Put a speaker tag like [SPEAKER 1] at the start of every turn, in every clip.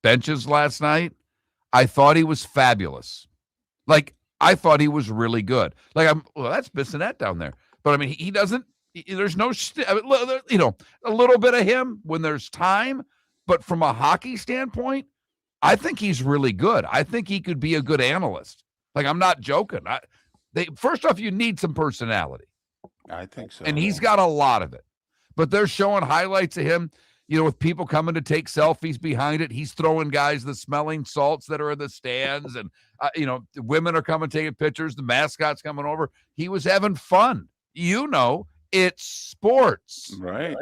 [SPEAKER 1] benches last night, I thought he was fabulous. Like, I thought he was really good. Like, that's Bissonnette down there. But, I mean, he doesn't, there's no, a little bit of him when there's time. But from a hockey standpoint, I think he's really good. I think he could be a good analyst. Like, I'm not joking. First off, you need some personality.
[SPEAKER 2] I think so.
[SPEAKER 1] And he's got a lot of it. But they're showing highlights of him, with people coming to take selfies behind it. He's throwing guys the smelling salts that are in the stands. And, the women are coming taking pictures. The mascot's coming over. He was having fun. It's sports.
[SPEAKER 2] Right.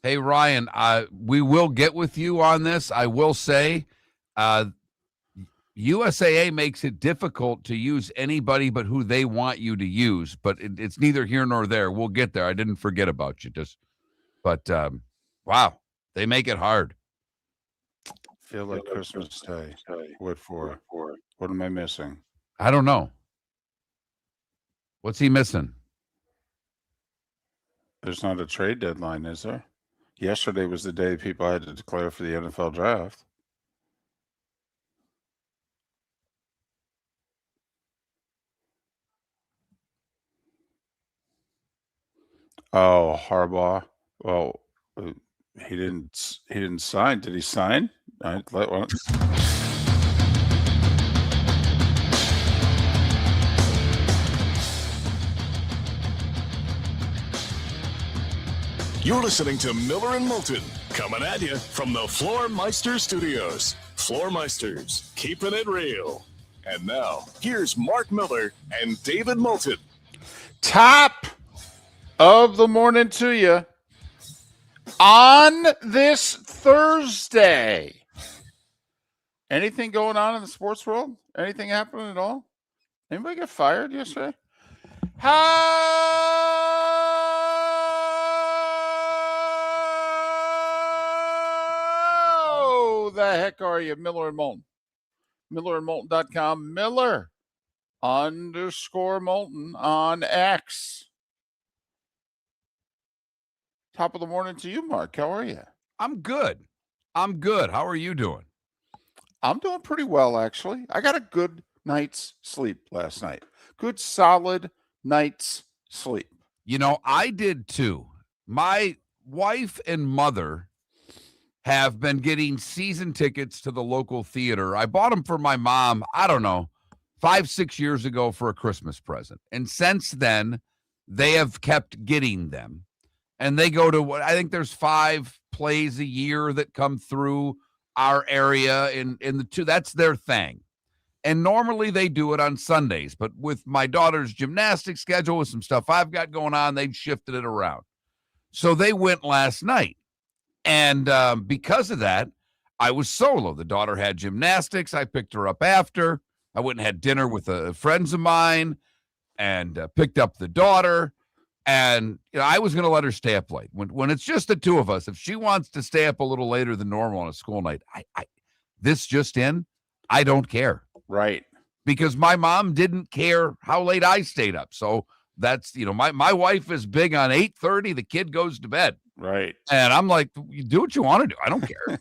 [SPEAKER 1] Hey, Ryan, we will get with you on this. I will say USAA makes it difficult to use anybody but who they want you to use, but it's neither here nor there. We'll get there. I didn't forget about you. But wow, they make it hard.
[SPEAKER 2] Feel like Christmas Day. What for? What am I missing?
[SPEAKER 1] I don't know. What's he missing?
[SPEAKER 2] There's not a trade deadline, is there? Yesterday was the day people had to declare for the NFL draft. Oh, Harbaugh. Well, he didn't sign. Did he sign?
[SPEAKER 3] You're listening to Miller and Moulton, coming at you from the Floormeister Studios. Floormeisters, keeping it real. And now, here's Mark Miller and David Moulton.
[SPEAKER 2] Top of the morning to you on this Thursday. Anything going on in the sports world? Anything happening at all? Anybody get fired yesterday? How the heck are you, Miller and Moulton? MillerandMoulton.com. Miller_Moulton on X. Top of the morning to you, Mark. How are you?
[SPEAKER 1] I'm good. How are you doing?
[SPEAKER 2] I'm doing pretty well, actually. I got a good night's sleep last night. Good, solid night's sleep.
[SPEAKER 1] I did too. My wife and mother have been getting season tickets to the local theater. I bought them for my mom, I don't know, 5-6 years ago for a Christmas present. And since then, they have kept getting them. And they go to I think there's 5 plays a year that come through our area in the two. That's their thing. And normally they do it on Sundays. But with my daughter's gymnastics schedule, with some stuff I've got going on, they've shifted it around. So they went last night. And because of that, I was solo. The daughter had gymnastics. I picked her up after. I went and had dinner with friends of mine and picked up the daughter. And I was going to let her stay up late. When it's just the two of us, if she wants to stay up a little later than normal on a school night, this just in, I don't care.
[SPEAKER 2] Right.
[SPEAKER 1] Because my mom didn't care how late I stayed up. So that's, my wife is big on 8:30. The kid goes to bed.
[SPEAKER 2] Right.
[SPEAKER 1] And I'm like, you do what you want to do. I don't care.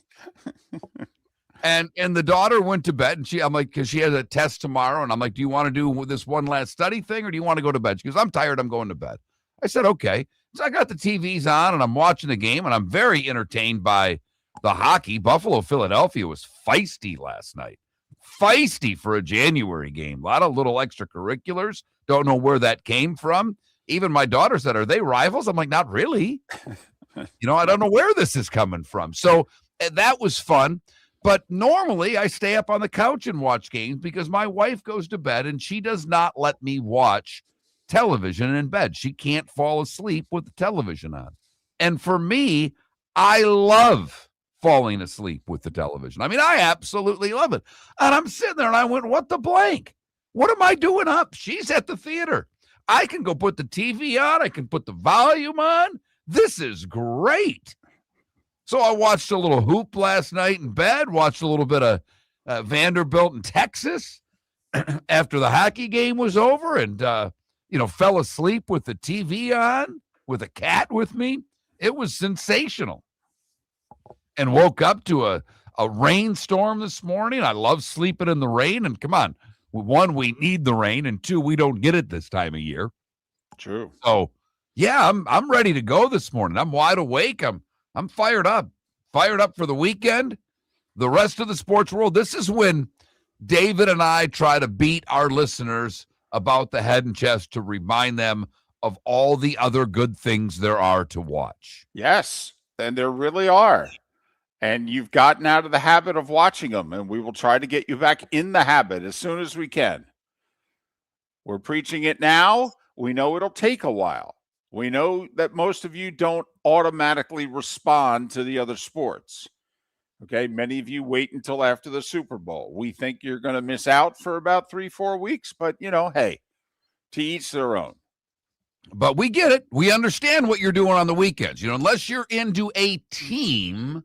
[SPEAKER 1] And the daughter went to bed, and I'm like, because she has a test tomorrow, and I'm like, do you want to do this one last study thing, or do you want to go to bed? She goes, I'm tired. I'm going to bed. I said, okay. So I got the TVs on, and I'm watching the game, and I'm very entertained by the hockey. Buffalo, Philadelphia was feisty last night. Feisty for a January game. A lot of little extracurriculars. Don't know where that came from. even my daughter said, "Are they rivals?" I'm like, "Not really." I don't know where this is coming from. So that was fun. But normally I stay up on the couch and watch games because my wife goes to bed and she does not let me watch television in bed. She can't fall asleep with the television on. And for me, I love falling asleep with the television. I mean, I absolutely love it. And I'm sitting there and I went, what the blank? What am I doing up? She's at the theater. I can go put the TV on. I can put the volume on. This is great. So I watched a little hoop last night in bed, watched a little bit of Vanderbilt in Texas after the hockey game was over, and, fell asleep with the TV on, with a cat with me. It was sensational. And woke up to a rainstorm this morning. I love sleeping in the rain. And come on, one, we need the rain, and two, we don't get it this time of year.
[SPEAKER 2] True.
[SPEAKER 1] So, yeah, I'm ready to go this morning. I'm wide awake. I'm fired up for the weekend. The rest of the sports world. This is when David and I try to beat our listeners about the head and chest to remind them of all the other good things there are to watch.
[SPEAKER 2] Yes, and there really are. And you've gotten out of the habit of watching them, and we will try to get you back in the habit as soon as we can. We're preaching it now. We know it'll take a while. We know that most of you don't automatically respond to the other sports. Okay, many of you wait until after the Super Bowl. We think you're going to miss out for about 3-4 weeks, but, hey, to each their own.
[SPEAKER 1] But we get it. We understand what you're doing on the weekends. Unless you're into a team,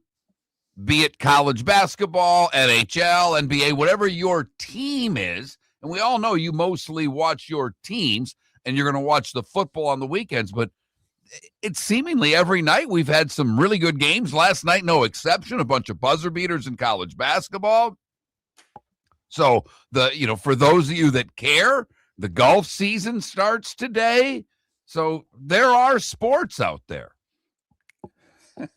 [SPEAKER 1] be it college basketball, NHL, NBA, whatever your team is, and we all know you mostly watch your teams, and you're going to watch the football on the weekends, but it's seemingly every night we've had some really good games. Last night, no exception, a bunch of buzzer beaters in college basketball. So for those of you that care, the golf season starts today. So there are sports out there. I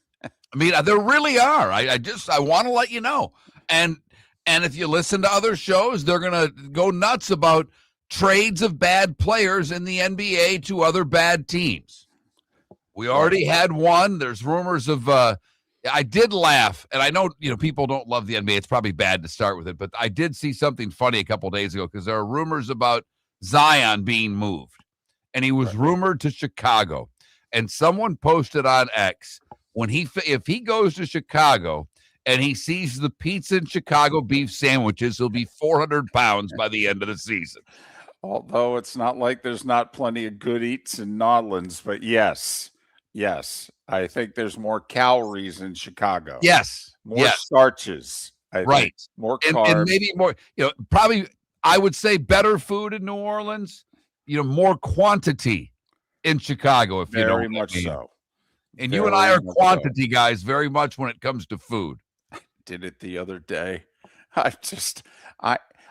[SPEAKER 1] mean, there really are. I want to let you know. And if you listen to other shows, they're going to go nuts about trades of bad players in the NBA to other bad teams. We already had one. There's rumors of I did laugh, and I know people don't love the NBA. It's probably bad to start with it, but I did see something funny a couple of days ago because there are rumors about Zion being moved, and he was rumored to Chicago. And someone posted on X if he goes to Chicago and he sees the pizza and Chicago beef sandwiches, he'll be 400 pounds by the end of the season.
[SPEAKER 2] Although it's not like there's not plenty of good eats in Nodlands, but yes, I think there's more calories in Chicago.
[SPEAKER 1] Yes.
[SPEAKER 2] More starches.
[SPEAKER 1] Right.
[SPEAKER 2] More carbs.
[SPEAKER 1] And maybe more, probably I would say better food in New Orleans, more quantity in Chicago, if you know what I mean.
[SPEAKER 2] Very much so.
[SPEAKER 1] And you and I are quantity guys very much when it comes to food.
[SPEAKER 2] Did it the other day.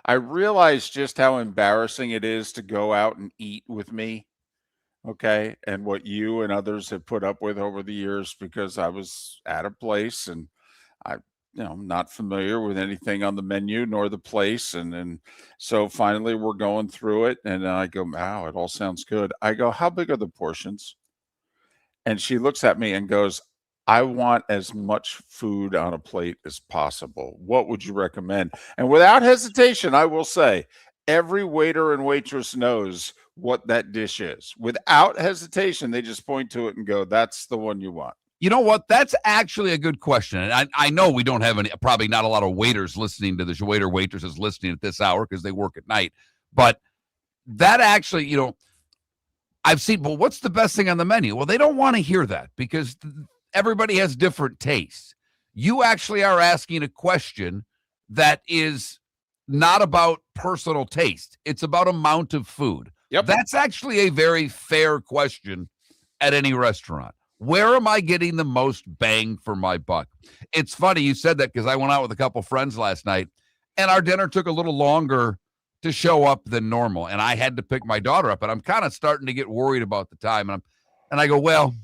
[SPEAKER 2] I realized just how embarrassing it is to go out and eat with me. Okay. And what you and others have put up with over the years, because I was at a place and I'm not familiar with anything on the menu nor the place. And so finally we're going through it and I go, wow, it all sounds good. I go, how big are the portions? And she looks at me and goes, I want as much food on a plate as possible. What would you recommend? And without hesitation, I will say, every waiter and waitress knows what that dish is. Without hesitation, they just point to it and go, that's the one you want.
[SPEAKER 1] You know what? That's actually a good question. And I know we don't have probably not a lot of waiters listening to this, waitresses listening at this hour because they work at night. But that actually, I've seen, well, what's the best thing on the menu? Well, they don't want to hear that because everybody has different tastes. You actually are asking a question that is not about personal taste. It's about amount of food.
[SPEAKER 2] Yep.
[SPEAKER 1] That's actually a very fair question at any restaurant. Where am I getting the most bang for my buck? It's funny you said that because I went out with a couple friends last night and our dinner took a little longer to show up than normal. And I had to pick my daughter up and I'm kind of starting to get worried about the time. And I go, well,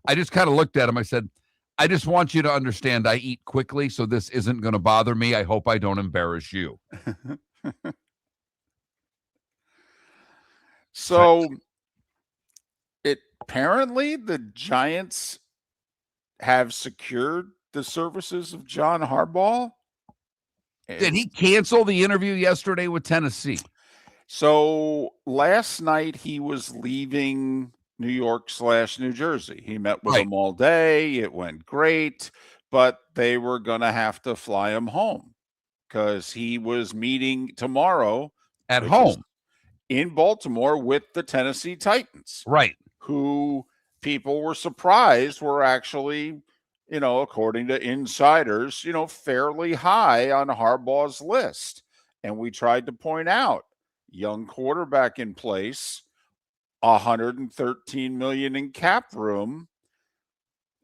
[SPEAKER 1] I just kind of looked at him. I said, I just want you to understand I eat quickly, so this isn't going to bother me. I hope I don't embarrass you.
[SPEAKER 2] So Apparently, the Giants have secured the services of John Harbaugh.
[SPEAKER 1] Did he cancel the interview yesterday with Tennessee?
[SPEAKER 2] So last night he was leaving New York/New Jersey. He met with them all day. It went great, but they were going to have to fly him home because he was meeting tomorrow
[SPEAKER 1] at home
[SPEAKER 2] in Baltimore with the Tennessee Titans.
[SPEAKER 1] Right.
[SPEAKER 2] Who people were surprised were actually, according to insiders, fairly high on Harbaugh's list. And we tried to point out, young quarterback in place, $113 million in cap room.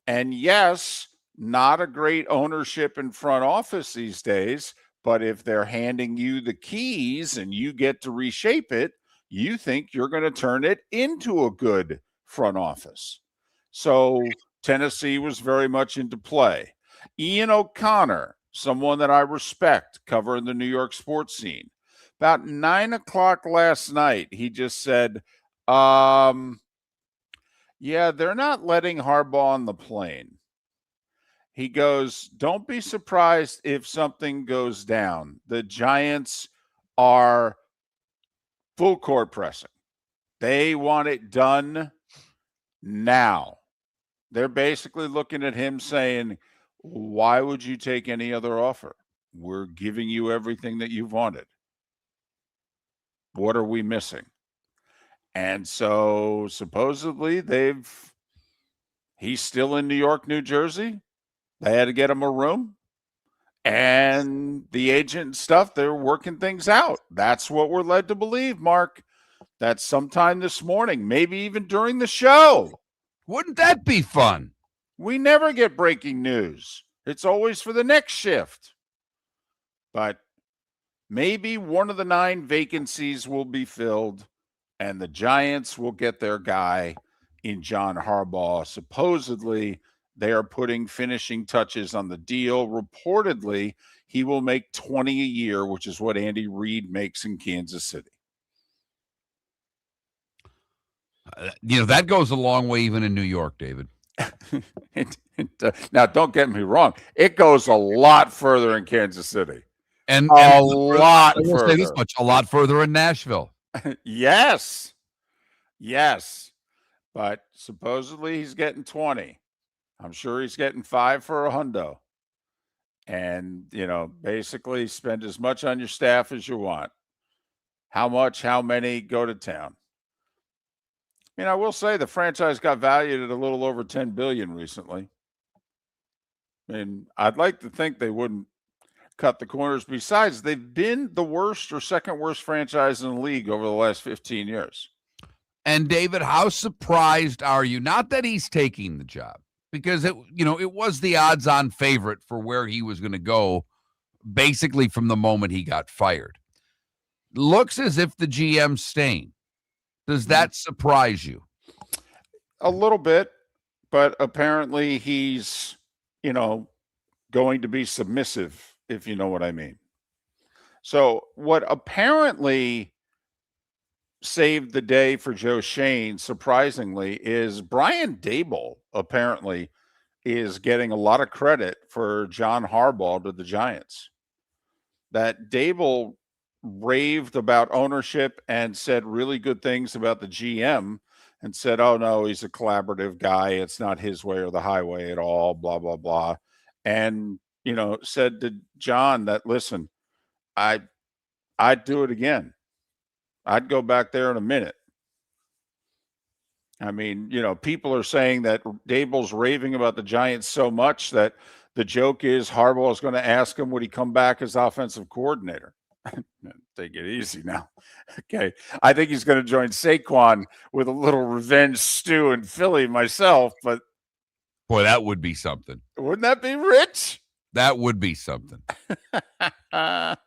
[SPEAKER 2] And yes, not a great ownership in front office these days, but if they're handing you the keys and you get to reshape it, you think you're going to turn it into a good front office. So Tennessee was very much into play. Ian O'Connor, someone that I respect, covering the New York sports scene. About 9 o'clock last night, he just said, yeah, they're not letting Harbaugh on the plane. He goes, don't be surprised if something goes down. The Giants are full court pressing. They want it done now. They're basically looking at him saying, why would you take any other offer? We're giving you everything that you've wanted. What are we missing? And so supposedly he's still in New York, New Jersey. They had to get him a room. And the agent and stuff, they're working things out. That's what we're led to believe, Mark. That's sometime this morning, maybe even during the show.
[SPEAKER 1] Wouldn't that be fun?
[SPEAKER 2] We never get breaking news. It's always for the next shift. But maybe one of the 9 vacancies will be filled, and the Giants will get their guy in John Harbaugh. Supposedly, they are putting finishing touches on the deal. Reportedly, he will make $20 a year, which is what Andy Reid makes in Kansas City.
[SPEAKER 1] That goes a long way even in New York, David.
[SPEAKER 2] Now, don't get me wrong. It goes a lot further in Kansas City.
[SPEAKER 1] And
[SPEAKER 2] a lot further. I will say
[SPEAKER 1] this much, a lot further in Nashville.
[SPEAKER 2] Yes. But supposedly he's getting 20. I'm sure he's getting 5 for a hundo. And, basically spend as much on your staff as you want. How much, how many, go to town. I will say the franchise got valued at a little over $10 billion recently. I'd like to think they wouldn't cut the corners. Besides, they've been the worst or second worst franchise in the league over the last 15 years.
[SPEAKER 1] And David, how surprised are you? Not that he's taking the job, because it was the odds-on favorite for where he was going to go, basically from the moment he got fired. Looks as if the GM's staying. Does that surprise you?
[SPEAKER 2] A little bit, but apparently he's, going to be submissive, if you know what I mean. So what apparently saved the day for Joe Shane, surprisingly, is Brian Daboll apparently is getting a lot of credit for John Harbaugh to the Giants. That Daboll raved about ownership and said really good things about the GM and said, oh, no, he's a collaborative guy. It's not his way or the highway at all, blah, blah, blah. And, said to John that, listen, I'd do it again. I'd go back there in a minute. People are saying that Daboll's raving about the Giants so much that the joke is Harbaugh is going to ask him, would he come back as offensive coordinator? Take it easy now. Okay. I think he's going to join Saquon with a little revenge stew in Philly myself, but
[SPEAKER 1] boy, that would be something.
[SPEAKER 2] Wouldn't that be rich?
[SPEAKER 1] That would be something. Well,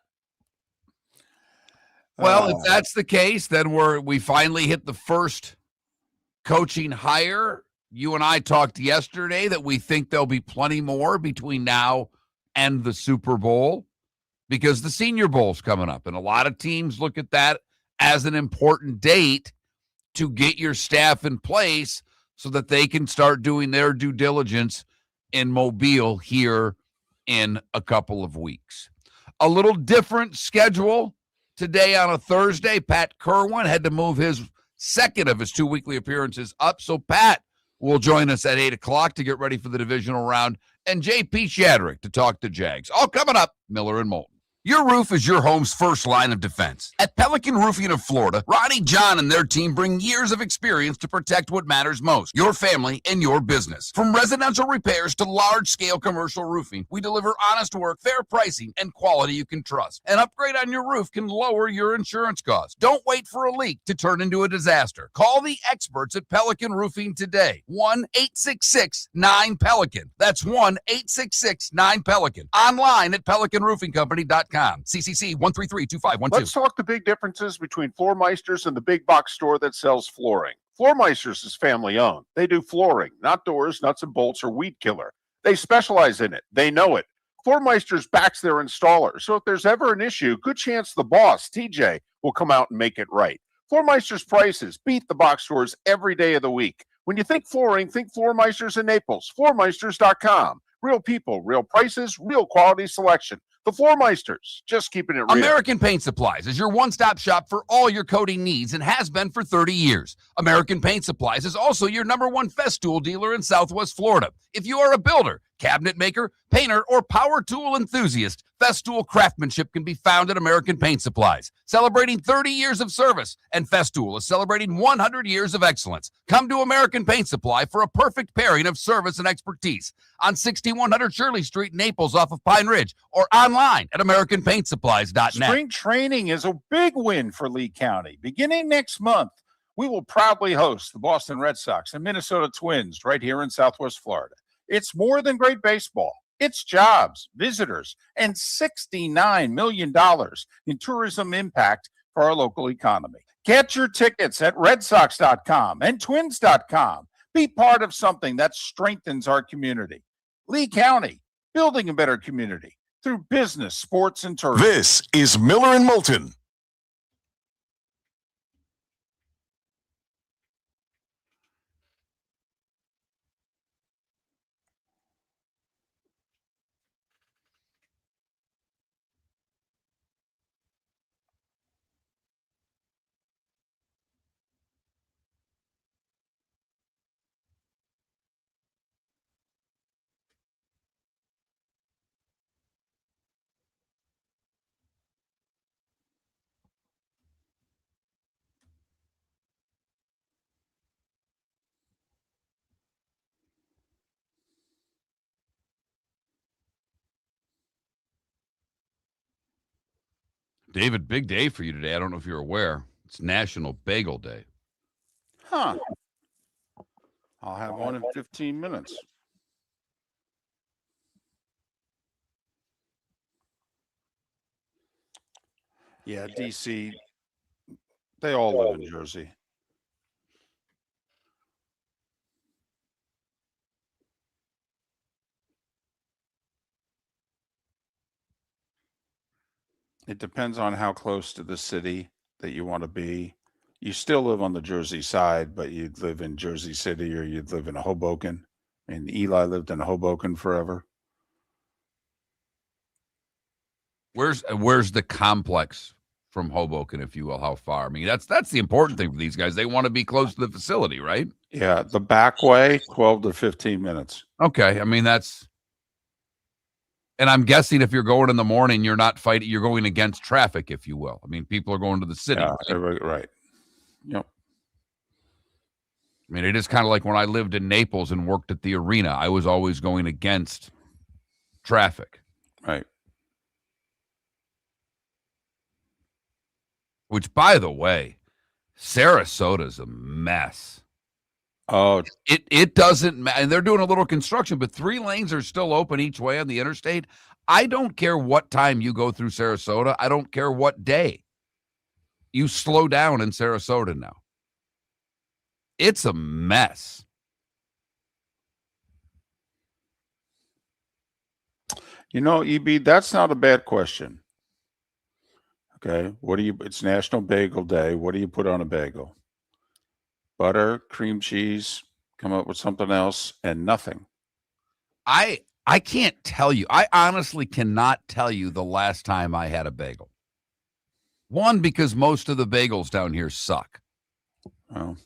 [SPEAKER 1] if that's the case, then we finally hit the first coaching hire. You and I talked yesterday that we think there'll be plenty more between now and the Super Bowl, because the Senior Bowl's coming up, and a lot of teams look at that as an important date to get your staff in place so that they can start doing their due diligence in Mobile here in a couple of weeks. A little different schedule today on a Thursday. Pat Kirwan had to move his second of his 2 weekly appearances up. So Pat will join us at 8 o'clock to get ready for the divisional round. And JP Shadrick to talk to Jags. All coming up, Miller and Moulton. Your roof is your home's first line of defense. At Pelican Roofing of Florida, Ronnie John and their team bring years of experience to protect what matters most, your family and your business. From residential repairs to large-scale commercial roofing, we deliver honest work, fair pricing, and quality you can trust. An upgrade on your roof can lower your insurance costs. Don't wait for a leak to turn into a disaster. Call the experts at Pelican Roofing today. 1-866-9-PELICAN. That's 1-866-9-PELICAN. Online at pelicanroofingcompany.com. CCC 1332512.
[SPEAKER 2] Let's talk the big differences between Floor Meisters and the big box store that sells flooring. Floor Meisters is family owned. They do flooring, not doors, nuts and bolts, or weed killer. They specialize in it. They know it. Floor Meisters backs their installer. So if there's ever an issue, good chance the boss, TJ, will come out and make it right. Floor Meisters prices beat the box stores every day of the week. When you think flooring, think Floor Meisters in Naples. Floormeisters.com. Real people, real prices, real quality selection. The Floor Meisters, just keeping it real.
[SPEAKER 1] American Paint Supplies is your one-stop shop for all your coating needs and has been for 30 years. American Paint Supplies is also your #1 Festool dealer in Southwest Florida. If you are a builder, cabinet maker, painter, or power tool enthusiast, Festool craftsmanship can be found at American Paint Supplies. Celebrating 30 years of service, and Festool is celebrating 100 years of excellence. Come to American Paint Supply for a perfect pairing of service and expertise on 6100 Shirley Street, Naples, off of Pine Ridge, or online at AmericanPaintSupplies.net.
[SPEAKER 2] Spring training is a big win for Lee County. Beginning next month, we will proudly host the Boston Red Sox and Minnesota Twins right here in Southwest Florida. It's more than great baseball. It's jobs, visitors, and $69 million in tourism impact for our local economy. Get your tickets at redsox.com and twins.com. Be part of something that strengthens our community. Lee County, building a better community through business, sports, and tourism.
[SPEAKER 3] This is Miller and Moulton.
[SPEAKER 1] David, big day for you today. I don't know if you're aware. It's National Bagel Day.
[SPEAKER 2] Huh. I'll have one in 15 minutes. Yeah, DC, they all live in Jersey. It depends on how close to the city that you want to be. You still live on the Jersey side, but you'd live in Jersey City or you'd live in Hoboken. And Eli lived in Hoboken forever.
[SPEAKER 1] Where's the complex from Hoboken, if you will? How far? I mean, that's the important thing for these guys. They want to be close to the facility, right?
[SPEAKER 2] Yeah, the back way, 12 to 15 minutes.
[SPEAKER 1] Okay, I mean that's. And I'm guessing if you're going in the morning, you're not fighting. You're going against traffic, if you will. I mean, people are going to the city.
[SPEAKER 2] Yeah, right. Yep.
[SPEAKER 1] I mean, it is kind of like when I lived in Naples and worked at the arena. I was always going against traffic.
[SPEAKER 2] Right.
[SPEAKER 1] Which, by the way, Sarasota's a mess.
[SPEAKER 2] Oh,
[SPEAKER 1] it doesn't matter. And they're doing a little construction, but 3 lanes are still open each way on the interstate. I don't care what time you go through Sarasota. I don't care what day. You slow down in Sarasota now. It's a mess.
[SPEAKER 2] you know, EB, that's not a bad question. Okay. It's National Bagel Day. What do you put on a bagel? Butter, cream cheese, come up with something else, and nothing.
[SPEAKER 1] I can't tell you. I honestly cannot tell you the last time I had a bagel. One, because most of the bagels down here suck.
[SPEAKER 2] Well,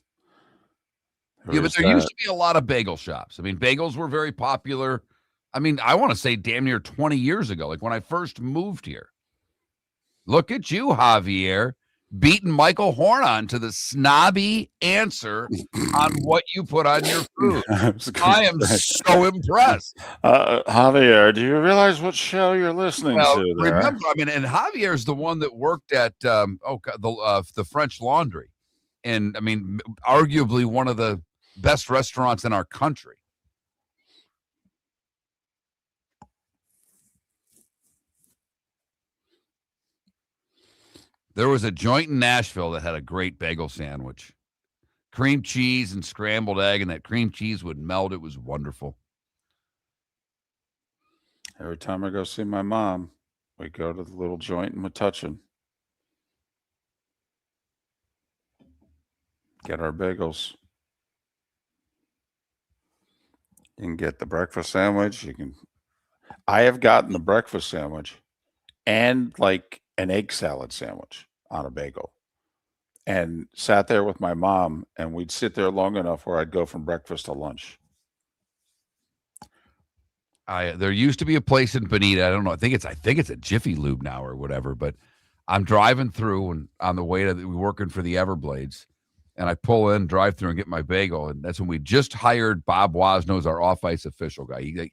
[SPEAKER 1] Yeah, but there used to be a lot of bagel shops. I mean, bagels were very popular. I mean, I want to say damn near 20 years ago, like when I first moved here. Look at you, Javier, beating Michael Horn on to the snobby answer on what you put on your food. I am so impressed.
[SPEAKER 2] Javier, do you realize what show you're listening to there?
[SPEAKER 1] Remember, I mean, and Javier's the one that worked at the French Laundry. And, I mean, arguably one of the best restaurants in our country. There was a joint in Nashville that had a great bagel sandwich. Cream cheese and scrambled egg, and that cream cheese would melt. It was wonderful.
[SPEAKER 2] Every time I go see my mom, we go to the little joint in Metuchen. Get our bagels. You can get the breakfast sandwich. I have gotten the breakfast sandwich and like an egg salad sandwich on a bagel, and sat there with my mom, and we'd sit there long enough where I'd go from breakfast to lunch.
[SPEAKER 1] There used to be a place in Bonita. I don't know. I think it's a Jiffy Lube now or whatever. But I'm driving through and on the way to working for the Everblades, and I pull in, drive through, and get my bagel. And that's when we just hired Bob Wasno as our off-ice official guy.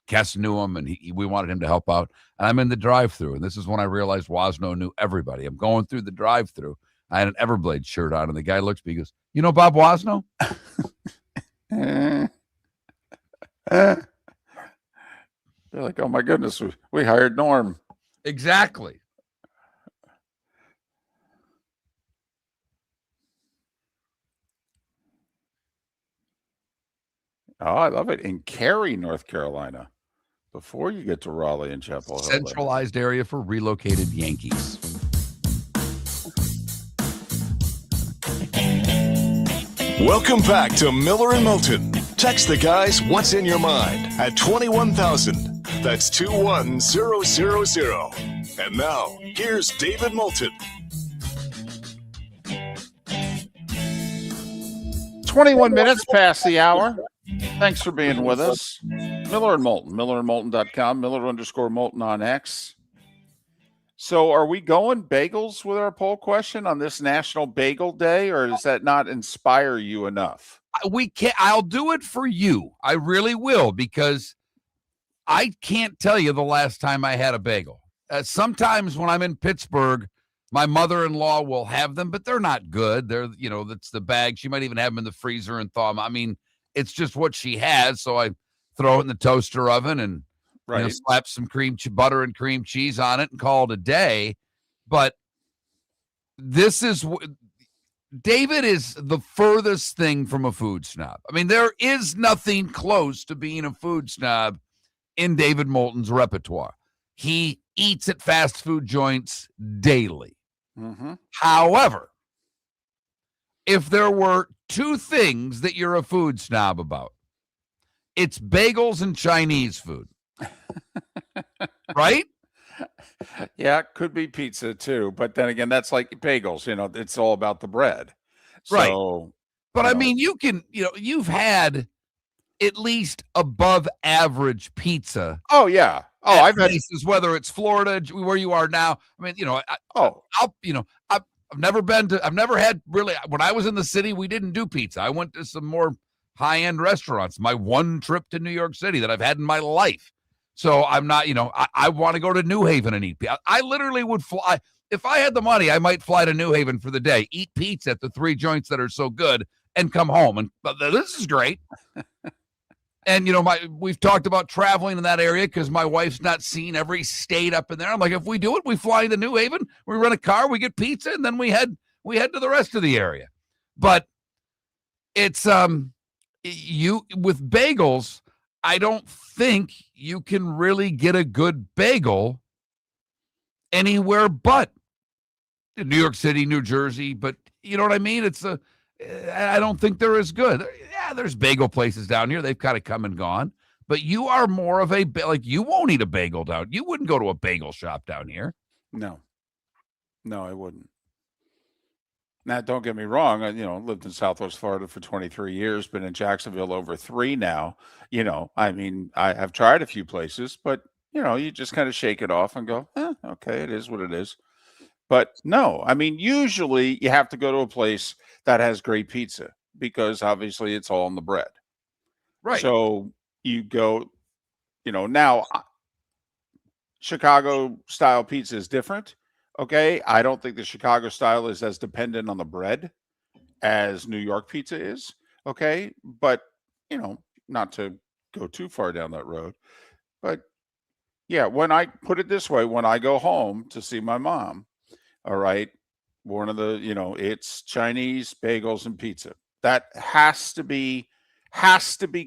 [SPEAKER 1] Kess knew him, and we wanted him to help out. And I'm in the drive-through, and this is when I realized Wasno knew everybody. I'm going through the drive-through. I had an Everblade shirt on, and the guy looks at me and goes, "You know Bob Wasno?"
[SPEAKER 2] They're like, "Oh my goodness, we hired Norm."
[SPEAKER 1] Exactly.
[SPEAKER 2] Oh, I love it. In Cary, North Carolina, before you get to Raleigh and Chapel Hill.
[SPEAKER 1] Centralized area for relocated Yankees.
[SPEAKER 3] Welcome back to Miller and Moulton. Text the guys what's in your mind at 21,000. That's 21000. And now, here's David Moulton.
[SPEAKER 2] 21 minutes past the hour. Thanks for being with us. Miller and Moulton, millerandmoulton.com, Miller_Moulton on X. So are we going bagels with our poll question on this National Bagel Day, or does that not inspire you enough?
[SPEAKER 1] I'll do it for you. I really will, because I can't tell you the last time I had a bagel. Sometimes when I'm in Pittsburgh, my mother-in-law will have them, but they're not good. That's the bag. She might even have them in the freezer and thaw them. I mean, it's just what she has. So I throw it in the toaster oven and slap some butter and cream cheese on it and call it a day. But David is the furthest thing from a food snob. I mean, there is nothing close to being a food snob in David Moulton's repertoire. He eats at fast food joints daily.
[SPEAKER 2] Mm-hmm.
[SPEAKER 1] However, if there were two things that you're a food snob about, it's bagels and Chinese food. Right?
[SPEAKER 2] Yeah, it could be pizza too. But then again, that's like bagels. It's all about the bread.
[SPEAKER 1] Right.
[SPEAKER 2] So,
[SPEAKER 1] but I mean, you've had at least above average pizza.
[SPEAKER 2] Oh, yeah. Oh, I've had
[SPEAKER 1] places, whether it's Florida, where you are now. I mean, I've never had really, when I was in the city, we didn't do pizza. I went to some more high-end restaurants, my one trip to New York City that I've had in my life. So I'm not, I want to go to New Haven and eat pizza. I literally would fly. If I had the money, I might fly to New Haven for the day, eat pizza at the three joints that are so good, and come home. And this is great. And, we've talked about traveling in that area because my wife's not seen every state up in there. I'm like, if we do it, we fly to New Haven, we rent a car, we get pizza, and then we head to the rest of the area. But it's with bagels, I don't think you can really get a good bagel anywhere but in New York City, New Jersey. But you know what I mean? I don't think they're as good. Yeah, there's bagel places down here. They've kind of come and gone. But you are more of a, like, you won't eat a bagel down. You wouldn't go to a bagel shop down here.
[SPEAKER 2] No, I wouldn't. Now, don't get me wrong. I, lived in Southwest Florida for 23 years, been in Jacksonville over 3 now. I mean, I have tried a few places, but, you just kind of shake it off and go, okay, it is what it is. But no, I mean, usually you have to go to a place that has great pizza because obviously it's all in the bread.
[SPEAKER 1] Right.
[SPEAKER 2] So you go, now Chicago style pizza is different. Okay. I don't think the Chicago style is as dependent on the bread as New York pizza is. Okay. But, not to go too far down that road, but yeah, when I put it this way, when I go home to see my mom, all right, one of the, it's Chinese, bagels, and pizza. That has to be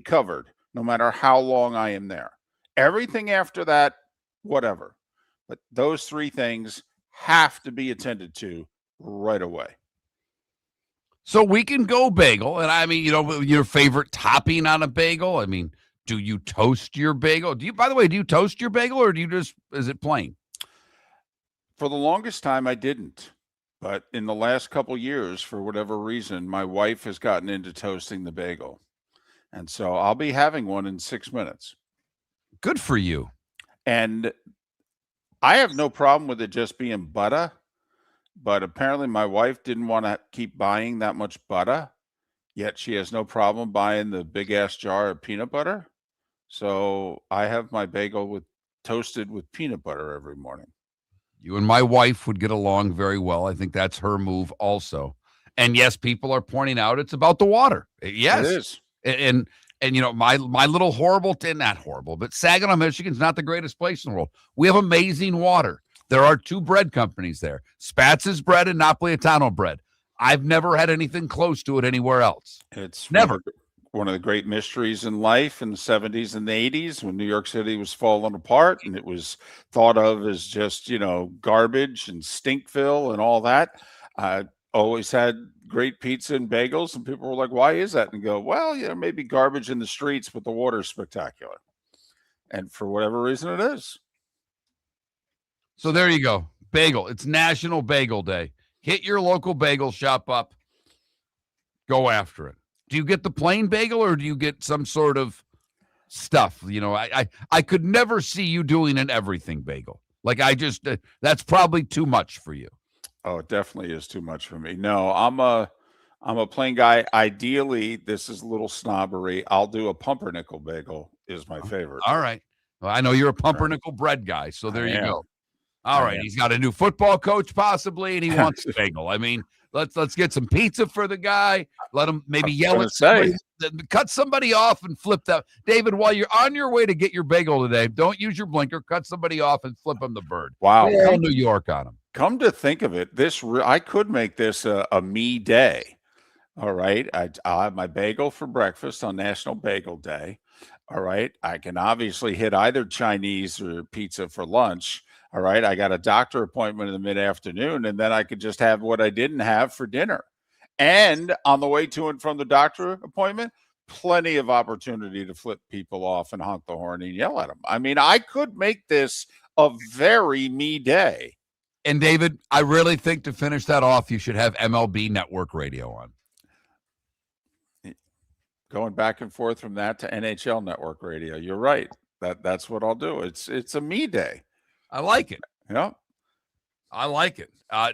[SPEAKER 2] covered no matter how long I am there. Everything after that, whatever. But those 3 things have to be attended to right away.
[SPEAKER 1] So we can go bagel. And I mean, your favorite topping on a bagel. I mean, do you toast your bagel? By the way, do you toast your bagel or is it plain?
[SPEAKER 2] For the longest time, I didn't. But in the last couple years, for whatever reason, my wife has gotten into toasting the bagel. And so I'll be having one in 6 minutes.
[SPEAKER 1] Good for you.
[SPEAKER 2] And I have no problem with it just being butter. But apparently my wife didn't want to keep buying that much butter. Yet she has no problem buying the big ass jar of peanut butter. So I have my bagel toasted with peanut butter every morning.
[SPEAKER 1] You and my wife would get along very well. I think that's her move also. And yes, people are pointing out it's about the water. Yes.
[SPEAKER 2] It is.
[SPEAKER 1] And my little not horrible, but Saginaw, Michigan's not the greatest place in the world. We have amazing water. There are 2 bread companies there, Spatz's Bread and Napolitano Bread. I've never had anything close to it anywhere else.
[SPEAKER 2] It's
[SPEAKER 1] never.
[SPEAKER 2] One of the great mysteries in life in the 70s and the 80s when New York City was falling apart and it was thought of as just, garbage and Stinkville and all that. Always had great pizza and bagels, and people were like, why is that? And go, well, maybe garbage in the streets, but the water's spectacular. And for whatever reason it is.
[SPEAKER 1] So there you go. Bagel. It's National Bagel Day. Hit your local bagel shop up. Go after it. Do you get the plain bagel or do you get some sort of stuff? I could never see you doing an everything bagel. Like that's probably too much for you.
[SPEAKER 2] Oh, it definitely is too much for me. No, I'm a plain guy. Ideally, this is a little snobbery. I'll do a pumpernickel bagel is my favorite.
[SPEAKER 1] All right. Well, I know you're a pumpernickel bread guy, so there you go. All right. He's got a new football coach possibly, and he wants a bagel. I mean, let's get some pizza for the guy. Let him maybe yell at somebody. Cut somebody off and flip that. David, while you're on your way to get your bagel today, don't use your blinker. Cut somebody off and flip him the bird.
[SPEAKER 2] Wow.
[SPEAKER 1] Call New York on him.
[SPEAKER 2] Come to think of it, I could make this a me day. All right. I'll have my bagel for breakfast on National Bagel Day. All right. I can obviously hit either Chinese or pizza for lunch. All right. I got a doctor appointment in the mid-afternoon, and then I could just have what I didn't have for dinner. And on the way to and from the doctor appointment, plenty of opportunity to flip people off and honk the horn and yell at them. I mean, I could make this a very me day.
[SPEAKER 1] And David, I really think to finish that off, you should have MLB Network Radio on.
[SPEAKER 2] Going back and forth from that to NHL Network Radio. You're right. That's what I'll do. It's a me day.
[SPEAKER 1] I like it.
[SPEAKER 2] Yeah.
[SPEAKER 1] I like it.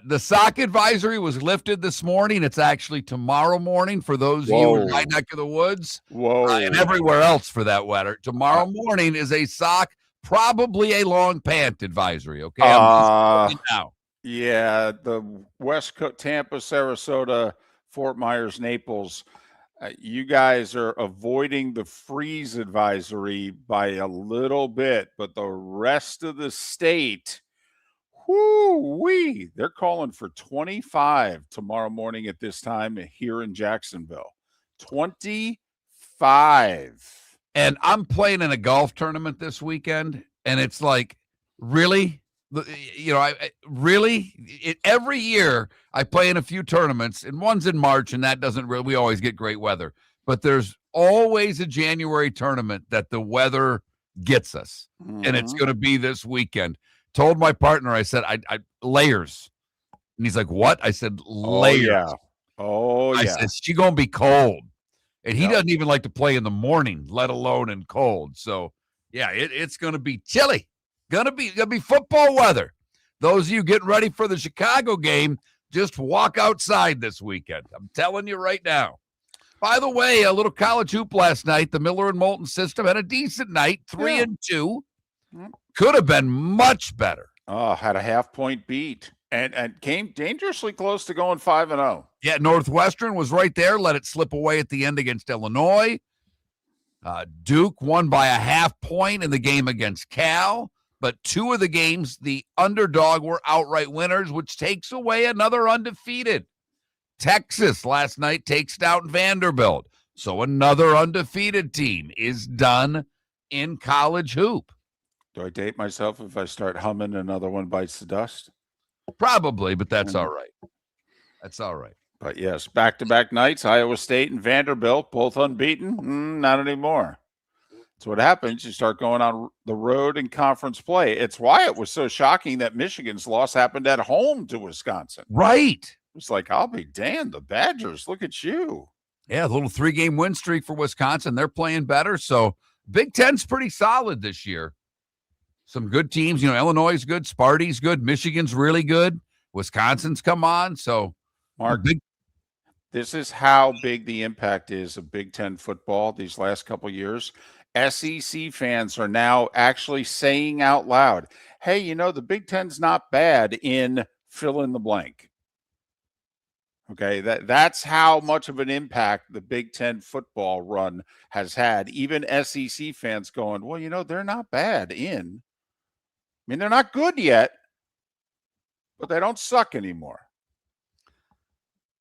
[SPEAKER 1] The sock advisory was lifted this morning. It's actually tomorrow morning for those of you in my neck of the woods.
[SPEAKER 2] Whoa.
[SPEAKER 1] And everywhere else for that matter. Tomorrow morning is a sock, probably a long pant advisory. Okay. I'm now.
[SPEAKER 2] Yeah. The West Coast, Tampa, Sarasota, Fort Myers, Naples. You guys are avoiding the freeze advisory by a little bit, but the rest of the state, whoo-wee, they're calling for 25 tomorrow morning at this time here in Jacksonville. 25.
[SPEAKER 1] And I'm playing in a golf tournament this weekend, and it's like, really? Every year I play in a few tournaments, and one's in March, and that doesn't really, we always get great weather. But there's always a January tournament that the weather gets us, and it's
[SPEAKER 2] Mhm.
[SPEAKER 1] going to be this weekend. Told my partner, I said, I layers. And he's like, what? I said,
[SPEAKER 2] Oh,
[SPEAKER 1] layers.
[SPEAKER 2] yeah. Oh,
[SPEAKER 1] I
[SPEAKER 2] yeah.
[SPEAKER 1] said, she going to be cold. And he
[SPEAKER 2] Yep.
[SPEAKER 1] doesn't even like to play in the morning, let alone in cold. So, yeah, it's going to be chilly. Gonna be football weather. Those of you getting ready for the Chicago game, just walk outside this weekend. I'm telling you right now. By the way, a little college hoop last night. The Miller and Moulton system had a decent night, 3-2.
[SPEAKER 2] Yep.
[SPEAKER 1] Could have been much better.
[SPEAKER 2] Oh, had a half-point beat and came dangerously close to going 5-0.
[SPEAKER 1] Yeah, Northwestern was right there, let it slip away at the end against Illinois. Duke won by a half point in the game against Cal, but two of the games, the underdog were outright winners, which takes away another undefeated. Texas last night takes down Vanderbilt, so another undefeated team is done in college hoop.
[SPEAKER 2] Do I date myself if I start humming Another One Bites the Dust?
[SPEAKER 1] Probably, but that's all right. That's all right.
[SPEAKER 2] But yes, back-to-back nights, Iowa State and Vanderbilt, both unbeaten. Not anymore. That's what happens. You start going on the road in conference play. It's why it was so shocking that Michigan's loss happened at home to Wisconsin.
[SPEAKER 1] Right.
[SPEAKER 2] It's like, I'll be damned. The Badgers, look at you.
[SPEAKER 1] Yeah, a little 3-game win streak for Wisconsin. They're playing better. So Big Ten's pretty solid this year. Some good teams. Illinois is good. Sparty's good. Michigan's really good. Wisconsin's come on. So,
[SPEAKER 2] Mark, this is how big the impact is of Big Ten football these last couple of years. SEC fans are now actually saying out loud, hey, the Big Ten's not bad in fill in the blank. Okay, that's how much of an impact the Big Ten football run has had. Even SEC fans going, well, they're not bad in. I mean, they're not good yet, but they don't suck anymore.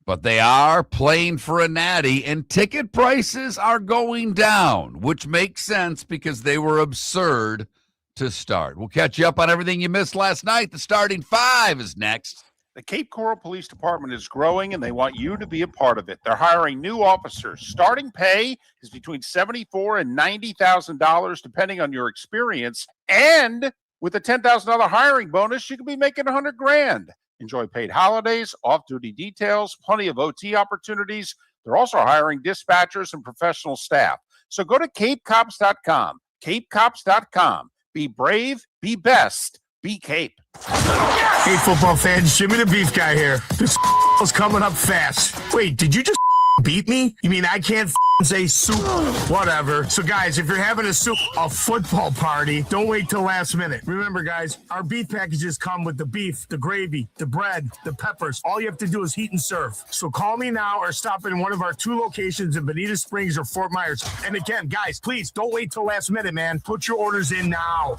[SPEAKER 1] But they are playing for a natty, and ticket prices are going down, which makes sense because they were absurd to start. We'll catch you up on everything you missed last night. The starting five is next.
[SPEAKER 2] The Cape Coral Police Department is growing, and they want you to be a part of it. They're hiring new officers. Starting pay is between $74,000 and $90,000, depending on your experience. And with a $10,000 hiring bonus, you could be making $100,000. Enjoy paid holidays, off-duty details, plenty of OT opportunities. They're also hiring dispatchers and professional staff. So go to capecops.com. Capecops.com. Be brave, be best, be Cape.
[SPEAKER 4] Hey, football fans, Jimmy the Beef Guy here. This is coming up fast. Wait, did you just beat me? You mean I can't say soup? Whatever. So, guys, if you're having a football party, don't wait till last minute. Remember, guys, our beef packages come with the beef, the gravy, the bread, the peppers. All you have to do is heat and serve. So call me now or stop in one of our 2 locations in Bonita Springs or Fort Myers. And again, guys, please don't wait till last minute, man. Put your orders in now.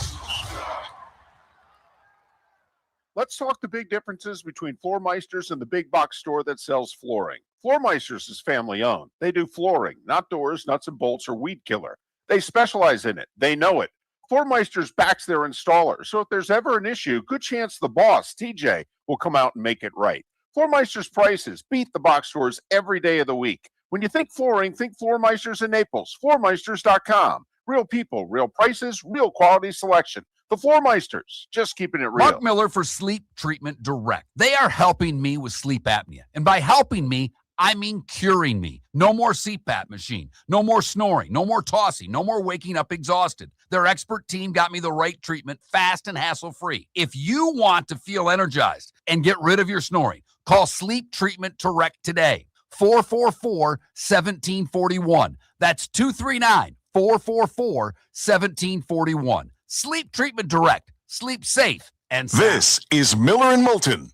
[SPEAKER 2] Let's talk the big differences between Floor Meisters and the big box store that sells flooring. Floor Meisters is family owned. They do flooring, not doors, nuts and bolts, or weed killer. They specialize in it. They know it. Floor Meisters backs their installer. So if there's ever an issue, good chance the boss, TJ, will come out and make it right. Floor Meisters prices beat the box stores every day of the week. When you think flooring, think Floor Meisters in Naples. Floormeisters.com. Real people, real prices, real quality selection. The Floor Meisters, just keeping it real.
[SPEAKER 1] Mark Miller for Sleep Treatment Direct. They are helping me with sleep apnea. And by helping me, I mean curing me. No more CPAP machine. No more snoring. No more tossing. No more waking up exhausted. Their expert team got me the right treatment, fast and hassle-free. If you want to feel energized and get rid of your snoring, call Sleep Treatment Direct today. 444-1741. That's 239-444-1741. Sleep Treatment Direct. Sleep safe and sound.
[SPEAKER 3] This is Miller and Moulton.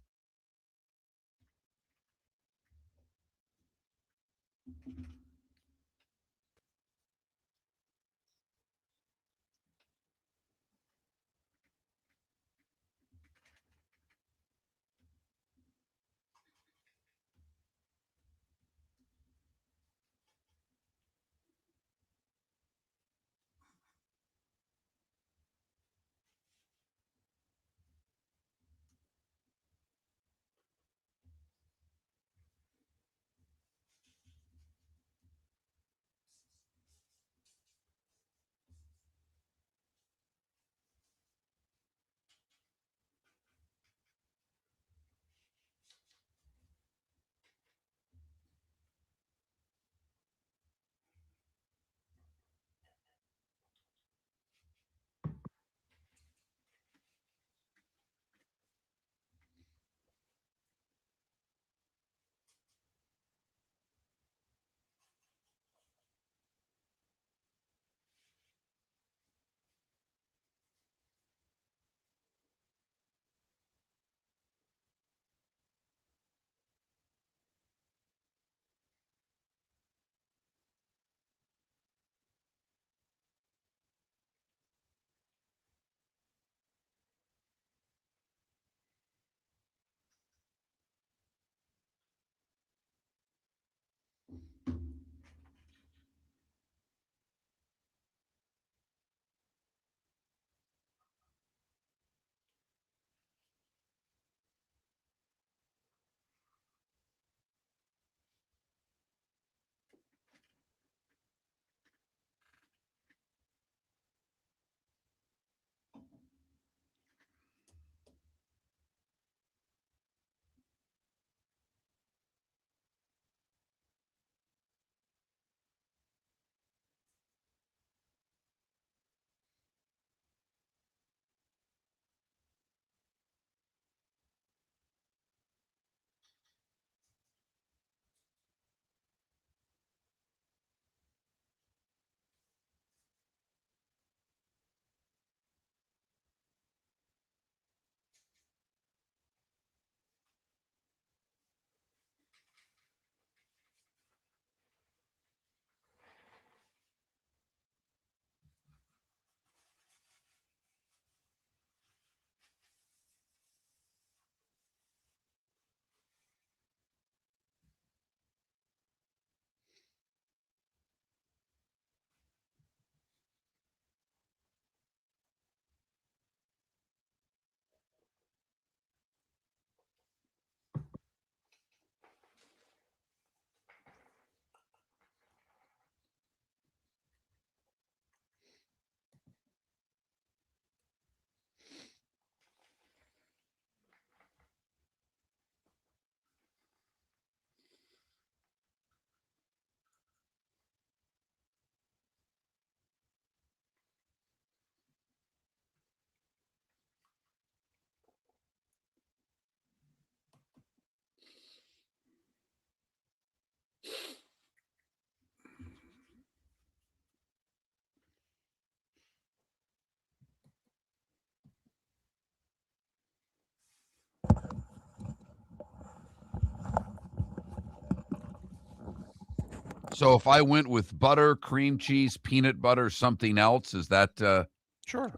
[SPEAKER 1] So if I went with butter, cream cheese, peanut butter, something else, is that
[SPEAKER 2] Sure.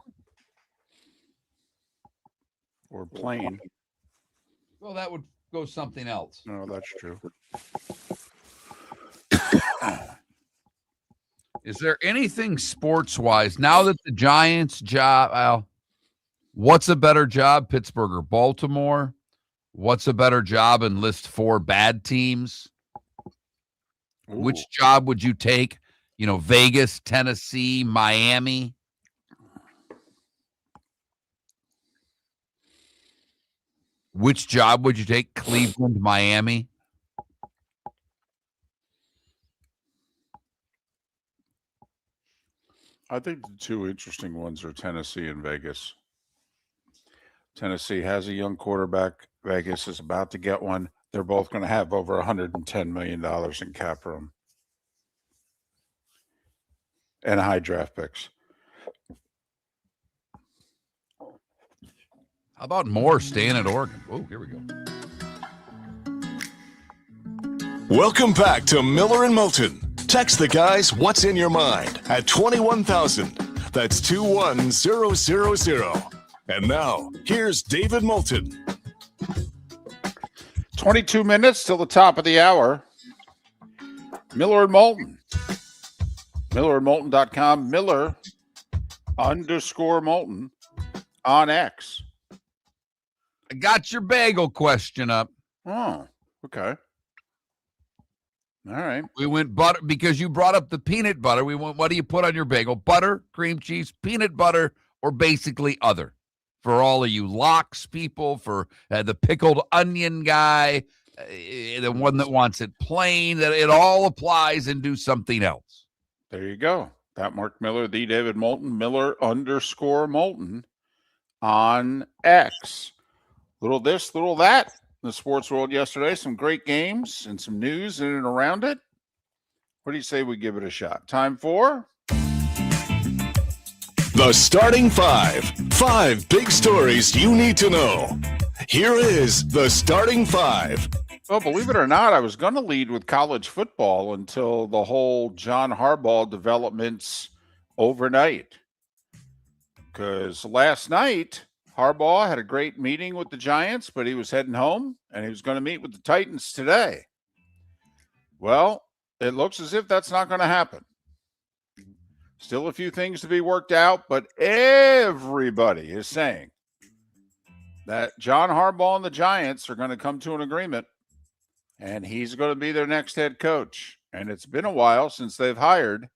[SPEAKER 2] Or plain.
[SPEAKER 1] well, that would go something else.
[SPEAKER 2] No, that's true.
[SPEAKER 1] Is there anything sports-wise now that the Giants job? Well, what's a better job, Pittsburgh or Baltimore? What's a better job and list 4 bad teams?
[SPEAKER 2] Ooh.
[SPEAKER 1] Which job would you take? Vegas, Tennessee, Miami. Which job would you take? Cleveland, Miami.
[SPEAKER 2] I think the 2 interesting ones are Tennessee and Vegas. Tennessee has a young quarterback. Vegas is about to get one. They're both going to have over $110 million in cap room and high draft picks.
[SPEAKER 1] How about Moore staying at Oregon? Oh, here we go.
[SPEAKER 3] Welcome back to Miller and Moulton. Text the guys what's in your mind at 21,000. That's 21000. And now, here's David Moulton.
[SPEAKER 2] 22 minutes till the top of the hour. Miller and Moulton. MillerandMoulton.com. Miller_Moulton on X.
[SPEAKER 1] I got your bagel question up.
[SPEAKER 2] Oh, okay. All right.
[SPEAKER 1] We went butter because you brought up the peanut butter. We went, what do you put on your bagel? Butter, cream cheese, peanut butter, or basically other? For all of you lox people, for the pickled onion guy, the one that wants it plain, that it all applies and do something else.
[SPEAKER 2] There you go. That Mark Miller, the David Moulton, Miller_Moulton on X. Little this, little that in the sports world yesterday. Some great games and some news in and around it. What do you say we give it a shot? Time for
[SPEAKER 3] The Starting 5. 5 big stories you need to know. Here is the Starting 5.
[SPEAKER 2] Well, believe it or not, I was going to lead with college football until the whole John Harbaugh developments overnight. Because last night, Harbaugh had a great meeting with the Giants, but he was heading home, and he was going to meet with the Titans today. Well, it looks as if that's not going to happen. Still a few things to be worked out, but everybody is saying that John Harbaugh and the Giants are going to come to an agreement, and he's going to be their next head coach. And it's been a while since they've hired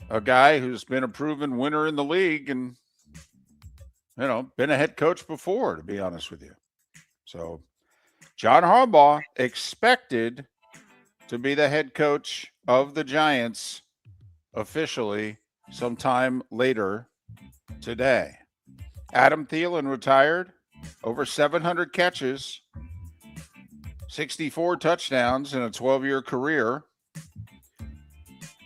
[SPEAKER 2] a guy who's been a proven winner in the league and, been a head coach before, to be honest with you. So John Harbaugh expected to be the head coach of the Giants officially sometime later today. Adam Thielen retired, over 700 catches, 64 touchdowns in a 12-year career.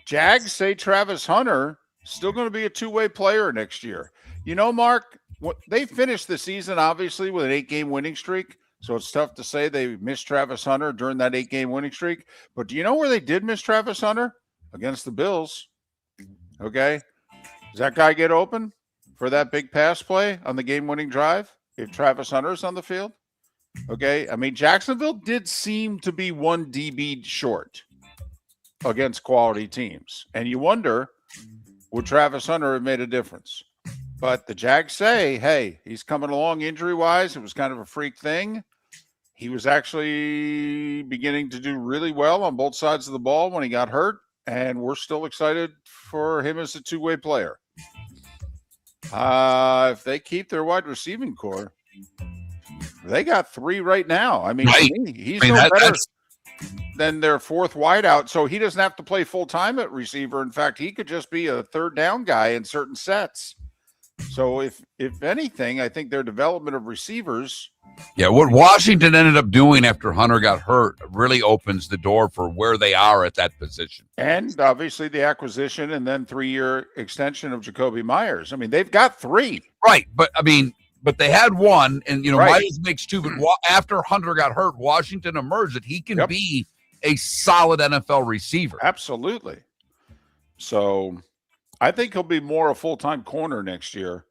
[SPEAKER 2] Jags say Travis Hunter still going to be a two-way player next year. Mark, they finished the season, obviously, with an 8-game winning streak, so it's tough to say they missed Travis Hunter during that 8-game winning streak. But do you know where they did miss Travis Hunter? Against the Bills. Okay? Does that guy get open for that big pass play on the game-winning drive if Travis Hunter's on the field? Okay? I mean, Jacksonville did seem to be one DB short against quality teams. And you wonder, would Travis Hunter have made a difference? But the Jags say, hey, he's coming along injury-wise. It was kind of a freak thing. He was actually beginning to do really well on both sides of the ball when he got hurt, and we're still excited for him as a two-way player. If they keep their wide receiving core, they got 3 right now. I mean,
[SPEAKER 1] right.
[SPEAKER 2] He's no better than their 4th wideout, so he doesn't have to play full-time at receiver. In fact, he could just be a third down guy in certain sets. So if anything, I think their development of receivers.
[SPEAKER 1] Yeah, what Washington ended up doing after Hunter got hurt really opens the door for where they are at that position.
[SPEAKER 2] And obviously the acquisition and then 3-year extension of Jacoby Myers. I mean, they've got 3.
[SPEAKER 1] Right, but they had 1, and
[SPEAKER 2] right.
[SPEAKER 1] Myers makes 2. But after Hunter got hurt, Washington emerged that he can be a solid NFL receiver.
[SPEAKER 2] Absolutely. So I think he'll be more a full-time corner next year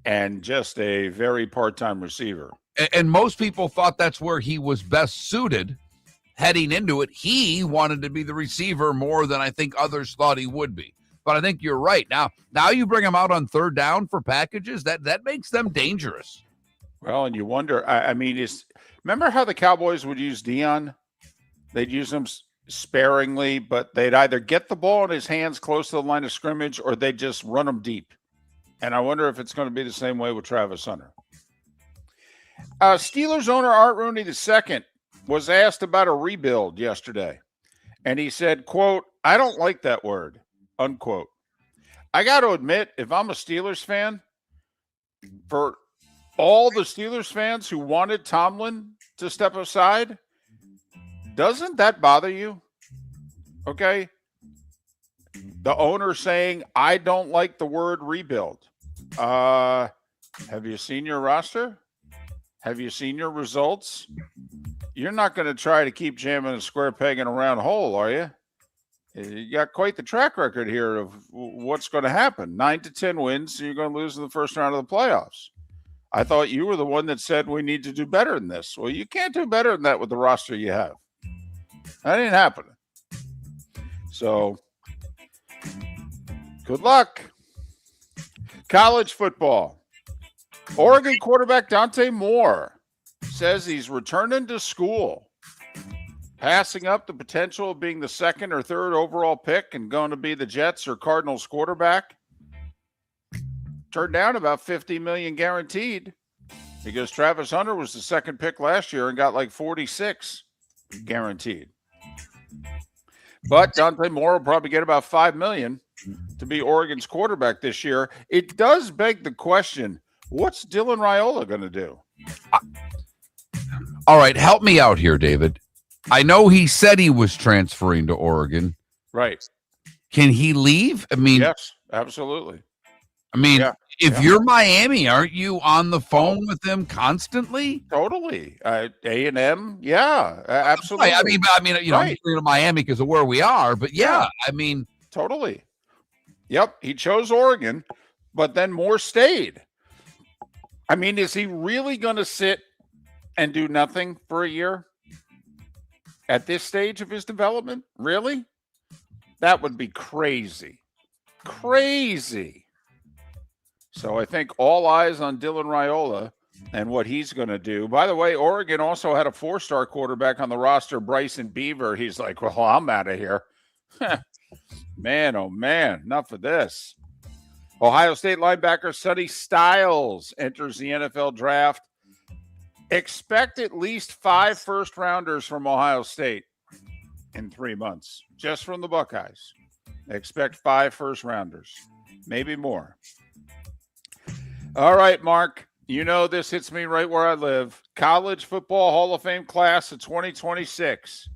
[SPEAKER 2] and just a very part-time receiver.
[SPEAKER 1] And most people thought that's where he was best suited heading into it. He wanted to be the receiver more than I think others thought he would be. But I think you're right. Now you bring him out on third down for packages, that makes them dangerous.
[SPEAKER 2] Well, and you wonder, I mean, remember how the Cowboys would use Dion? They'd use him sparingly, but they'd either get the ball in his hands close to the line of scrimmage or they'd just run him deep. And I wonder if it's going to be the same way with Travis Hunter. Steelers owner Art Rooney II was asked about a rebuild yesterday. And he said, quote, "I don't like that word," unquote. I got to admit, if I'm a Steelers fan, for all the Steelers fans who wanted Tomlin to step aside, doesn't that bother you? Okay. The owner saying, "I don't like the word rebuild." Have you seen your roster? Have you seen your results? You're not going to try to keep jamming a square peg in a round hole, are you? You got quite the track record here of what's going to happen. 9 to 10 wins, so you're going to lose in the first round of the playoffs. I thought you were the one that said we need to do better than this. Well, you can't do better than that with the roster you have. That ain't happening. So, good luck. College football. Oregon quarterback Dante Moore says he's returning to school, passing up the potential of being the second or third overall pick and going to be the Jets or Cardinals quarterback. Turned down about $50 million guaranteed because Travis Hunter was the second pick last year and got like 46 guaranteed. But Dante Moore will probably get about $5 million to be Oregon's quarterback this year. It does beg the question, what's Dylan Raiola going to do?
[SPEAKER 1] All right, help me out here, David. I know he said he was transferring to Oregon.
[SPEAKER 2] Right.
[SPEAKER 1] Can he leave? I mean,
[SPEAKER 2] yes, absolutely.
[SPEAKER 1] I mean, if you're Miami, aren't you on the phone with them constantly?
[SPEAKER 2] Totally. A&M, yeah, absolutely.
[SPEAKER 1] I mean, you know, I'm going to Miami because of where we are, but yeah, I mean,
[SPEAKER 2] totally. Yep, he chose Oregon, but then Moore stayed. I mean, is he really going to sit and do nothing for a year at this stage of his development? Really? That would be crazy. Crazy. So I think all eyes on Dylan Raiola and what he's going to do. By the way, Oregon also had a 4-star quarterback on the roster, Bryson Beaver. He's like, well, I'm out of here. Man, oh man, enough of this. Ohio State linebacker Sonny Styles enters the NFL draft. Expect at least 5 first-rounders from Ohio State in 3 months, just from the Buckeyes. Expect 5 first-rounders, maybe more. All right, Mark, you know this hits me right where I live. College Football Hall of Fame class of 2026.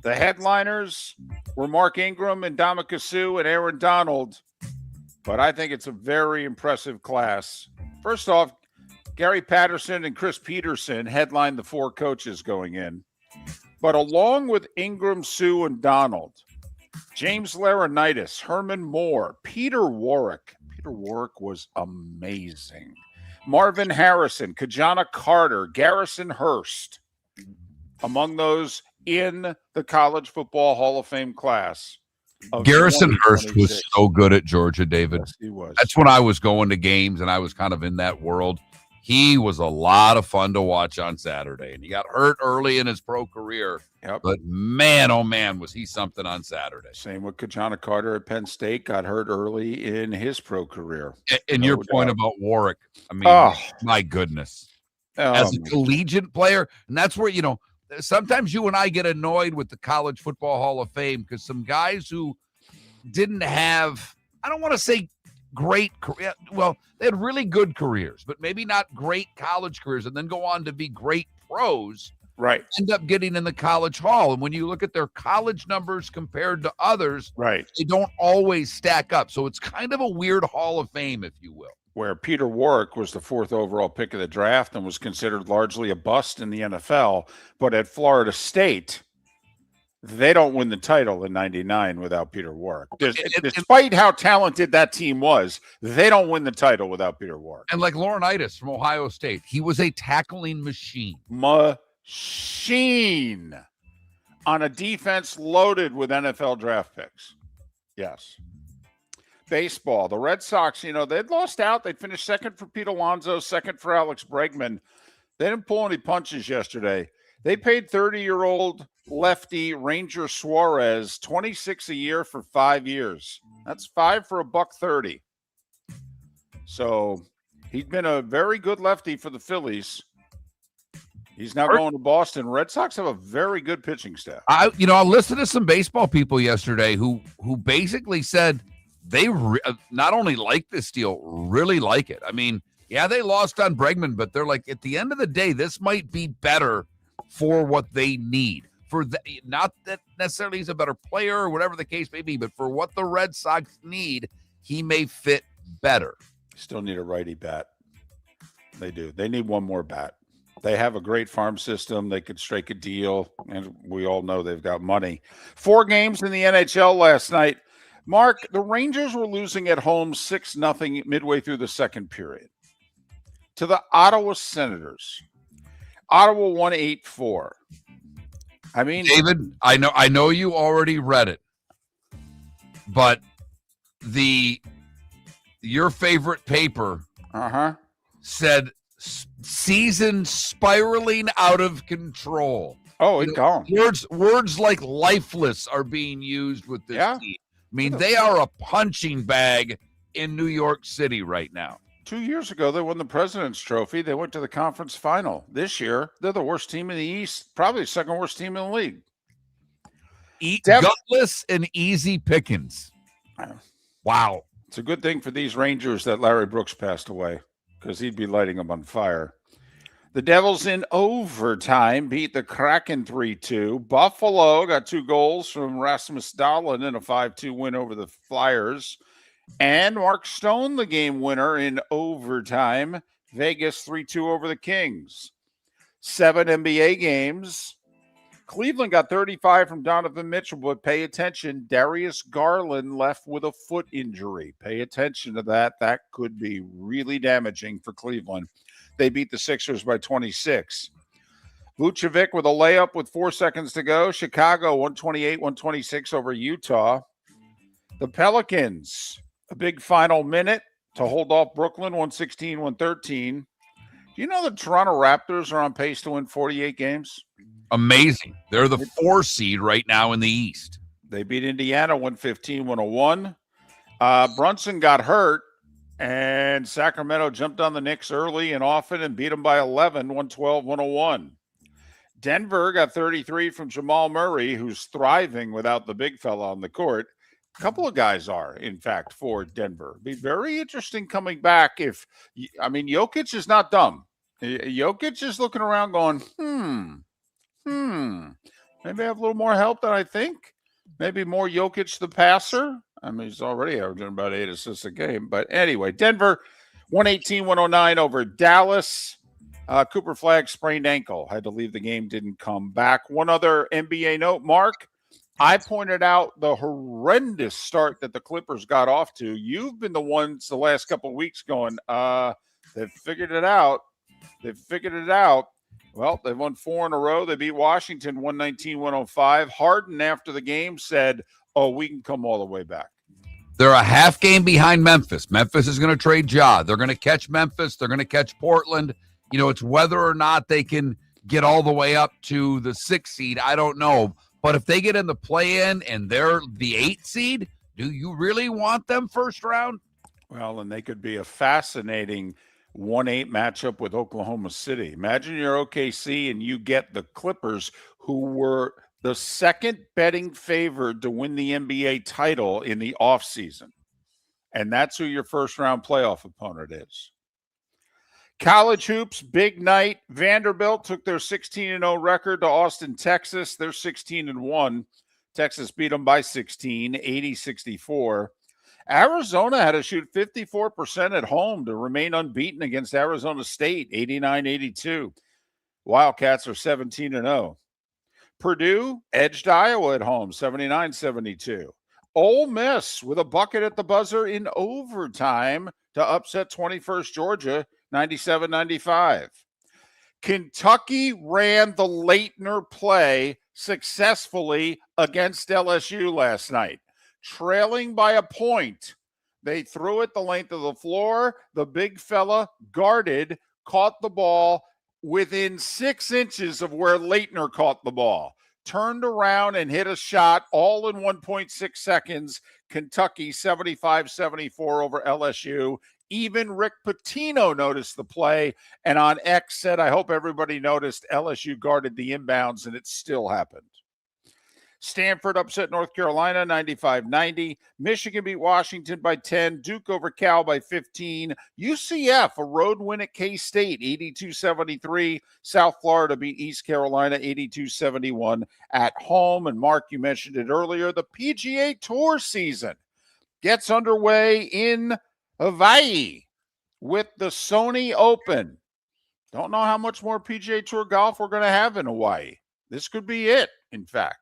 [SPEAKER 2] The headliners were Mark Ingram and Ndamukong Suh and Aaron Donald, but I think it's a very impressive class. First off, Gary Patterson and Chris Peterson headlined the 4 coaches going in. But along with Ingram, Suh, and Donald, James Laurinaitis, Herman Moore, Peter Warwick. Peter Warwick was amazing. Marvin Harrison, Kajana Carter, Garrison Hurst, among those in the College Football Hall of Fame class.
[SPEAKER 1] Garrison Hurst was so good at Georgia, David.
[SPEAKER 2] Yes, he was.
[SPEAKER 1] That's when I was going to games and I was kind of in that world. He was a lot of fun to watch on Saturday, and he got hurt early in his pro career.
[SPEAKER 2] Yep.
[SPEAKER 1] But man, oh man, was he something on Saturday.
[SPEAKER 2] Same with Kajana Carter at Penn State, got hurt early in his pro career.
[SPEAKER 1] And your point about Warwick, I mean, my goodness. As a collegiate player, and that's where, you know, sometimes you and I get annoyed with the College Football Hall of Fame because some guys who didn't have, I don't want to say great career. Well, they had really good careers, but maybe not great college careers, and then go on to be great pros.
[SPEAKER 2] Right.
[SPEAKER 1] End up getting in the college hall. And when you look at their college numbers compared to others,
[SPEAKER 2] right,
[SPEAKER 1] they don't always stack up. So it's kind of a weird Hall of Fame, if you will.
[SPEAKER 2] Where Peter Warwick was the 4th overall pick of the draft and was considered largely a bust in the NFL, but at Florida State they don't win the title in 99 without Peter Warrick. Despite how talented that team was, they don't win the title without Peter Warrick.
[SPEAKER 1] And like Laurinaitis from Ohio State, he was a tackling machine.
[SPEAKER 2] Machine on a defense loaded with NFL draft picks. Yes. Baseball. The Red Sox, they'd lost out. They'd finished second for Pete Alonso, second for Alex Bregman. They didn't pull any punches yesterday. They paid 30-year-old lefty Ranger Suarez $26 a year for 5 years. That's $5 for $130. So he's been a very good lefty for the Phillies. He's now going to Boston. Red Sox have a very good pitching staff.
[SPEAKER 1] I listened to some baseball people yesterday who basically said they not only like this deal, really like it. I mean, yeah, they lost on Bregman, but they're like, at the end of the day, this might be better for what they need. Not that necessarily he's a better player or whatever the case may be, but for what the Red Sox need, he may fit better.
[SPEAKER 2] Still need a righty bat. They do. They need one more bat. They have a great farm system. They could strike a deal, and we all know they've got money. 4 games in the NHL last night. Mark, the Rangers were losing at home 6-0 midway through the second period to the Ottawa Senators. Ottawa won 8-4. I mean,
[SPEAKER 1] David, I know you already read it, but your favorite paper said season spiraling out of control.
[SPEAKER 2] Oh, it's gone.
[SPEAKER 1] Words like lifeless are being used with this team. I mean, they are a punching bag in New York City right now.
[SPEAKER 2] 2 years ago, they won the President's Trophy. They went to the conference final. This year, they're the worst team in the East, probably the second worst team in the league.
[SPEAKER 1] Gutless and easy pickings. Wow.
[SPEAKER 2] It's a good thing for these Rangers that Larry Brooks passed away, because he'd be lighting them on fire. The Devils in overtime beat the Kraken 3-2. Buffalo got 2 goals from Rasmus Dahlin in a 5-2 win over the Flyers. And Mark Stone, the game winner in overtime. Vegas 3-2 over the Kings. 7 NBA games. Cleveland got 35 from Donovan Mitchell, but pay attention. Darius Garland left with a foot injury. Pay attention to that. That could be really damaging for Cleveland. They beat the Sixers by 26. Vucevic with a layup with 4 seconds to go. Chicago 128-126 over Utah. The Pelicans, a big final minute to hold off Brooklyn 116-113. Do you know the Toronto Raptors are on pace to win 48 games?
[SPEAKER 1] Amazing. They're the 4 seed right now in the East.
[SPEAKER 2] They beat Indiana 115-101. Brunson got hurt, and Sacramento jumped on the Knicks early and often and beat them by 11, 112-101. Denver got 33 from Jamal Murray, who's thriving without the big fella on the court. A couple of guys are, in fact, for Denver. Be very interesting coming back. Jokic is not dumb. Jokic is looking around going, maybe I have a little more help than I think. Maybe more Jokic the passer. I mean, he's already averaging about 8 assists a game. But anyway, Denver 118-109 over Dallas. Cooper Flagg sprained ankle. Had to leave the game, didn't come back. One other NBA note, Mark. I pointed out the horrendous start that the Clippers got off to. You've been the ones the last couple of weeks going, they've figured it out. Well, they've won 4 in a row. They beat Washington 119-105. Harden, after the game, said, we can come all the way back.
[SPEAKER 1] They're a half game behind Memphis. Memphis is going to trade Ja. They're going to catch Memphis. They're going to catch Portland. It's whether or not they can get all the way up to the 6th seed. I don't know. But if they get in the play-in and they're the 8th seed, do you really want them first round?
[SPEAKER 2] Well, and they could be a fascinating 1-8 matchup with Oklahoma City. Imagine you're OKC and you get the Clippers, who were the second betting favored to win the NBA title in the offseason. And that's who your first-round playoff opponent is. College hoops, big night. Vanderbilt took their 16-0 record to Austin, Texas. They're 16-1. Texas beat them by 16, 80-64. Arizona had to shoot 54% at home to remain unbeaten against Arizona State, 89-82. Wildcats are 17-0. Purdue edged Iowa at home, 79-72. Ole Miss with a bucket at the buzzer in overtime to upset 21st Georgia, 97-95. Kentucky ran the Leitner play successfully against LSU last night. Trailing by a point, they threw it the length of the floor. The big fella guarded, caught the ball within 6 inches of where Leitner caught the ball. Turned around and hit a shot all in 1.6 seconds. Kentucky 75-74 over LSU. Even Rick Pitino noticed the play and on X said, I hope everybody noticed LSU guarded the inbounds, and it still happened. Stanford upset North Carolina 95-90. Michigan beat Washington by 10. Duke over Cal by 15. UCF, a road win at K-State, 82-73. South Florida beat East Carolina 82-71 at home. And Mark, you mentioned it earlier, the PGA Tour season gets underway in Hawaii with the Sony Open. Don't know how much more PGA Tour golf we're going to have in Hawaii. This could be it, in fact.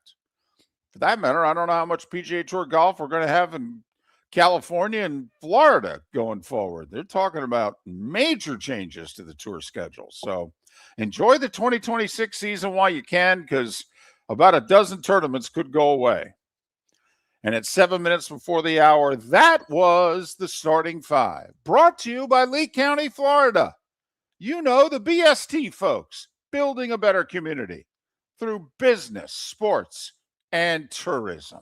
[SPEAKER 2] For that matter, I don't know how much PGA Tour golf we're going to have in California and Florida going forward. They're talking about major changes to the tour schedule. So enjoy the 2026 season while you can, because about a dozen tournaments could go away. And at 7 minutes before the hour, that was the starting five. Brought to you by Lee County, Florida. You know, the BST folks, building a better community through business, sports, and tourism.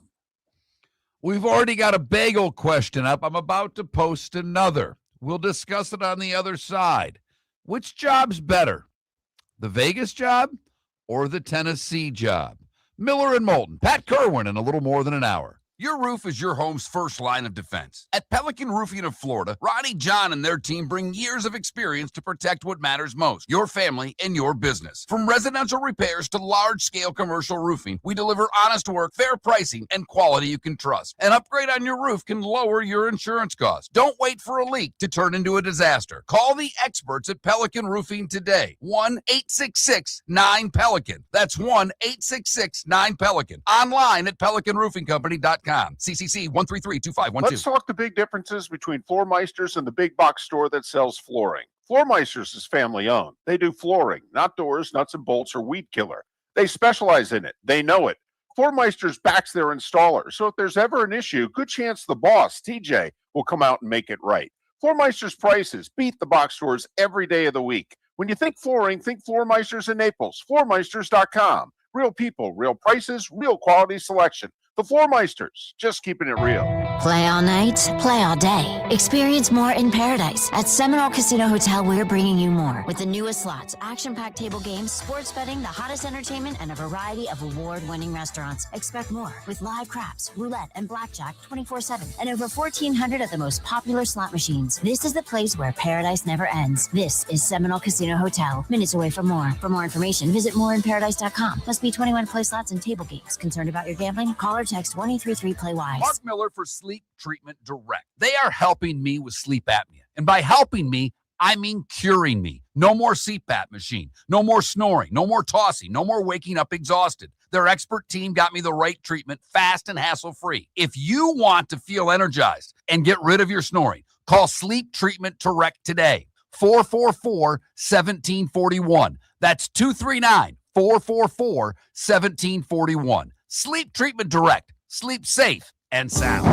[SPEAKER 1] We've already got a bagel question up. I'm about to post another. We'll discuss it on the other side. Which job's better, the Vegas job or the Tennessee job? Miller and Moulton, Pat Kirwan in a little more than an hour. Your roof is your home's first line of defense. At Pelican Roofing of Florida, Ronnie John and their team bring years of experience to protect what matters most, your family and your business. From residential repairs to large-scale commercial roofing, we deliver honest work, fair pricing, and quality you can trust. An upgrade on your roof can lower your insurance costs. Don't wait for a leak to turn into a disaster. Call the experts at Pelican Roofing today. 1-866-9-PELICAN. That's 1-866-9-PELICAN. Online at pelicanroofingcompany.com. CCC 1332512.
[SPEAKER 2] Let's talk the big differences between Floor Meisters and the big box store that sells flooring. Floor Meisters is family owned. They do flooring, not doors, nuts and bolts, or weed killer. They specialize in it. They know it. Floor Meisters backs their installer. So if there's ever an issue, good chance the boss, TJ, will come out and make it right. Floor Meisters prices beat the box stores every day of the week. When you think flooring, think Floor Meisters in Naples. FloorMeisters.com. Real people, real prices, real quality selection. The Floor Meisters, just keeping it real.
[SPEAKER 5] Play all night, play all day. Experience more in paradise. At Seminole Casino Hotel, we're bringing you more. With the newest slots, action-packed table games, sports betting, the hottest entertainment, and a variety of award-winning restaurants. Expect more with live craps, roulette, and blackjack 24/7. And over 1,400 of the most popular slot machines. This is the place where paradise never ends. This is Seminole Casino Hotel. Minutes away from more. For more information, visit moreinparadise.com. Must be 21 to play slots and table games. Concerned about your gambling? Call or text 1-833-PLAY-WISE.
[SPEAKER 1] Mark Miller for Sleep Treatment Direct. They are helping me with sleep apnea. And by helping me, I mean curing me. No more CPAP machine. No more snoring. No more tossing. No more waking up exhausted. Their expert team got me the right treatment, fast and hassle-free. If you want to feel energized and get rid of your snoring, call Sleep Treatment Direct today. 444-1741. That's 239-444-1741. Sleep Treatment Direct. Sleep safe and sound.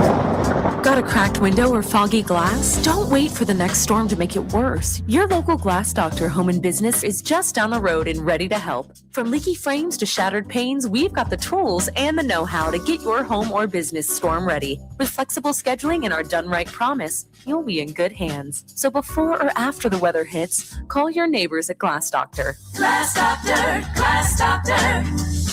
[SPEAKER 6] Got a cracked window or foggy glass? Don't wait for the next storm to make it worse. Your local Glass Doctor Home and Business is just down the road and ready to help. From leaky frames to shattered panes, we've got the tools and the know-how to get your home or business storm ready. With flexible scheduling and our done right promise, you'll be in good hands. So before or after the weather hits, call your neighbors at Glass Doctor.
[SPEAKER 7] Glass Doctor, Glass Doctor.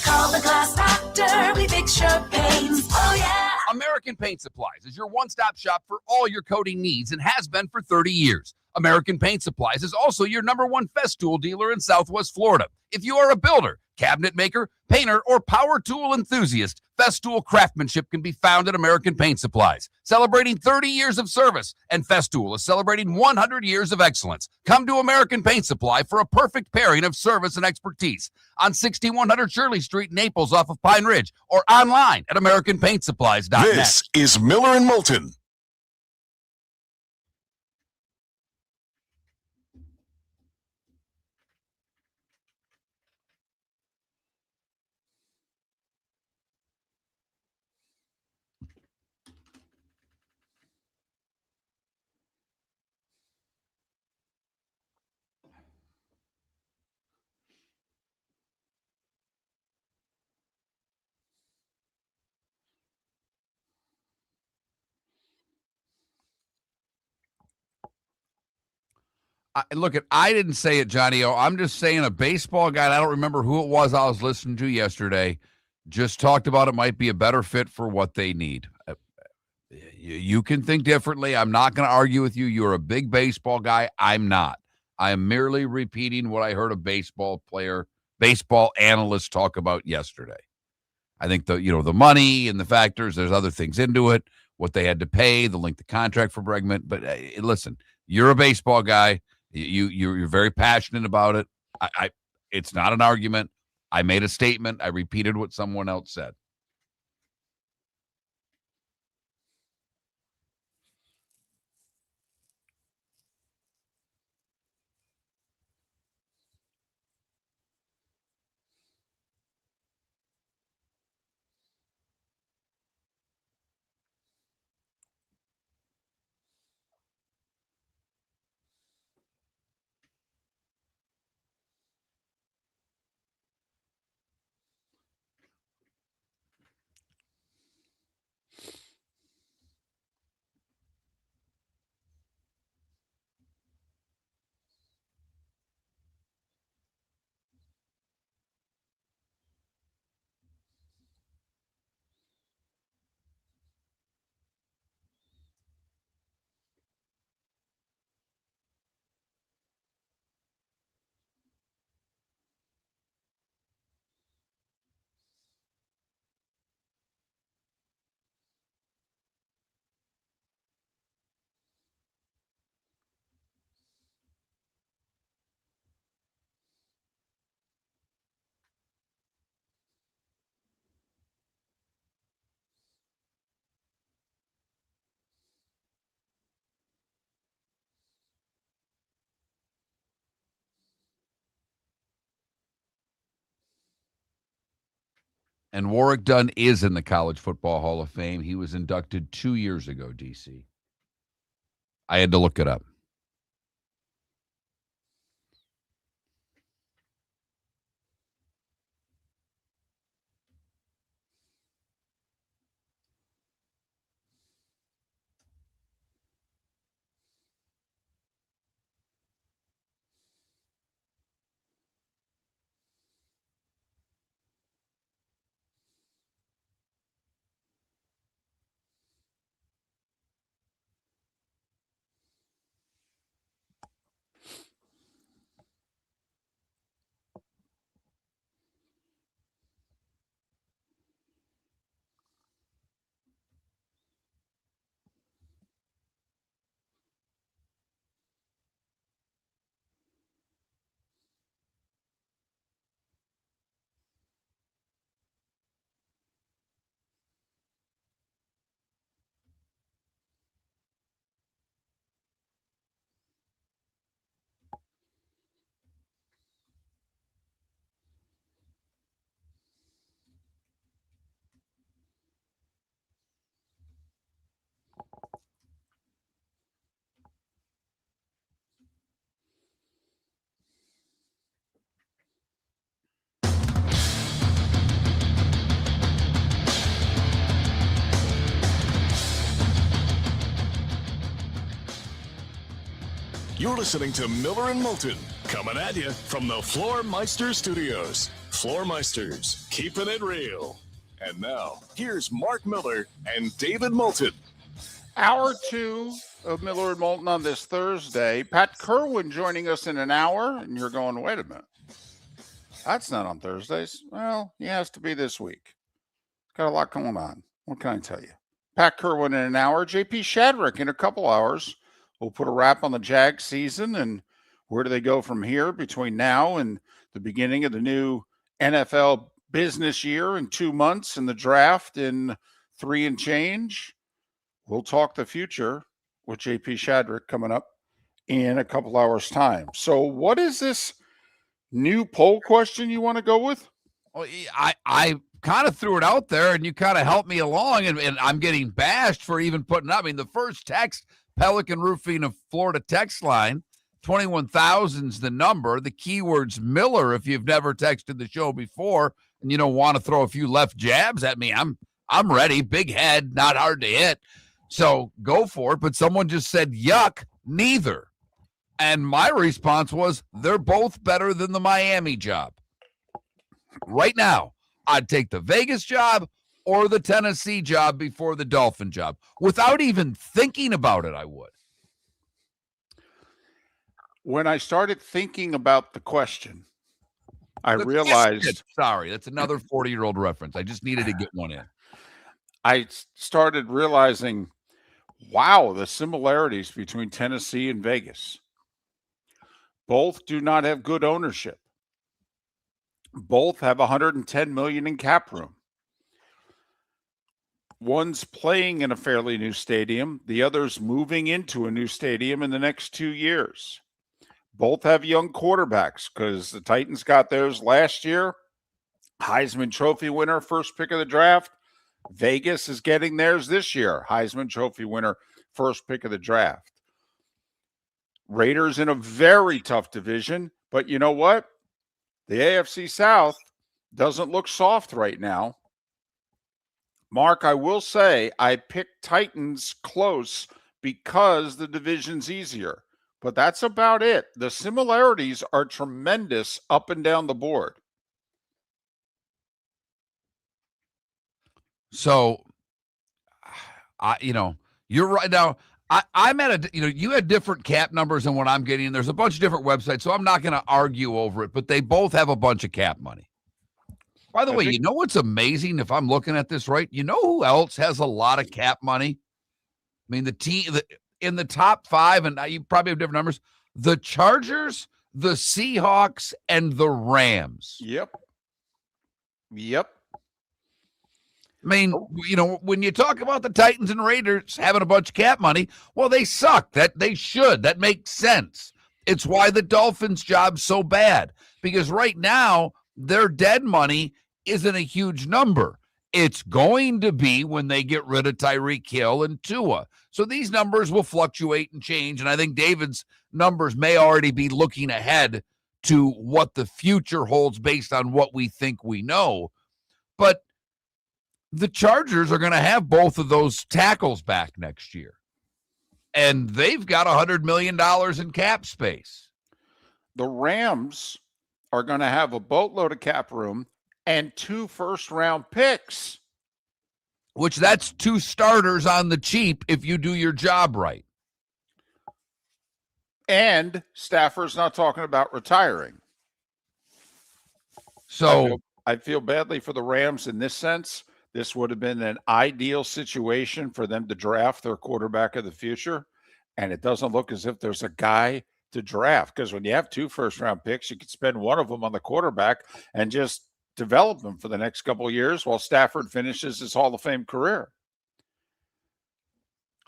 [SPEAKER 7] Call the Glass Doctor. We fix your pains. Oh, yeah.
[SPEAKER 1] American Paint Supplies is your one-stop shop for all your coating needs and has been for 30 years. American Paint Supplies is also your #1 Festool dealer in Southwest Florida. If you are a builder, cabinet maker, painter, or power tool enthusiast, Festool craftsmanship can be found at American Paint Supplies. Celebrating 30 years of service, and Festool is celebrating 100 years of excellence. Come to American Paint Supply for a perfect pairing of service and expertise on 6100 Shirley Street, Naples, off of Pine Ridge, or online at AmericanPaintSupplies.net.
[SPEAKER 3] This is Miller and Moulton.
[SPEAKER 1] I didn't say it, Johnny O. I'm just saying a baseball guy, I don't remember who it was I was listening to yesterday, just talked about it might be a better fit for what they need. You can think differently. I'm not going to argue with you. You're a big baseball guy. I'm not. I am merely repeating what I heard a baseball analyst talk about yesterday. I think the money and the factors, there's other things into it, what they had to pay, the length of contract for Bregman. But listen, you're a baseball guy. You're very passionate about it. It's not an argument. I made a statement. I repeated what someone else said. And Warwick Dunn is in the College Football Hall of Fame. He was inducted 2 years ago, DC. I had to look it up.
[SPEAKER 3] You're listening to Miller and Moulton, coming at you from the Floor Meister Studios. Floor Meisters, keeping it real. And now, here's Mark Miller and David Moulton.
[SPEAKER 2] Hour 2 of Miller and Moulton on this Thursday. Pat Kirwan joining us in an hour, and you're going, wait a minute. That's not on Thursdays. Well, he has to be this week. Got a lot going on. What can I tell you? Pat Kirwan in an hour. JP Shadrick in a couple hours. We'll put a wrap on the Jags season and where do they go from here between now and the beginning of the new NFL business year in 2 months and the draft in 3 and change. We'll talk the future with JP Shadrick coming up in a couple hours' time. So what is this new poll question you want to go with?
[SPEAKER 1] Well, I kind of threw it out there, and you kind of helped me along, and I'm getting bashed for even putting up. I mean, the first text, Pelican Roofing of Florida text line, 21,000's the number. The keyword's Miller if you've never texted the show before and you don't want to throw a few left jabs at me. I'm ready. Big head, not hard to hit. So go for it. But someone just said, yuck, neither. And my response was, they're both better than the Miami job. Right now, I'd take the Vegas job or the Tennessee job before the Dolphin job. Without even thinking about it, I would.
[SPEAKER 2] When I started thinking about the question, I realized...
[SPEAKER 1] Sorry, that's another 40-year-old reference. I just needed to get one in.
[SPEAKER 2] I started realizing, wow, the similarities between Tennessee and Vegas. Both do not have good ownership. Both have $110 million in cap room. One's playing in a fairly new stadium. The other's moving into a new stadium in the next 2 years. Both have young quarterbacks because the Titans got theirs last year. Heisman Trophy winner, first pick of the draft. Vegas is getting theirs this year. Heisman Trophy winner, first pick of the draft. Raiders in a very tough division, but you know what? The AFC South doesn't look soft right now. Mark, I will say I picked Titans close because the division's easier, but that's about it. The similarities are tremendous up and down the board.
[SPEAKER 1] So, you're right now. I'm at you had different cap numbers than what I'm getting. There's a bunch of different websites, so I'm not going to argue over it, but they both have a bunch of cap money. By the way, you know what's amazing if I'm looking at this right? You know who else has a lot of cap money? I mean, the team in the top 5, and you probably have different numbers, the Chargers, the Seahawks, and the Rams.
[SPEAKER 2] Yep.
[SPEAKER 1] I mean, when you talk about the Titans and Raiders having a bunch of cap money, well, they suck. That makes sense. It's why the Dolphins' job's so bad, because right now their dead money isn't a huge number. It's going to be when they get rid of Tyreek Hill and Tua. So these numbers will fluctuate and change, and I think David's numbers may already be looking ahead to what the future holds based on what we think we know. But the Chargers are going to have both of those tackles back next year. And they've got $100 million in cap space.
[SPEAKER 2] The Rams are going to have a boatload of cap room and 2 first-round picks.
[SPEAKER 1] Which that's 2 starters on the cheap if you do your job right.
[SPEAKER 2] And Stafford's not talking about retiring.
[SPEAKER 1] So
[SPEAKER 2] I feel badly for the Rams in this sense. This would have been an ideal situation for them to draft their quarterback of the future. And it doesn't look as if there's a guy to draft, because when you have 2 first-round picks, you could spend one of them on the quarterback and just develop them for the next couple of years while Stafford finishes his Hall of Fame career.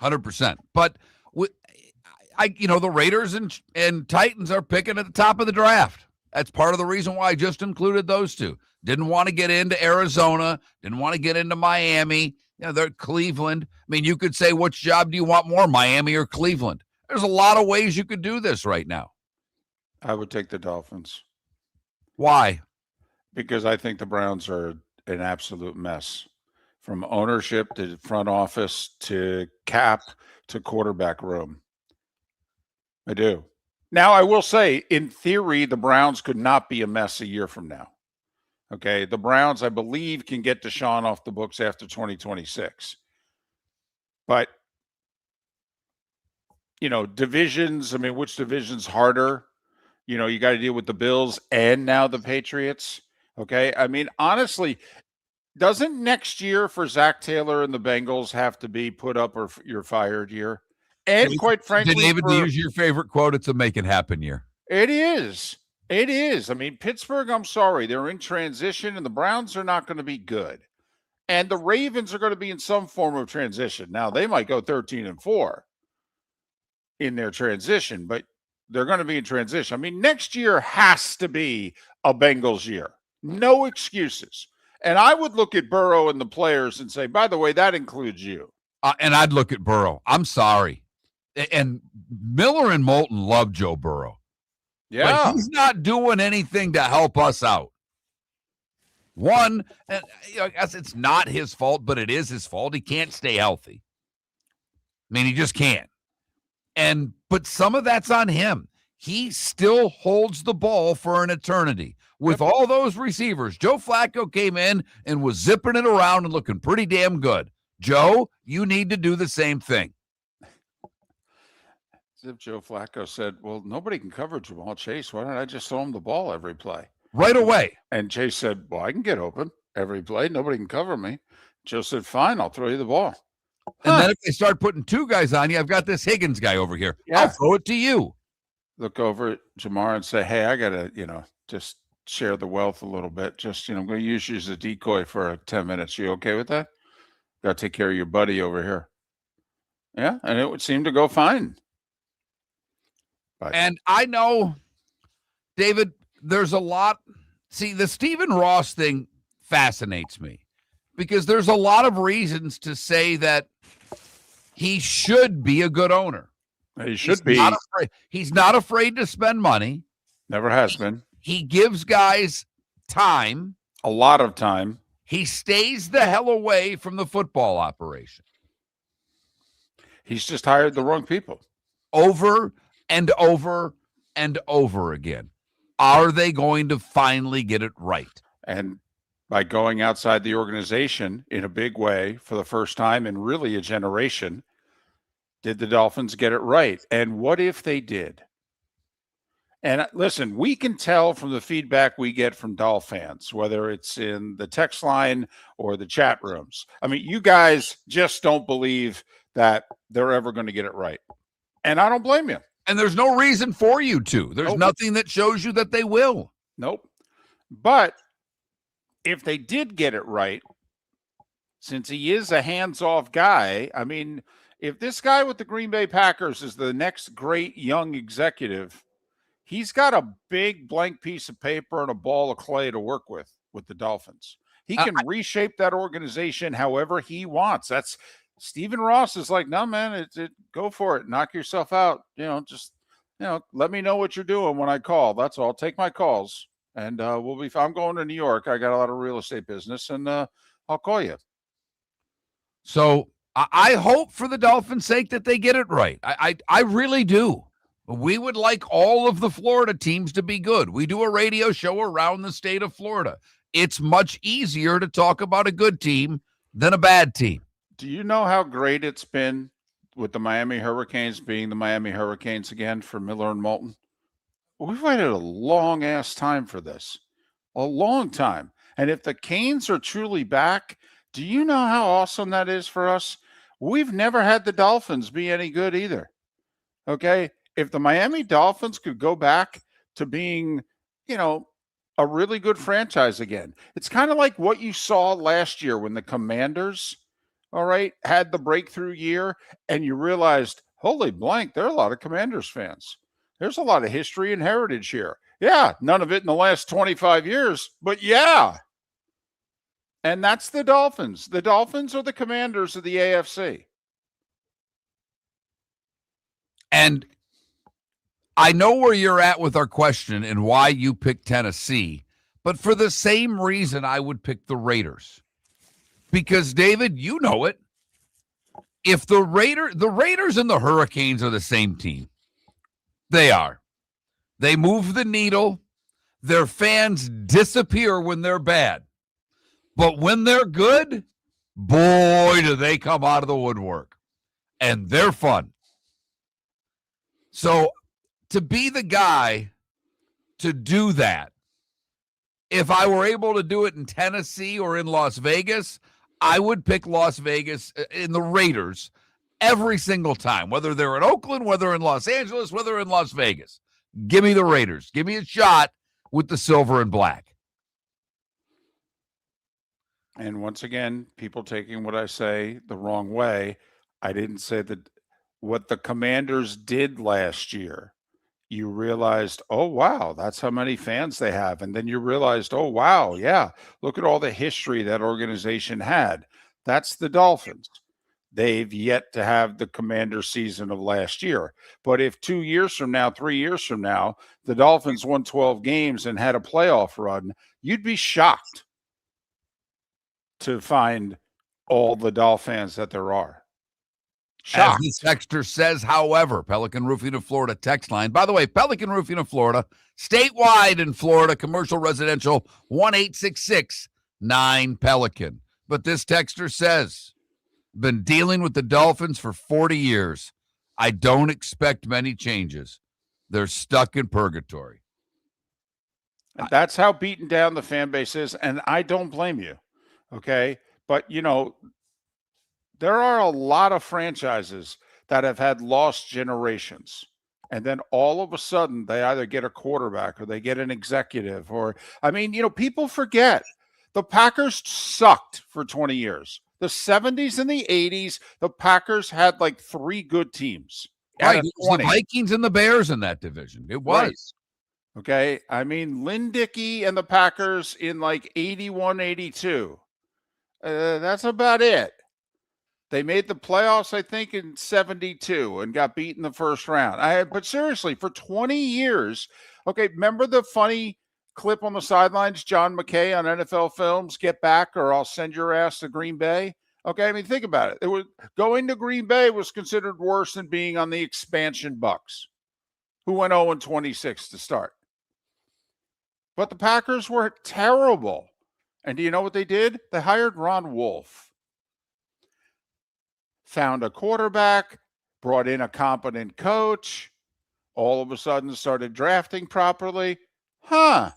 [SPEAKER 1] 100%. But the Raiders and Titans are picking at the top of the draft. That's part of the reason why I just included those 2. Didn't want to get into Arizona. Didn't want to get into Miami. They're Cleveland. I mean, you could say, which job do you want more, Miami or Cleveland? There's a lot of ways you could do this right now.
[SPEAKER 2] I would take the Dolphins.
[SPEAKER 1] Why?
[SPEAKER 2] Because I think the Browns are an absolute mess. From ownership to front office to cap to quarterback room. I do. Now, I will say, in theory, the Browns could not be a mess a year from now. Okay, the Browns, I believe, can get Deshaun off the books after 2026. But, divisions, I mean, which division's harder? You got to deal with the Bills and now the Patriots. Okay. I mean, honestly, doesn't next year for Zach Taylor and the Bengals have to be put up or you're fired year? And quite frankly,
[SPEAKER 1] David, to use your favorite quote, it's a make it happen year.
[SPEAKER 2] It is. It is. I mean, Pittsburgh, I'm sorry. They're in transition, and the Browns are not going to be good. And the Ravens are going to be in some form of transition. Now, they might go 13-4 in their transition, but they're going to be in transition. I mean, next year has to be a Bengals year. No excuses. And I would look at Burrow and the players and say, by the way, that includes you.
[SPEAKER 1] And I'd look at Burrow. I'm sorry. And Miller and Moulton love Joe Burrow.
[SPEAKER 2] Yeah.
[SPEAKER 1] But he's not doing anything to help us out. One, and I guess it's not his fault, but it is his fault. He can't stay healthy. I mean, he just can't. But some of that's on him. He still holds the ball for an eternity. With all those receivers, Joe Flacco came in and was zipping it around and looking pretty damn good. Joe, you need to do the same thing.
[SPEAKER 2] As if Joe Flacco said, well, nobody can cover Jamal Chase. Why don't I just throw him the ball every play?
[SPEAKER 1] Right away.
[SPEAKER 2] And Chase said, well, I can get open every play. Nobody can cover me. Joe said, fine, I'll throw you the ball.
[SPEAKER 1] And then if they start putting two guys on you, I've got this Higgins guy over here. Yeah. I'll throw it to you.
[SPEAKER 2] Look over at Jamar and say, hey, I got to, just share the wealth a little bit. Just, I'm going to use you as a decoy for 10 minutes. You okay with that? Got to take care of your buddy over here. Yeah, and it would seem to go fine. But.
[SPEAKER 1] And I know, David, there's a lot. See, the Stephen Ross thing fascinates me because there's a lot of reasons to say that he should be a good owner.
[SPEAKER 2] He should be.
[SPEAKER 1] He's not afraid to spend money.
[SPEAKER 2] Never has been.
[SPEAKER 1] He gives guys time.
[SPEAKER 2] A lot of time.
[SPEAKER 1] He stays the hell away from the football operation.
[SPEAKER 2] He's just hired the wrong people.
[SPEAKER 1] Over and over and over again. Are they going to finally get it right?
[SPEAKER 2] And by going outside the organization in a big way for the first time in really a generation, did the Dolphins get it right? And what if they did? And listen, we can tell from the feedback we get from Dolph fans, whether it's in the text line or the chat rooms. I mean, you guys just don't believe that they're ever going to get it right. And I don't blame you.
[SPEAKER 1] And there's no reason for you to. There's nothing that shows you that they will.
[SPEAKER 2] Nope. But if they did get it right, since he is a hands-off guy, I mean, if this guy with the Green Bay Packers is the next great young executive, he's got a big blank piece of paper and a ball of clay to work with the Dolphins. He can reshape that organization however he wants. That's Stephen Ross is like, no, man, go for it. Knock yourself out. Let me know what you're doing when I call. That's all. Take my calls. And we'll be. If I'm going to New York, I got a lot of real estate business, and I'll call you.
[SPEAKER 1] So I hope for the Dolphins' sake that they get it right. I really do. We would like all of the Florida teams to be good. We do a radio show around the state of Florida. It's much easier to talk about a good team than a bad team.
[SPEAKER 2] Do you know how great it's been with the Miami Hurricanes being the Miami Hurricanes again for Miller and Moulton? We've waited a long-ass time for this. A long time. And if the Canes are truly back, do you know how awesome that is for us? We've never had the Dolphins be any good either. Okay? If the Miami Dolphins could go back to being, a really good franchise again. It's kind of like what you saw last year when the Commanders, had the breakthrough year, and you realized, holy blank, there are a lot of Commanders fans. There's a lot of history and heritage here. Yeah, none of it in the last 25 years, but yeah. And that's the Dolphins. The Dolphins are the Commanders of the AFC.
[SPEAKER 1] And I know where you're at with our question and why you picked Tennessee, but for the same reason I would pick the Raiders. Because, David, you know it. If the Raiders and the Hurricanes are the same team, they are. They move the needle. Their fans disappear when they're bad. But when they're good, boy, do they come out of the woodwork. And they're fun. So to be the guy to do that. If I were able to do it in Tennessee or in Las Vegas, I would pick Las Vegas in the Raiders every single time, whether they're in Oakland, whether in Los Angeles, whether in Las Vegas. Give me the Raiders. Give me a shot with the silver and black.
[SPEAKER 2] And once again, people taking what I say the wrong way. I didn't say that what the Commanders did last year. You realized, oh, wow, that's how many fans they have. And then you realized, oh, wow, yeah, look at all the history that organization had. That's the Dolphins. They've yet to have the Commander season of last year. But if 2 years from now, 3 years from now, the Dolphins won 12 games and had a playoff run, you'd be shocked to find all the Dolphins that there are.
[SPEAKER 1] Shocked. As the texter says, however, Pelican Roofing of Florida text line. By the way, Pelican Roofing of Florida, statewide in Florida, commercial, residential, 1-866-9-PELICAN. But this texter says, been dealing with the Dolphins for 40 years. I don't expect many changes. They're stuck in purgatory.
[SPEAKER 2] And that's how beaten down the fan base is, and I don't blame you, okay? But, you know, there are a lot of franchises that have had lost generations. And then all of a sudden, they either get a quarterback or they get an executive. Or, I mean, you know, people forget the Packers sucked for 20 years. The 70s and the 80s, the Packers had like 3 good teams.
[SPEAKER 1] Right. It was the Vikings and the Bears in that division. It was.
[SPEAKER 2] Right. Okay. I mean, Lynn Dickey and the Packers in like 81, 82. That's about it. They made the playoffs, I think, in 72 and got beat in the first round. But seriously, for 20 years, okay, remember the funny clip on the sidelines, John McKay on NFL Films, get back or I'll send your ass to Green Bay? Okay, I mean, think about it. It was going to Green Bay was considered worse than being on the expansion Bucks, who went 0-26 to start. But the Packers were terrible. And do you know what they did? They hired Ron Wolf. Found a quarterback, brought in a competent coach, all of a sudden started drafting properly. Now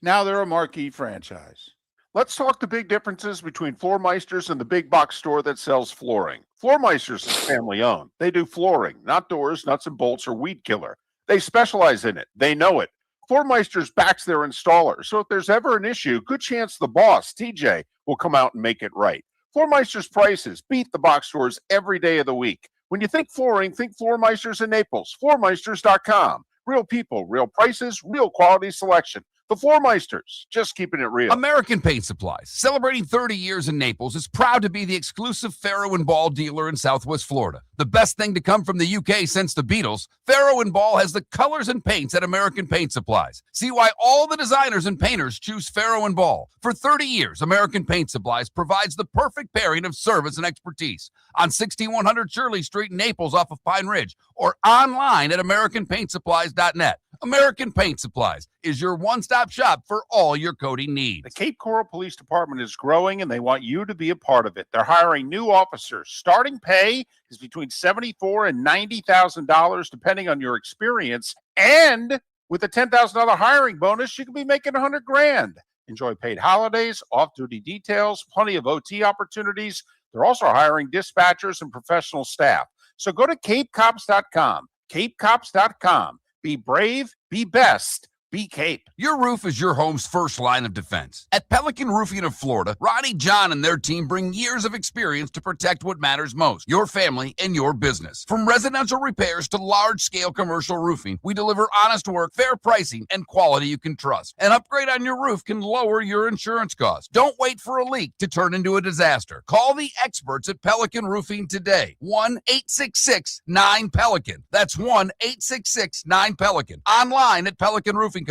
[SPEAKER 2] they're a marquee franchise.
[SPEAKER 8] Let's talk the big differences between Floor Meisters and the big box store that sells flooring. Floor Meisters is family owned. They do flooring, not doors, nuts and bolts, or weed killer. They specialize in it. They know it. Floor Meisters backs their installer. So if there's ever an issue, good chance the boss, TJ, will come out and make it right. Floor Meisters prices beat the box stores every day of the week. When you think flooring, think Floor Meisters in Naples. FloorMeisters.com. Real people, real prices, real quality selection. The Floor Meisters, just keeping it real.
[SPEAKER 1] American Paint Supplies, celebrating 30 years in Naples, is proud to be the exclusive Farrow & Ball dealer in Southwest Florida. The best thing to come from the UK since the Beatles, Farrow & Ball has the colors and paints at American Paint Supplies. See why all the designers and painters choose Farrow & Ball. For 30 years, American Paint Supplies provides the perfect pairing of service and expertise on 6100 Shirley Street in Naples off of Pine Ridge or online at AmericanPaintSupplies.net. American Paint Supplies is your one-stop shop for all your coating needs.
[SPEAKER 8] The Cape Coral Police Department is growing, and they want you to be a part of it. They're hiring new officers. Starting pay is between $74,000 and $90,000, depending on your experience. And with a $10,000 hiring bonus, you can be making $100,000. Enjoy paid holidays, off-duty details, plenty of OT opportunities. They're also hiring dispatchers and professional staff. So go to CapeCops.com. CapeCops.com. Be brave, be best, be Cape.
[SPEAKER 1] Your roof is your home's first line of defense. At Pelican Roofing of Florida, Ronnie, John, and their team bring years of experience to protect what matters most, your family and your business. From residential repairs to large-scale commercial roofing, we deliver honest work, fair pricing, and quality you can trust. An upgrade on your roof can lower your insurance costs. Don't wait for a leak to turn into a disaster. Call the experts at Pelican Roofing today. 1-866-9-PELICAN. That's 1-866-9-PELICAN. Online at PelicanRoofingCompany.com.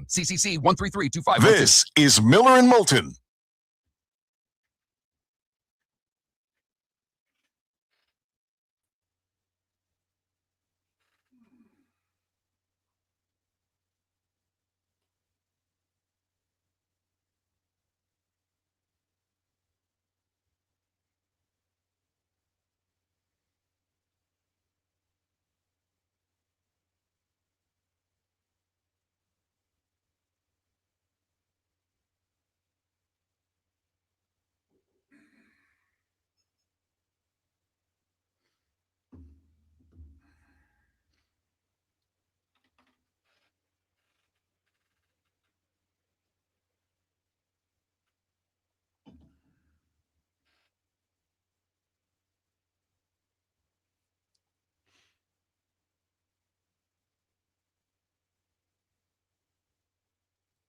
[SPEAKER 1] CCC 1332512.
[SPEAKER 3] This is Miller and Moulton.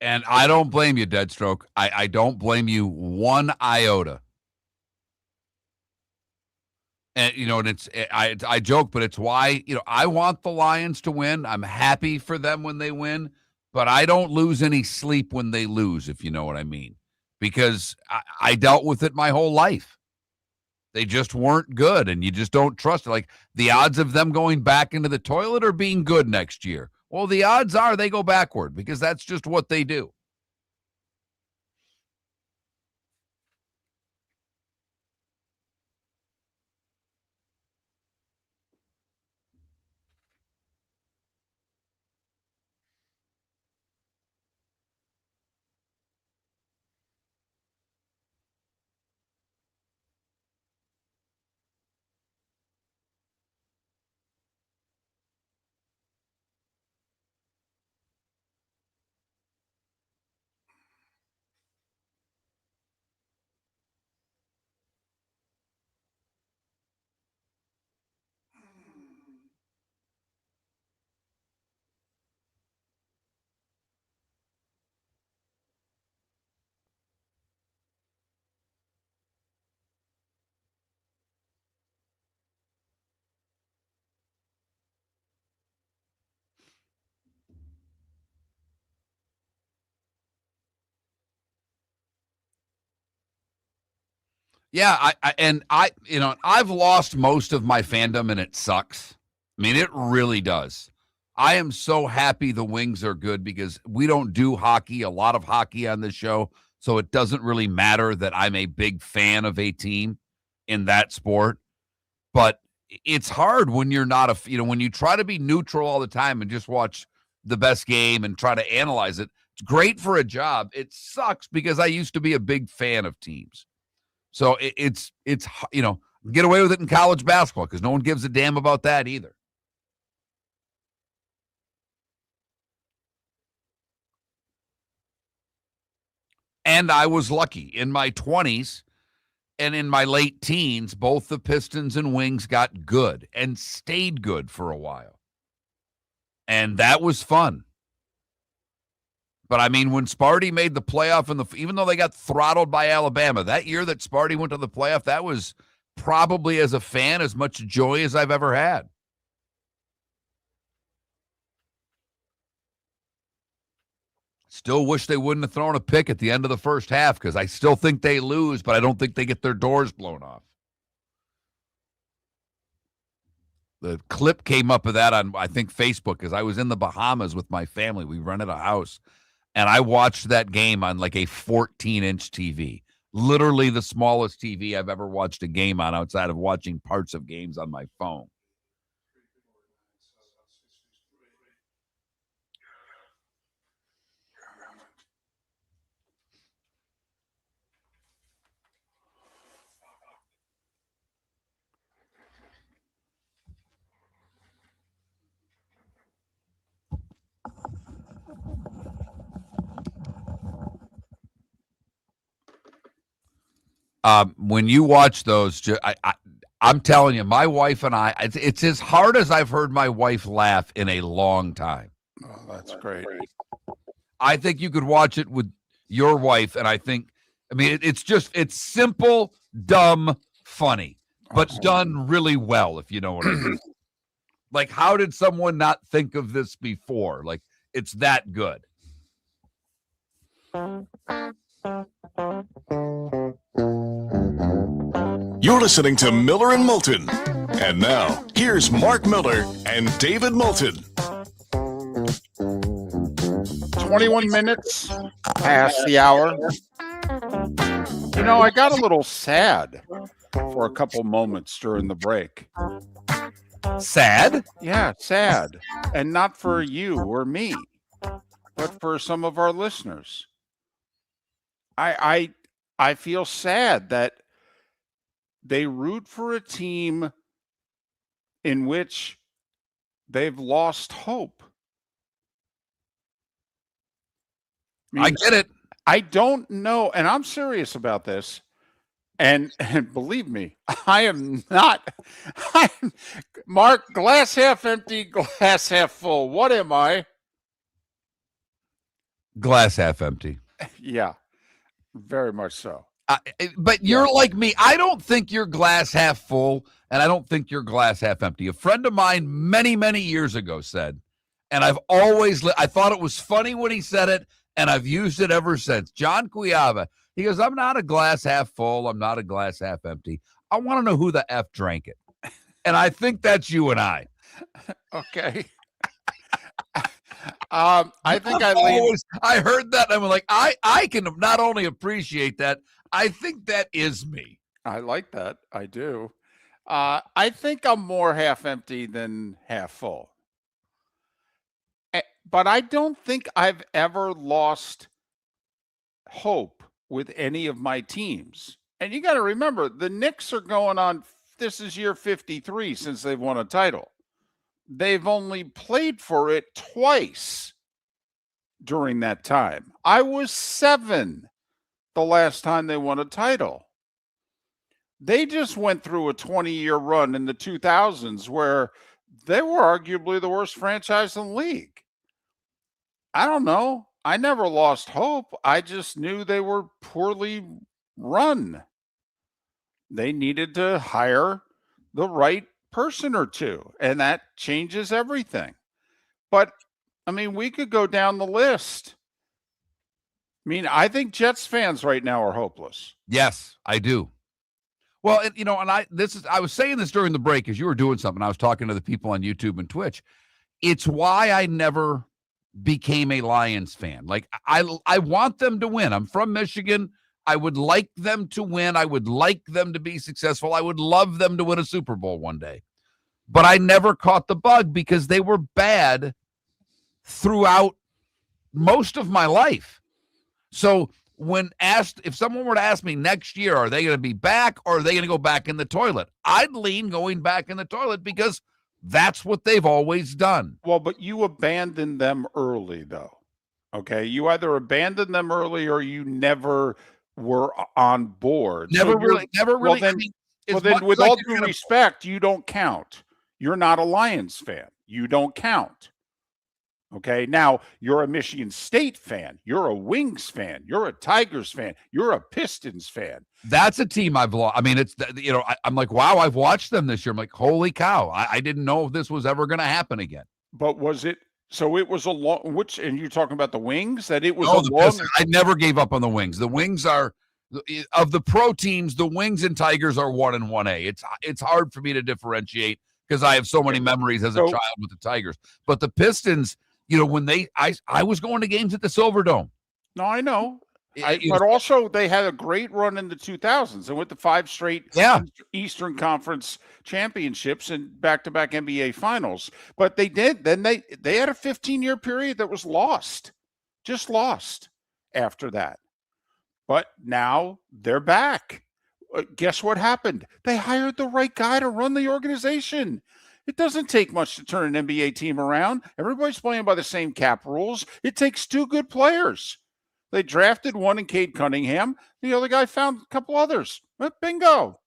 [SPEAKER 1] And I don't blame you, Deadstroke. I don't blame you one iota. And, and I joke, but it's why, I want the Lions to win. I'm happy for them when they win, but I don't lose any sleep when they lose, if you know what I mean, because I dealt with it my whole life. They just weren't good, and you just don't trust it. Like, the odds of them going back into the toilet or being good next year. Well, the odds are they go backward because that's just what they do. Yeah, I've lost most of my fandom, and it sucks. I mean, it really does. I am so happy the Wings are good because we don't do a lot of hockey on this show, so it doesn't really matter that I'm a big fan of a team in that sport. But it's hard when you're not when you try to be neutral all the time and just watch the best game and try to analyze it. It's great for a job. It sucks because I used to be a big fan of teams. So it's get away with it in college basketball because no one gives a damn about that either. And I was lucky in my 20s and in my late teens, both the Pistons and Wings got good and stayed good for a while. And that was fun. But, I mean, when Sparty made the playoff, even though they got throttled by Alabama, that year that Sparty went to the playoff, that was probably, as a fan, as much joy as I've ever had. Still wish they wouldn't have thrown a pick at the end of the first half because I still think they lose, but I don't think they get their doors blown off. The clip came up of that on, I think, Facebook because I was in the Bahamas with my family. We rented a house. And I watched that game on like a 14-inch TV, literally the smallest TV I've ever watched a game on outside of watching parts of games on my phone. When you watch those, I'm telling you, my wife and I, it's as hard as I've heard my wife laugh in a long time.
[SPEAKER 2] Oh, that's great.
[SPEAKER 1] I think you could watch it with your wife, and it's simple, dumb, funny, but done really well, if you know what I mean. Like, how did someone not think of this before? Like, it's that good.
[SPEAKER 3] You're listening to Miller and Moulton. And now, here's Mark Miller and David Moulton.
[SPEAKER 2] 21 minutes past the hour. I got a little sad for a couple moments during the break.
[SPEAKER 1] Sad?
[SPEAKER 2] Yeah, sad. And not for you or me, but for some of our listeners. I feel sad that they root for a team in which they've lost hope.
[SPEAKER 1] I get it.
[SPEAKER 2] I don't know, and I'm serious about this. And believe me, I am not. Mark, glass half empty, glass half full. What am I?
[SPEAKER 1] Glass half empty.
[SPEAKER 2] Yeah, very much so.
[SPEAKER 1] But you're like me. I don't think you're glass half full, and I don't think you're glass half empty. A friend of mine many, many years ago said, and I've always, I thought it was funny when he said it, and I've used it ever since. John Cuiava, he goes, I'm not a glass half full. I'm not a glass half empty. I want to know who the F drank it. And I think that's you and I.
[SPEAKER 2] Okay. I think
[SPEAKER 1] I heard that, and I'm like, I can not only appreciate that, I think that is me.
[SPEAKER 2] I like that. I do. I think I'm more half empty than half full. But I don't think I've ever lost hope with any of my teams. And you got to remember, the Knicks are going on, this is year 53 since they've won a title. They've only played for it twice during that time. I was 7 the last time they won a title. They just went through a 20-year run in the 2000s where they were arguably the worst franchise in the league. I don't know. I never lost hope. I just knew they were poorly run. They needed to hire the right person or two, and that changes everything. But, I mean, we could go down the list. I mean, I think Jets fans right now are hopeless.
[SPEAKER 1] Yes, I do. Well, and I was saying this during the break as you were doing something. I was talking to the people on YouTube and Twitch. It's why I never became a Lions fan. Like, I want them to win. I'm from Michigan. I would like them to win. I would like them to be successful. I would love them to win a Super Bowl one day. But I never caught the bug because they were bad throughout most of my life. So when asked, if someone were to ask me next year, are they going to be back or are they going to go back in the toilet? I'd lean going back in the toilet because that's what they've always done.
[SPEAKER 2] Well, but you abandoned them early, though. Okay. You either abandoned them early or you never were on board.
[SPEAKER 1] Never really.
[SPEAKER 2] Well, then, with all due respect, you don't count. You're not a Lions fan. You don't count. Okay. Now, you're a Michigan State fan. You're a Wings fan. You're a Tigers fan. You're a Pistons fan.
[SPEAKER 1] That's a team I've lost. I mean, it's, I'm like, wow, I've watched them this year. I'm like, holy cow. I didn't know if this was ever going to happen again.
[SPEAKER 2] But was it? So it was a long, and you're talking about the Wings, that it was
[SPEAKER 1] I never gave up on the Wings. The Wings are, of the pro teams, the Wings and Tigers are 1 and 1A. It's hard for me to differentiate because I have so many memories as a child with the Tigers. But the Pistons, when I was going to games at the Silverdome.
[SPEAKER 2] No, I know. But also they had a great run in the 2000s and went to 5 straight Eastern Conference championships and back-to-back NBA finals. But they did. Then they had a 15-year period that was lost, just lost after that. But now they're back. Guess what happened? They hired the right guy to run the organization. It doesn't take much to turn an NBA team around. Everybody's playing by the same cap rules. It takes 2 good players. They drafted one in Cade Cunningham. The other guy found a couple others. Bingo.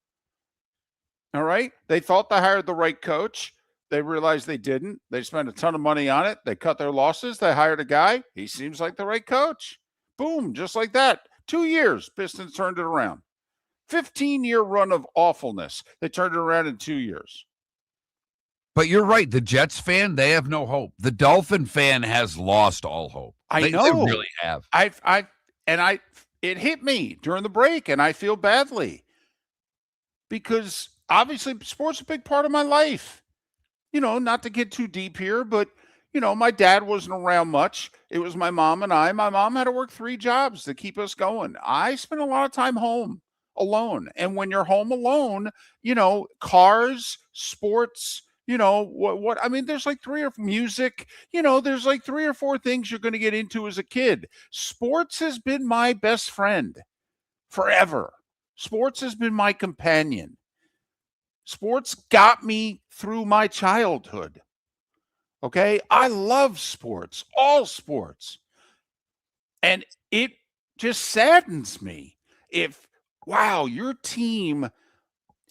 [SPEAKER 2] All right. They thought they hired the right coach. They realized they didn't. They spent a ton of money on it. They cut their losses. They hired a guy. He seems like the right coach. Boom. Just like that. 2 years. Pistons turned it around. 15-year run of awfulness. They turned it around in 2 years.
[SPEAKER 1] But you're right. The Jets fan, they have no hope. The Dolphin fan has lost all hope.
[SPEAKER 2] I know.
[SPEAKER 1] They really have.
[SPEAKER 2] It hit me during the break, and I feel badly because obviously sports is a big part of my life. Not to get too deep here, but my dad wasn't around much. It was my mom and I. My mom had to work 3 jobs to keep us going. I spent a lot of time home alone, and when you're home alone, cars, sports. There's like 3 or music, there's like 3 or 4 things you're going to get into as a kid. Sports has been my best friend forever. Sports has been my companion. Sports got me through my childhood. Okay. I love sports, all sports. And it just saddens me if, wow, your team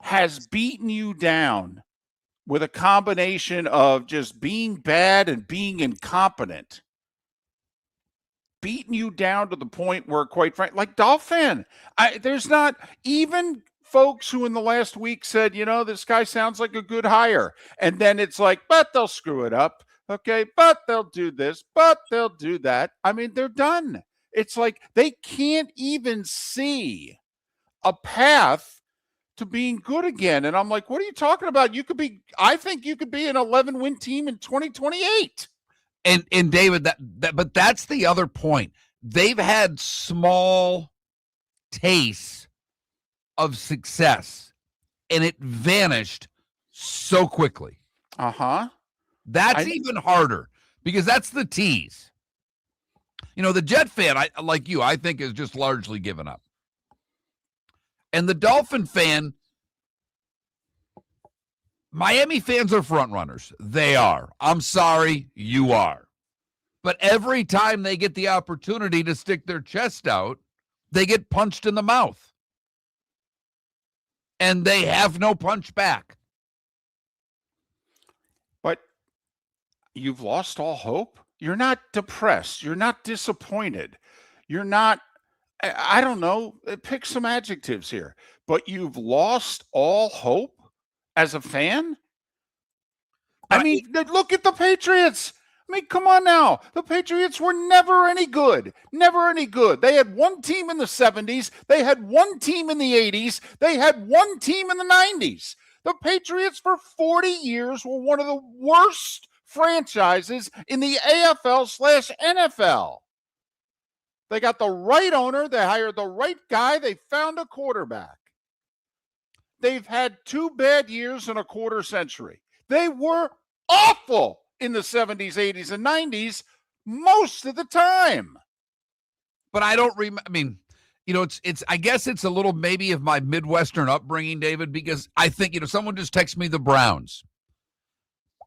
[SPEAKER 2] has beaten you down with a combination of just being bad and being incompetent. beaten you down to the point where, quite frankly, like Dolphin, there's not even folks who in the last week said, this guy sounds like a good hire. And then it's like, but they'll screw it up. Okay, but they'll do this, but they'll do that. I mean, they're done. It's like they can't even see a path to being good again. And I'm like, what are you talking about? I think you could be an 11-win team in 2028.
[SPEAKER 1] And David, but that's the other point. They've had small tastes of success, and it vanished so quickly. That's even harder because that's the tease. The Jet fan, I think is just largely given up. And the Dolphin fan, Miami fans are front runners. They are. I'm sorry, you are. But every time they get the opportunity to stick their chest out, they get punched in the mouth. And they have no punch back.
[SPEAKER 2] But you've lost all hope. You're not depressed. You're not disappointed. You're not, I don't know, pick some adjectives here. But you've lost all hope as a fan? I mean, look at the Patriots. I mean, come on now. The Patriots were never any good. Never any good. They had one team in the 70s. They had one team in the 80s. They had one team in the 90s. The Patriots for 40 years were one of the worst franchises in the AFL/NFL. They got the right owner. They hired the right guy. They found a quarterback. They've had 2 bad years in a quarter century. They were awful in the 70s, 80s, and 90s most of the time.
[SPEAKER 1] But I don't remember. I mean, it's. I guess it's a little maybe of my Midwestern upbringing, David, because I think someone just texted me the Browns.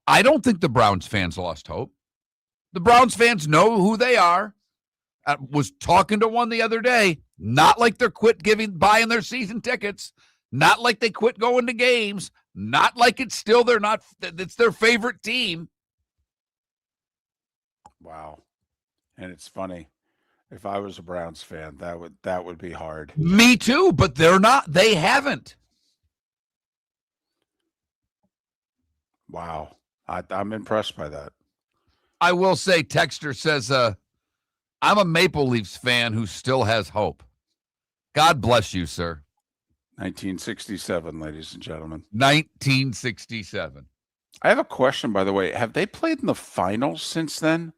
[SPEAKER 1] I don't think the Browns fans lost hope. The Browns fans know who they are. I was talking to one the other day. Not like they're buying their season tickets. Not like they quit going to games. Not like it's their favorite team.
[SPEAKER 2] Wow. And it's funny. If I was a Browns fan, that would be hard.
[SPEAKER 1] Me too, but they're not. They haven't.
[SPEAKER 2] Wow. I'm impressed by that.
[SPEAKER 1] I will say, Texter says, I'm a Maple Leafs fan who still has hope. God bless you, sir.
[SPEAKER 2] 1967, ladies and gentlemen.
[SPEAKER 1] 1967.
[SPEAKER 2] I have a question, by the way. Have they played in the finals since then?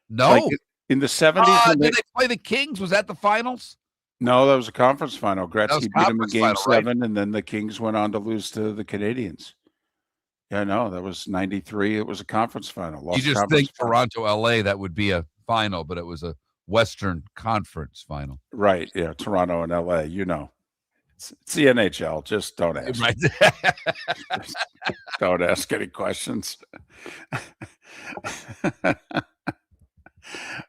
[SPEAKER 1] No.
[SPEAKER 2] Like in the 70s?
[SPEAKER 1] Did they play the Kings? Was that the finals?
[SPEAKER 2] No, that was a conference final. Gretzky beat them in Game 7,
[SPEAKER 1] right?
[SPEAKER 2] And then the Kings went on to lose to the Canadiens. Yeah, no, that was 93. It was a conference final.
[SPEAKER 1] You just think Toronto, LA, that would be a final, but it was a Western Conference final.
[SPEAKER 2] Right, yeah, Toronto and LA, It's the NHL. Just don't ask.
[SPEAKER 1] Right.
[SPEAKER 2] Don't ask any questions.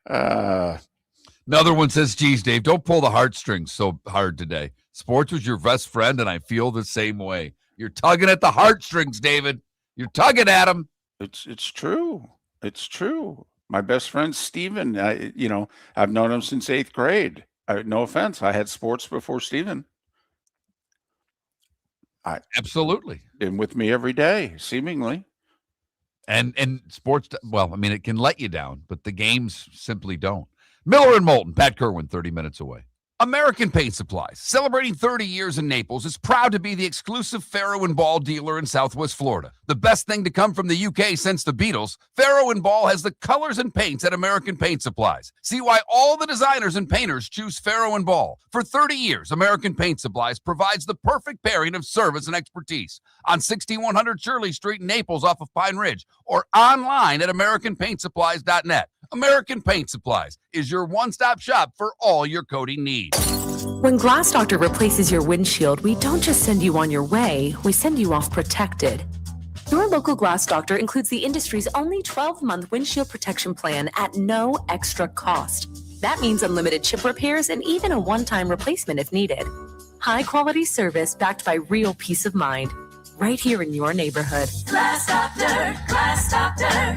[SPEAKER 1] Another one says, geez, Dave, don't pull the heartstrings so hard today. Sports was your best friend, and I feel the same way. You're tugging at the heartstrings, David. You're tugging at them.
[SPEAKER 2] It's true. It's true. My best friend, Steven, I've known him since 8th grade. No offense. I had sports before Steven.
[SPEAKER 1] Absolutely.
[SPEAKER 2] And with me every day, seemingly.
[SPEAKER 1] And sports, well, I mean, it can let you down, but the games simply don't. Miller and Moulton, Pat Kirwan, 30 minutes away. American Paint Supplies, celebrating 30 years in Naples, is proud to be the exclusive Farrow & Ball dealer in Southwest Florida. The best thing to come from the UK since the Beatles, Farrow & Ball has the colors and paints at American Paint Supplies. See why all the designers and painters choose Farrow & Ball. For 30 years, American Paint Supplies provides the perfect pairing of service and expertise on 6100 Shirley Street in Naples off of Pine Ridge or online at AmericanPaintSupplies.net. American Paint Supplies is your one-stop shop for all your coating needs.
[SPEAKER 6] When Glass Doctor replaces your windshield, we don't just send you on your way, we send you off protected. Your local Glass Doctor includes the industry's only 12-month windshield protection plan at no extra cost. That means unlimited chip repairs and even a one-time replacement if needed. High-quality service backed by real peace of mind, right here in your neighborhood.
[SPEAKER 7] Glass Doctor, Glass Doctor.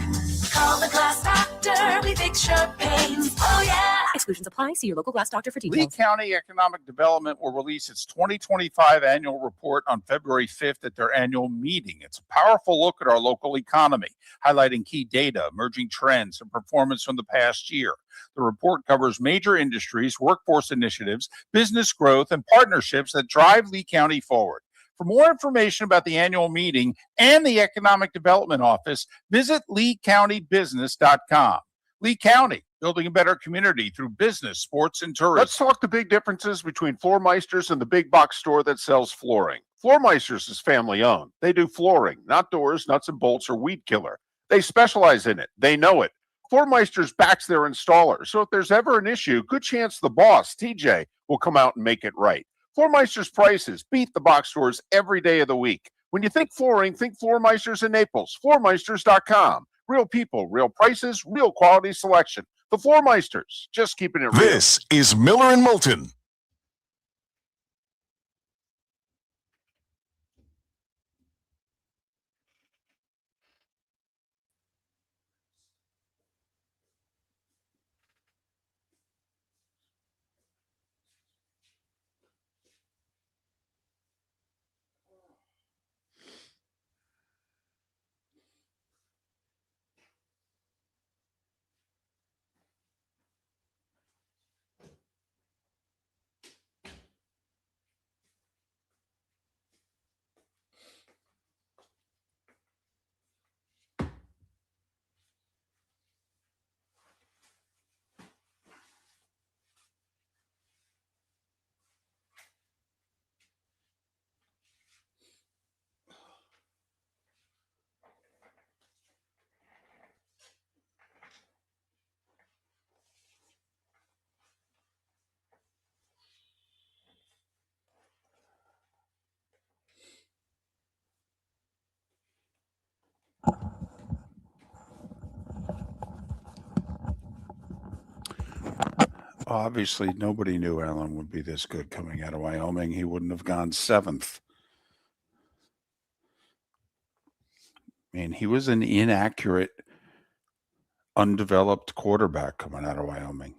[SPEAKER 7] Call the Glass Doctor, we fix your pains. Oh yeah.
[SPEAKER 6] Exclusions apply. See your local glass doctor for
[SPEAKER 2] Lee
[SPEAKER 6] details.
[SPEAKER 2] County Economic Development will release its 2025 annual report on February 5th at their annual meeting. It's a powerful look at our local economy, highlighting key data, emerging trends, and performance from the past year. The report covers major industries, workforce initiatives, business growth, and partnerships that drive Lee County forward. For more information about the annual meeting and the Economic Development Office, visit leecountybusiness.com. Lee County, building a better community through business, sports, and tourism.
[SPEAKER 8] Let's talk the big differences between Floor Meisters and the big box store that sells flooring. Floor Meisters is family owned. They do flooring, not doors, nuts and bolts, or weed killer. They specialize in it. They know it. Floor Meisters backs their installer, so if there's ever an issue, good chance the boss, TJ, will come out and make it right. Floor Meisters prices beat the box stores every day of the week. When you think flooring, think Floor Meisters in Naples. FloorMeisters.com. Real people, real prices, real quality selection. The Floor Meisters, just keeping it real.
[SPEAKER 3] This is Miller and Moulton.
[SPEAKER 2] Obviously, nobody knew Allen would be this good coming out of Wyoming. He wouldn't have gone 7th. I mean, he was an inaccurate, undeveloped quarterback coming out of Wyoming.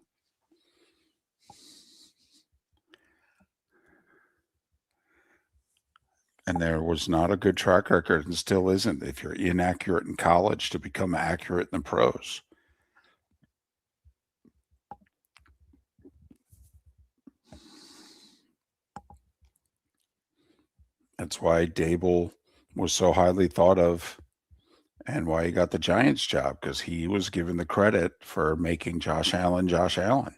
[SPEAKER 2] And there was not a good track record and still isn't if you're inaccurate in college to become accurate in the pros. That's why Dable was so highly thought of and why he got the Giants job, because he was given the credit for making Josh Allen Josh Allen.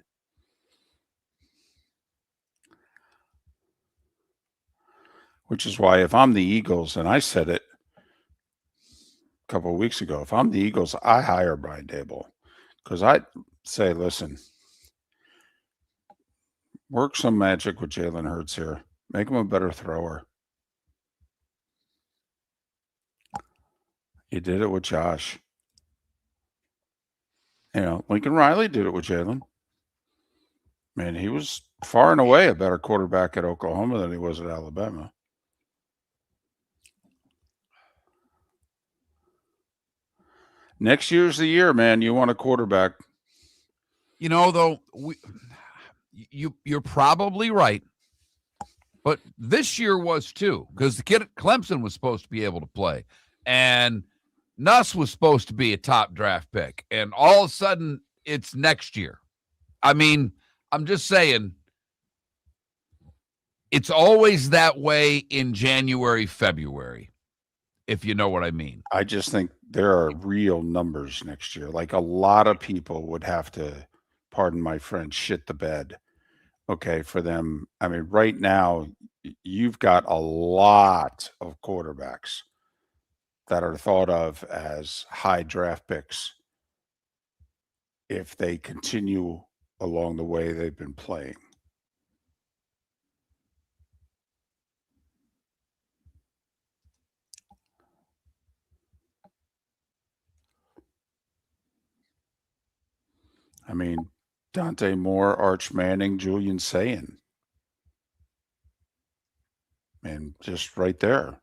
[SPEAKER 2] Which is why if I'm the Eagles, and I said it a couple of weeks ago, if I'm the Eagles, I hire Brian Dable, because I say, listen, work some magic with Jalen Hurts here. Make him a better thrower. You did it with Josh. You know, Lincoln Riley did it with Jalen. Man, he was far and away a better quarterback at Oklahoma than he was at Alabama. Next year's the year, man. You want a quarterback.
[SPEAKER 1] You know, though, you're probably right. But this year was too, because the kid at Clemson was supposed to be able to play. And Nuss was supposed to be a top draft pick. And all of a sudden, it's next year. I mean, I'm just saying, it's always that way in January, February, if you know what I mean.
[SPEAKER 2] I just think there are real numbers next year. Like a lot of people would have to, pardon my French, shit the bed. Okay, for them. I mean, right now, you've got a lot of quarterbacks that are thought of as high draft picks if they continue along the way they've been playing. I mean, Dante Moore, Arch Manning, Julian Sayin. And just right there.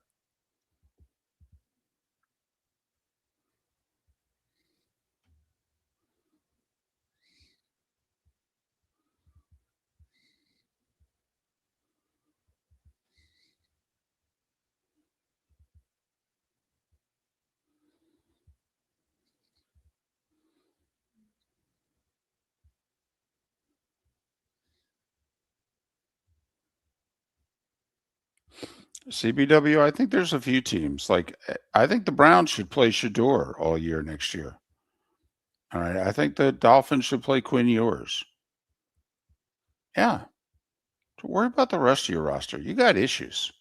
[SPEAKER 2] CBW, I think there's a few teams. Like, I think the Browns should play Shador all year next year. All right. I think the Dolphins should play Quinn Ewers. Yeah. Don't worry about the rest of your roster. You got issues.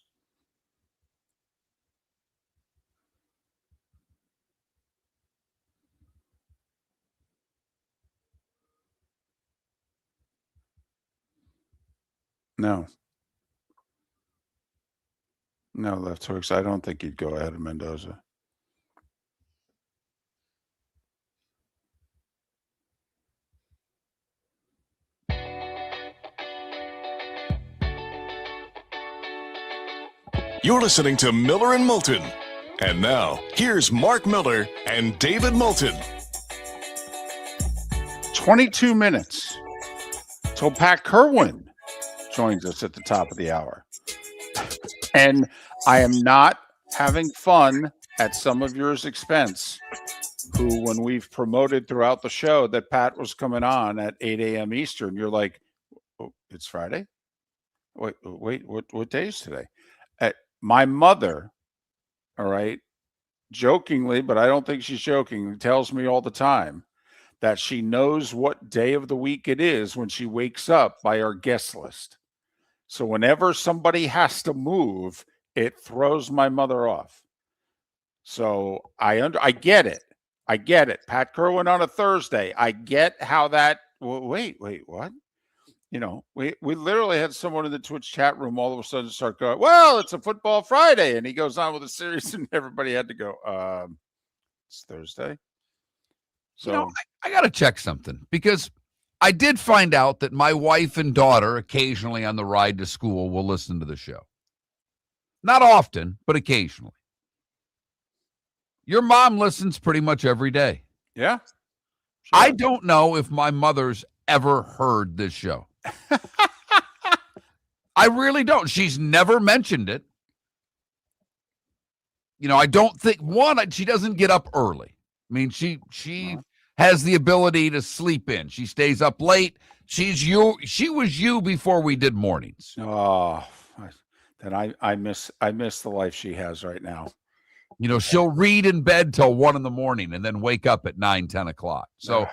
[SPEAKER 2] No. No, left hooks. I don't think he'd go ahead of Mendoza.
[SPEAKER 3] You're listening to Miller and Moulton. And now, here's Mark Miller and David Moulton.
[SPEAKER 2] 22 minutes till Pat Kirwan joins us at the top of the hour. And I am not having fun at some of yours expense, who, when we've promoted throughout the show that Pat was coming on at 8 a.m. Eastern, you're like, oh, it's Friday? Wait, what day is today? My mother, all right, jokingly, but I don't think she's joking, tells me all the time that she knows what day of the week it is when she wakes up by our guest list. So whenever somebody has to move, it throws my mother off. So I get it. I get it. Pat Kirwan on a Thursday. I get how that. Wait, what? You know, we literally had someone in the Twitch chat room all of a sudden start going, well, it's a football Friday. And he goes on with a series and everybody had to go, it's Thursday. So,
[SPEAKER 1] you know, I got to check something, because I did find out that my wife and daughter occasionally on the ride to school will listen to the show. Not often, but occasionally. Your mom listens pretty much every day.
[SPEAKER 2] yeah. Sure.
[SPEAKER 1] I don't know if my mother's ever heard this show. I really don't. She's never mentioned it. You know, I don't think, she doesn't get up early. I mean, she has the ability to sleep in. She stays up late. She was you before we did mornings.
[SPEAKER 2] Oh, then I miss the life she has right now.
[SPEAKER 1] You know, she'll read in bed till 1 a.m. and then wake up at 9, 10 o'clock. So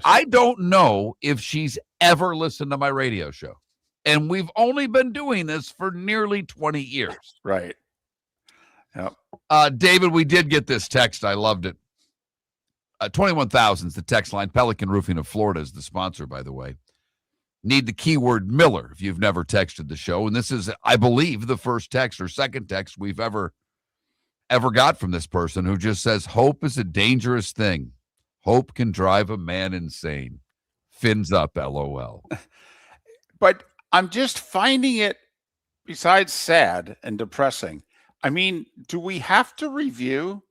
[SPEAKER 1] I don't know if she's ever listened to my radio show. And we've only been doing this for nearly 20 years.
[SPEAKER 2] Right. Yep.
[SPEAKER 1] David, we did get this text. I loved it. 21,000 is the text line. Pelican Roofing of Florida is the sponsor, by the way. Need the keyword Miller if you've never texted the show. And this is, I believe, the first text or second text we've ever got from this person, who just says, hope is a dangerous thing. Hope can drive a man insane. Fins up, LOL.
[SPEAKER 2] But I'm just finding it, besides sad and depressing, I mean, do we have to review?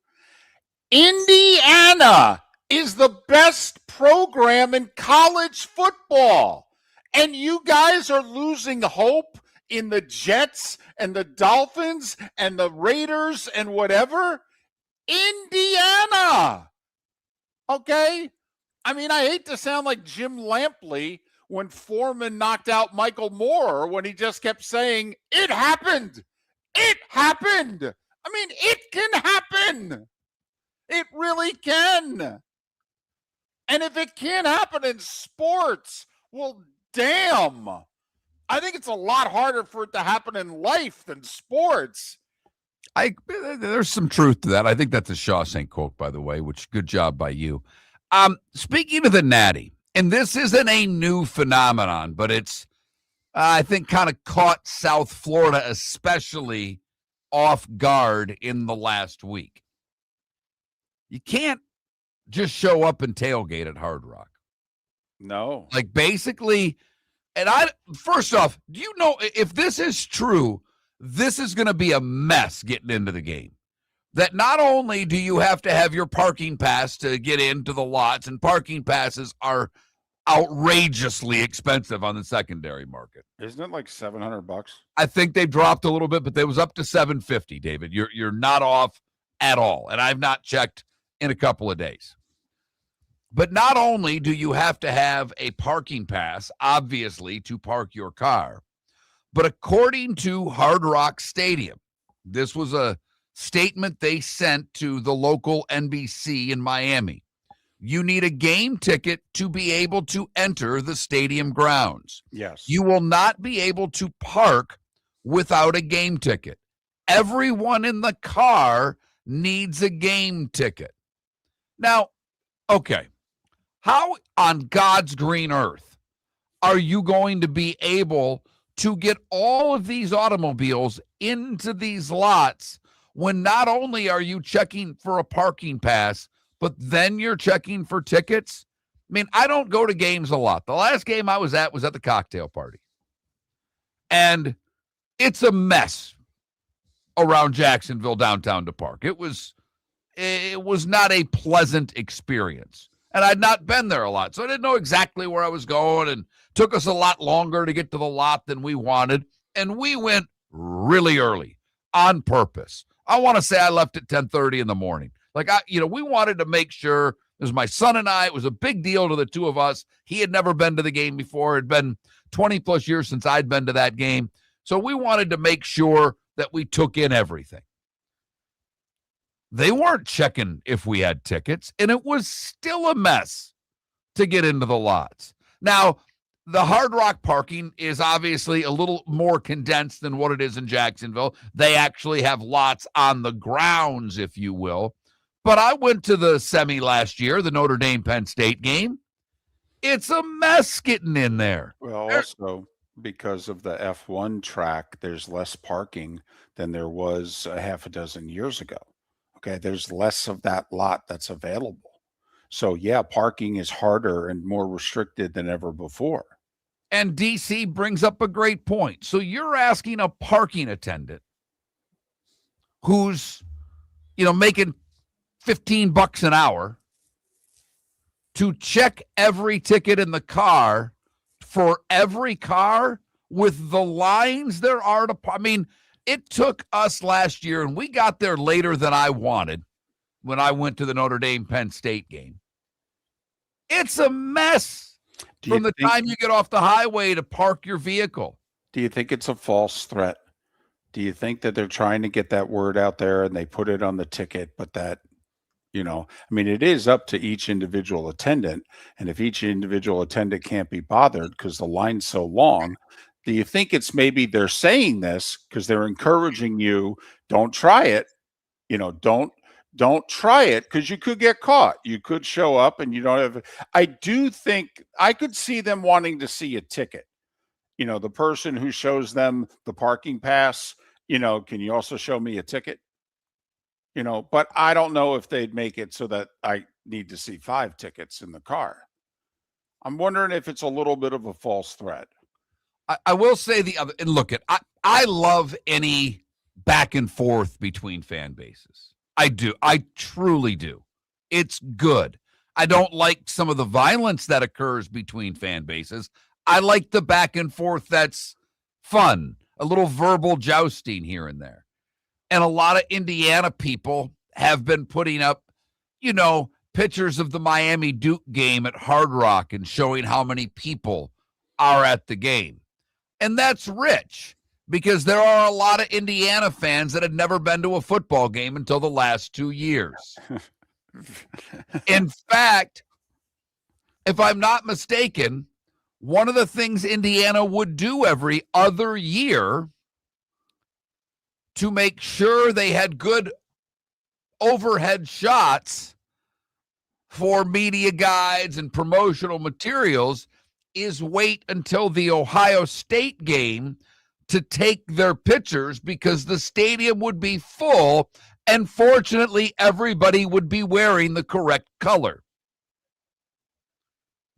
[SPEAKER 2] Indiana is the best program in college football. And you guys are losing hope in the Jets and the Dolphins and the Raiders and whatever. Indiana. Okay? I mean, I hate to sound like Jim Lampley when Foreman knocked out Michael Moore, when he just kept saying, it happened. It happened. I mean, it can happen. It really can. And if it can't happen in sports, well, damn. I think it's a lot harder for it to happen in life than sports.
[SPEAKER 1] There's some truth to that. I think that's a Shawshank quote, by the way, which good job by you. Speaking of the Natty, and this isn't a new phenomenon, but it's, I think, kind of caught South Florida especially off guard in the last week. You can't just show up and tailgate at Hard Rock.
[SPEAKER 2] No.
[SPEAKER 1] Like, basically, and first off, do you know, if this is true, this is going to be a mess getting into the game. That not only do you have to have your parking pass to get into the lots, and parking passes are outrageously expensive on the secondary market.
[SPEAKER 2] Isn't it like $700?
[SPEAKER 1] I think they've dropped a little bit, but they was up to $750, David. You're not off at all. And I've not checked in a couple of days. But not only do you have to have a parking pass, obviously, to park your car, but according to Hard Rock Stadium, This was a statement they sent to the local NBC in Miami. You need a game ticket to be able to enter the stadium grounds.
[SPEAKER 2] Yes.
[SPEAKER 1] You will not be able to park without a game ticket. Everyone in the car needs a game ticket. Now, okay, how on God's green earth are you going to be able to get all of these automobiles into these lots when not only are you checking for a parking pass, but then you're checking for tickets? I mean, I don't go to games a lot. The last game I was at the cocktail party. And it's a mess around Jacksonville downtown to park. It was not a pleasant experience. And I'd not been there a lot, so I didn't know exactly where I was going, and took us a lot longer to get to the lot than we wanted. And we went really early on purpose. I want to say I left at 10:30 in the morning. We wanted to make sure, it was my son and I, it was a big deal to the two of us. He had never been to the game before. It had been 20 plus years since I'd been to that game. So we wanted to make sure that we took in everything. They weren't checking if we had tickets, and it was still a mess to get into the lots. Now, the Hard Rock parking is obviously a little more condensed than what it is in Jacksonville. They actually have lots on the grounds, if you will. But I went to the semi last year, the Notre Dame Penn State game. It's a mess getting in there.
[SPEAKER 2] Well, also because of the F1 track, there's less parking than there was a half a dozen years ago. Okay, there's less of that lot that's available. So, yeah, parking is harder and more restricted than ever before.
[SPEAKER 1] And DC brings up a great point. So you're asking a parking attendant who's, making $15 an hour to check every ticket in the car for every car with the lines there are to, it took us last year, and we got there later than I wanted when I went to the Notre Dame Penn State game. It's a mess from the time you get off the highway to park your vehicle.
[SPEAKER 2] Do you think it's a false threat? Do you think that they're trying to get that word out there and they put it on the ticket, but that, it is up to each individual attendant. And if each individual attendant can't be bothered because the line's so long, do you think it's maybe they're saying this because they're encouraging you, don't try it, don't try it because you could get caught. You could show up and you don't have. I do think I could see them wanting to see a ticket. The person who shows them the parking pass, can you also show me a ticket? But I don't know if they'd make it so that I need to see 5 tickets in the car. I'm wondering if it's a little bit of a false threat.
[SPEAKER 1] I will say the other, and look, I love any back and forth between fan bases. I do. I truly do. It's good. I don't like some of the violence that occurs between fan bases. I like the back and forth that's fun, a little verbal jousting here and there. And a lot of Indiana people have been putting up, pictures of the Miami Duke game at Hard Rock and showing how many people are at the game. And that's rich because there are a lot of Indiana fans that had never been to a football game until the last 2 years. In fact, if I'm not mistaken, one of the things Indiana would do every other year to make sure they had good overhead shots for media guides and promotional materials is wait until the Ohio State game to take their pictures because the stadium would be full, and fortunately everybody would be wearing the correct color.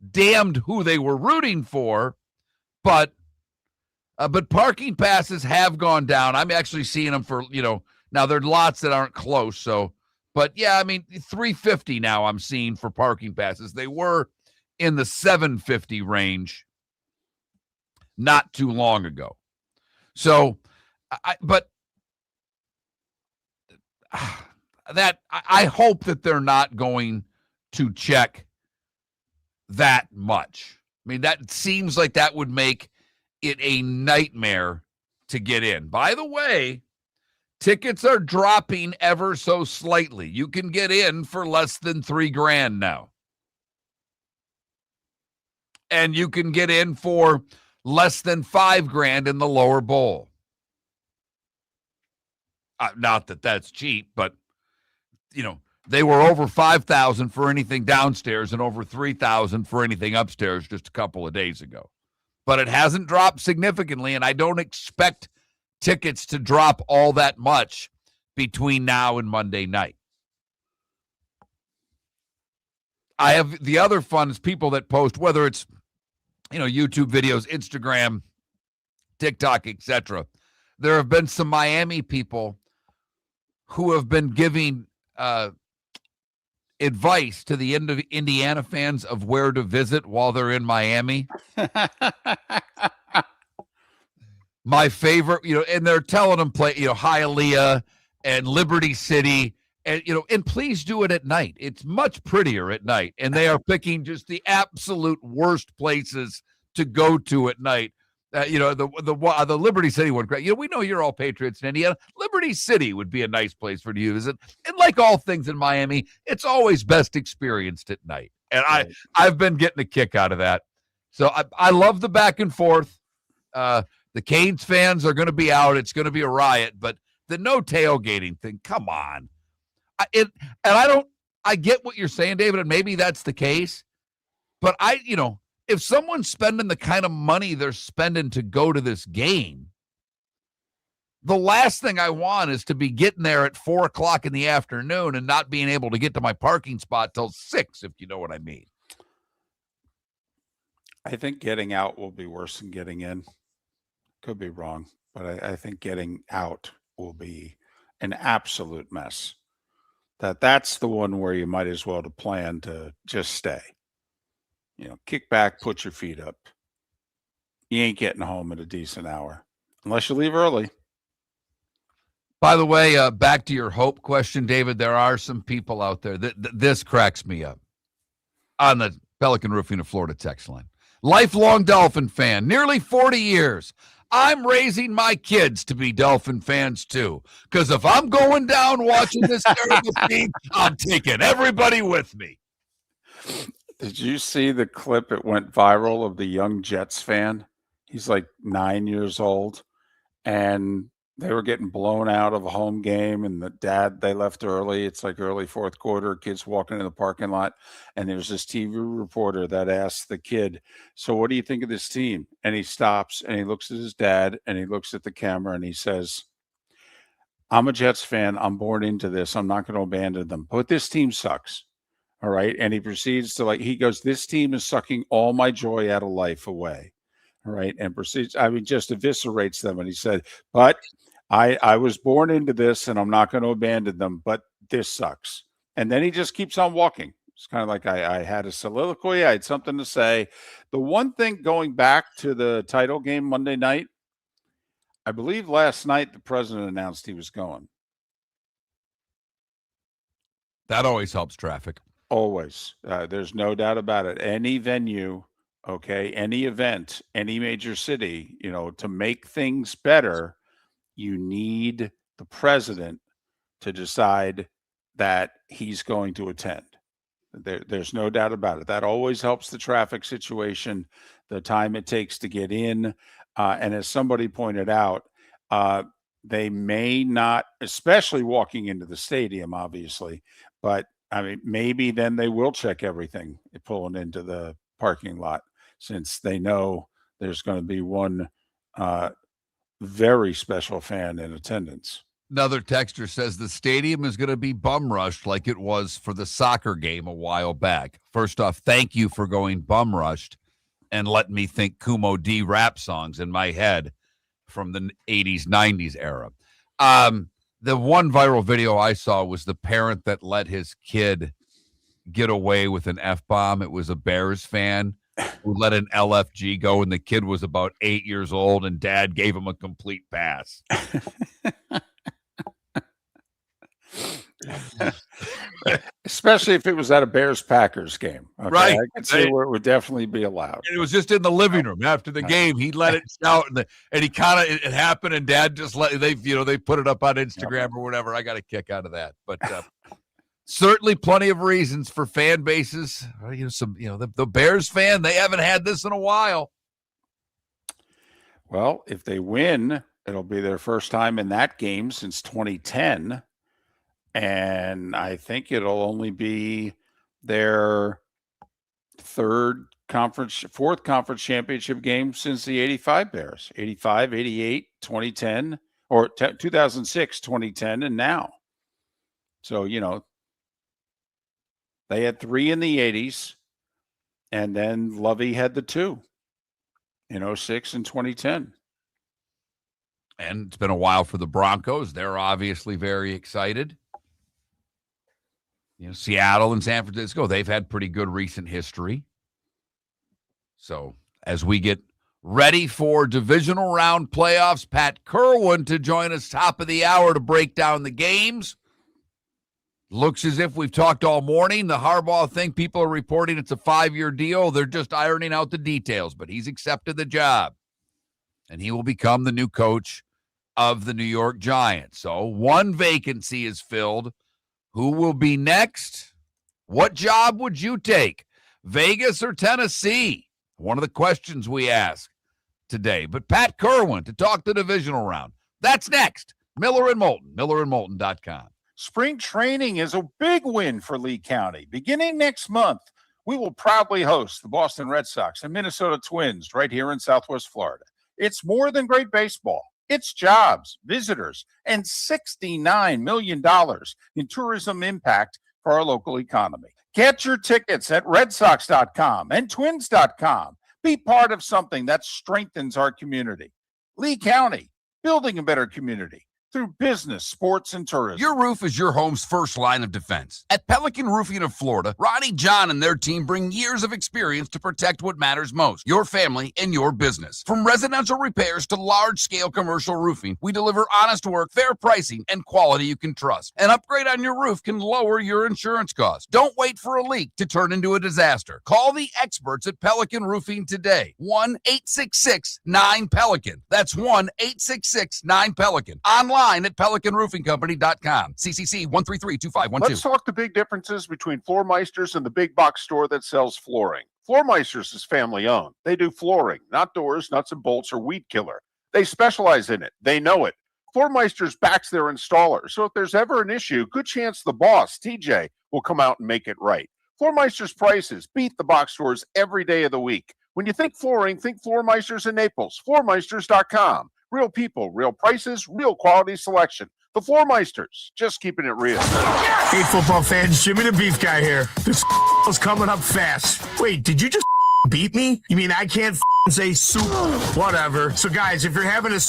[SPEAKER 1] Damned who they were rooting for, but parking passes have gone down. I'm actually seeing them for, now there are lots that aren't close. So, but yeah, $350 now I'm seeing for parking passes. They were in the $750 range not too long ago. So, I hope that they're not going to check that much. That seems like that would make it a nightmare to get in. By the way, Tickets are dropping ever so slightly. You can get in for less than $3,000 now. And you can get in for less than $5,000 in the lower bowl. Not that that's cheap, but they were over $5,000 for anything downstairs and over $3,000 for anything upstairs just a couple of days ago. But it hasn't dropped significantly, and I don't expect tickets to drop all that much between now and Monday night. I have the other fun is people that post, whether it's YouTube videos, Instagram, TikTok, etc. There have been some Miami people who have been giving advice to the Indiana fans of where to visit while they're in Miami. My favorite, and they're telling them play, Hialeah and Liberty City, and and please do it at night. It's much prettier at night, and they are picking just the absolute worst places to go to at night. The Liberty City one, we know you're all patriots in Indiana. Liberty City would be a nice place for you to visit. And like all things in Miami, it's always best experienced at night. And I've been getting a kick out of that. So I love the back and forth. The Canes fans are going to be out. It's going to be a riot, but the no tailgating thing, come on. I get what you're saying, David, and maybe that's the case. But if someone's spending the kind of money they're spending to go to this game, the last thing I want is to be getting there at 4:00 in the afternoon and not being able to get to my parking spot till 6, if you know what I mean.
[SPEAKER 2] I think getting out will be worse than getting in. Could be wrong, but I think getting out will be an absolute mess. That's the one where you might as well to plan to just stay. Kick back, put your feet up. You ain't getting home at a decent hour unless you leave early.
[SPEAKER 1] By the way, back to your hope question, David, there are some people out there this cracks me up on the Pelican Roofing of Florida text line. Lifelong Dolphin fan, nearly 40 years. I'm raising my kids to be Dolphin fans too, because if I'm going down watching this terrible team, I'm taking everybody with me.
[SPEAKER 2] Did you see the clip? It went viral of the young Jets fan. He's like 9 years old, and they were getting blown out of a home game, and they left early. It's like early fourth quarter. Kids walking in the parking lot, and there's this TV reporter that asks the kid, "So what do you think of this team?" And he stops, and he looks at his dad, and he looks at the camera, and he says, "I'm a Jets fan. I'm born into this. I'm not going to abandon them. But this team sucks." All right. And he proceeds to he goes, "This team is sucking all my joy out of life away." All right. And proceeds, just eviscerates them. And he said, "But I was born into this and I'm not going to abandon them, but this sucks." And then he just keeps on walking. It's kind of like I had a soliloquy. I had something to say. The one thing going back to the title game Monday night, I believe last night the president announced he was going.
[SPEAKER 1] That always helps traffic.
[SPEAKER 2] Always. There's no doubt about it. Any venue, okay, any event, any major city, to make things better, you need the president to decide that he's going to attend. There's no doubt about it. That always helps the traffic situation, the time it takes to get in. And as somebody pointed out, they may not, especially walking into the stadium, obviously, but maybe then they will check everything pulling into the parking lot, since they know there's going to be one very special fan in attendance.
[SPEAKER 1] Another texter says the stadium is going to be bum rushed like it was for the soccer game a while back. First off, thank you for going bum rushed and letting me think Kumo D rap songs in my head from the 80s, 90s era. The one viral video I saw was the parent that let his kid get away with an F-bomb. It was a Bears fan who let an LFG go, and the kid was about 8 years old, and dad gave him a complete pass.
[SPEAKER 2] Especially if it was at a Bears-Packers game. Okay?
[SPEAKER 1] Right.
[SPEAKER 2] I could see where it would definitely be allowed.
[SPEAKER 1] And it was just in the living room after the game. He let it shout, and he kind of it happened, and Dad just they put it up on Instagram or whatever. I got a kick out of that, but certainly plenty of reasons for fan bases. The Bears fan, they haven't had this in a while.
[SPEAKER 2] Well, if they win, it'll be their first time in that game since 2010. And I think it'll only be their fourth conference championship game since the 85 Bears, 85, 88, 2010, or 2006, 2010, and now. So, they had 3 in the 80s, and then Lovey had the 2 in 06 and 2010.
[SPEAKER 1] And it's been a while for the Broncos. They're obviously very excited. Seattle and San Francisco, they've had pretty good recent history. So as we get ready for divisional round playoffs, Pat Kirwan to join us top of the hour to break down the games. Looks as if we've talked all morning. The Harbaugh thing, people are reporting it's a 5-year deal. They're just ironing out the details, but he's accepted the job. And he will become the new coach of the New York Giants. So one vacancy is filled. Who will be next? What job would you take? Vegas or Tennessee? One of the questions we ask today. But Pat Kirwan to talk the divisional round. That's next. Miller and Moulton, millerandmoulton.com.
[SPEAKER 8] Spring training is a big win for Lee County. Beginning next month, we will proudly host the Boston Red Sox and Minnesota Twins right here in Southwest Florida. It's more than great baseball. It's jobs, visitors, and $69 million in tourism impact for our local economy. Get your tickets at redsox.com and twins.com. Be part of something that strengthens our community. Lee County, building a better community through business, sports, and tourism.
[SPEAKER 1] Your roof is your home's first line of defense. At Pelican Roofing of Florida, Ronnie John and their team bring years of experience to protect what matters most, your family and your business. From residential repairs to large-scale commercial roofing, we deliver honest work, fair pricing, and quality you can trust. An upgrade on your roof can lower your insurance costs. Don't wait for a leak to turn into a disaster. Call the experts at Pelican Roofing today. 1-866-9-PELICAN. That's 1-866-9-PELICAN. Online at pelicanroofingcompany.com. CCC 1332512.
[SPEAKER 8] Let's talk the big differences between Floor Meisters and the big box store that sells flooring. Floor Meisters is family owned. They do flooring, not doors, nuts and bolts, or weed killer. They specialize in it. They know it. Floor Meisters backs their installer. So if there's ever an issue, good chance the boss, TJ, will come out and make it right. Floor Meisters prices beat the box stores every day of the week. When you think flooring, think Floor Meisters in Naples. Floormeisters.com. Real people, real prices, real quality selection. The Floor Meisters, just keeping it real.
[SPEAKER 4] Hey, football fans, Jimmy the Beef Guy here. This is coming up fast. Wait, did you just beat me? You mean I can't say soup? Whatever. So, guys, if you're having a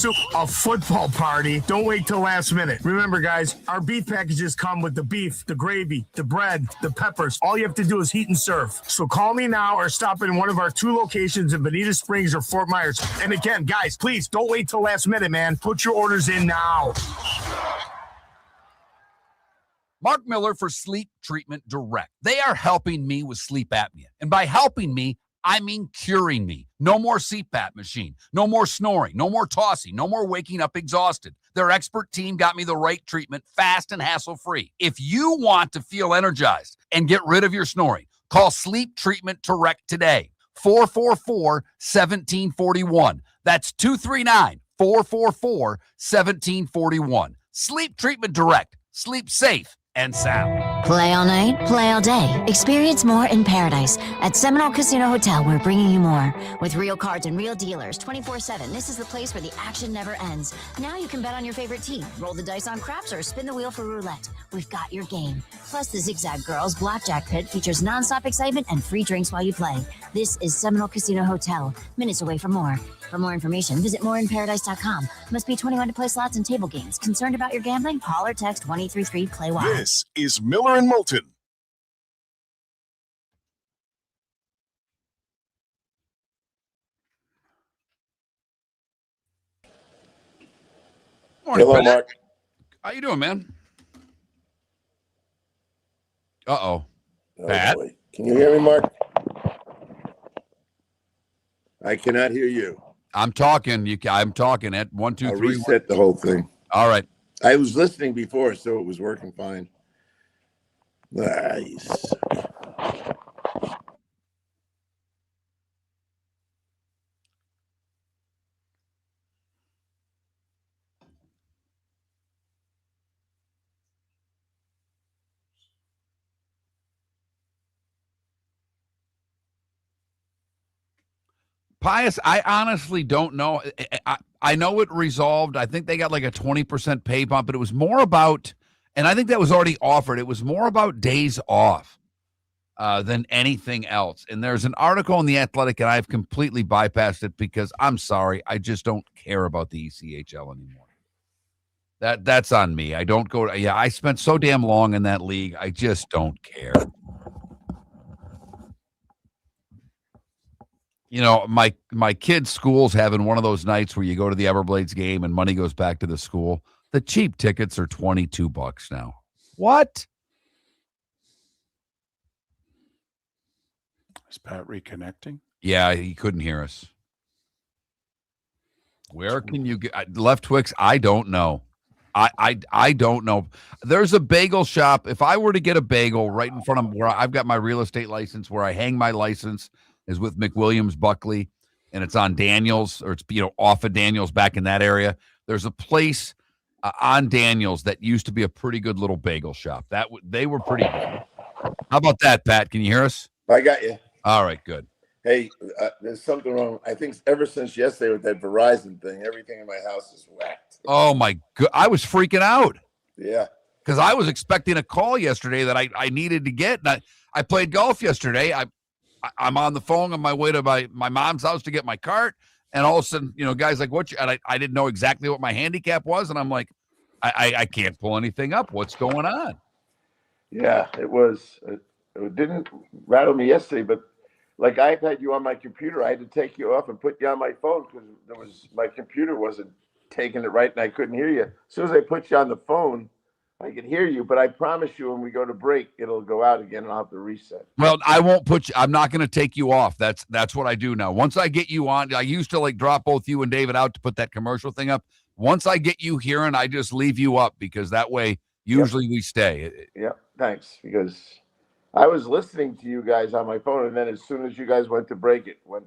[SPEAKER 4] football party, don't wait till last minute. Remember, guys, our beef packages come with the beef, the gravy, the bread, the peppers. All you have to do is heat and serve. So call me now or stop in one of our 2 locations in Bonita Springs or Fort Myers. And again, guys, please don't wait till last minute, man. Put your orders in now.
[SPEAKER 1] Mark Miller for Sleep Treatment Direct. They are helping me with sleep apnea. And by helping me, I mean curing me. No more CPAP machine. No more snoring. No more tossing. No more waking up exhausted. Their expert team got me the right treatment, fast and hassle-free. If you want to feel energized and get rid of your snoring, call Sleep Treatment Direct today. 444-1741. That's 239-444-1741. Sleep Treatment Direct. Sleep safe and sound.
[SPEAKER 5] Play all night, play all day. Experience more in paradise. At Seminole Casino Hotel, we're bringing you more. With real cards and real dealers, 24/7, this is the place where the action never ends. Now you can bet on your favorite team, roll the dice on craps, or spin the wheel for roulette. We've got your game. Plus, the Zigzag Girls Blackjack Pit features nonstop excitement and free drinks while you play. This is Seminole Casino Hotel, minutes away from more. For more information, visit moreinparadise.com. Must be 21 to play slots and table games. Concerned about your gambling? Call or text 1-833-PLAY-WILD.
[SPEAKER 3] This is Miller and Moulton.
[SPEAKER 1] Morning,
[SPEAKER 9] Hello,
[SPEAKER 1] Pat.
[SPEAKER 9] Mark.
[SPEAKER 1] How you doing, man? Uh-oh.
[SPEAKER 9] Oh,
[SPEAKER 1] Pat?
[SPEAKER 9] boy. Can you hear me, Mark? I cannot hear you.
[SPEAKER 1] I'm talking. I'm talking at 1, 2,
[SPEAKER 9] I'll
[SPEAKER 1] 3.
[SPEAKER 9] reset the whole thing.
[SPEAKER 1] All right.
[SPEAKER 9] I was listening before, so it was working fine. Nice.
[SPEAKER 1] Pius, I honestly don't know. I know it resolved. I think they got like a 20% pay bump, but it was more about, and I think that was already offered. It was more about days off than anything else. And there's an article in The Athletic, and I've completely bypassed it because I'm sorry. I just don't care about the ECHL anymore. That's on me. I don't go. I spent so damn long in that league. I just don't care. You know, my kid's school's having one of those nights where you go to the Everblades game and money goes back to the school. The cheap tickets are $22 now. What?
[SPEAKER 2] Is Pat reconnecting?
[SPEAKER 1] Yeah, he couldn't hear us. Where can you get Left Twix? I don't know. I don't know. There's a bagel shop. If I were to get a bagel right in front of where I've got my real estate license, where I hang my license is with McWilliams Buckley, and it's on Daniels, or it's off of Daniels back in that area. There's a place on Daniels that used to be a pretty good little bagel shop. They were pretty good. How about that, Pat? Can you hear us?
[SPEAKER 9] I got you.
[SPEAKER 1] All right, good.
[SPEAKER 9] Hey, there's something wrong. I think ever since yesterday with that Verizon thing, everything in my house is whacked.
[SPEAKER 1] Oh my God, I was freaking out.
[SPEAKER 9] Yeah.
[SPEAKER 1] Because I was expecting a call yesterday that I needed to get. And I played golf yesterday. I'm on the phone on my way to my mom's house to get my cart. And all of a sudden, guys like, and I didn't know exactly what my handicap was. And I'm like, I can't pull anything up. What's going on?
[SPEAKER 9] Yeah, it was. It didn't rattle me yesterday, but like I've had you on my computer. I had to take you off and put you on my phone because my computer wasn't taking it right and I couldn't hear you. As soon as I put you on the phone, I can hear you, but I promise you when we go to break, it'll go out again and I'll have to reset.
[SPEAKER 1] Well, I won't I'm not going to take you off. That's what I do now. Once I get you on, I used to drop both you and David out to put that commercial thing up. Once I get you here, and I just leave you up because that way usually we stay.
[SPEAKER 9] Yeah, thanks. Because I was listening to you guys on my phone, and then as soon as you guys went to break, it went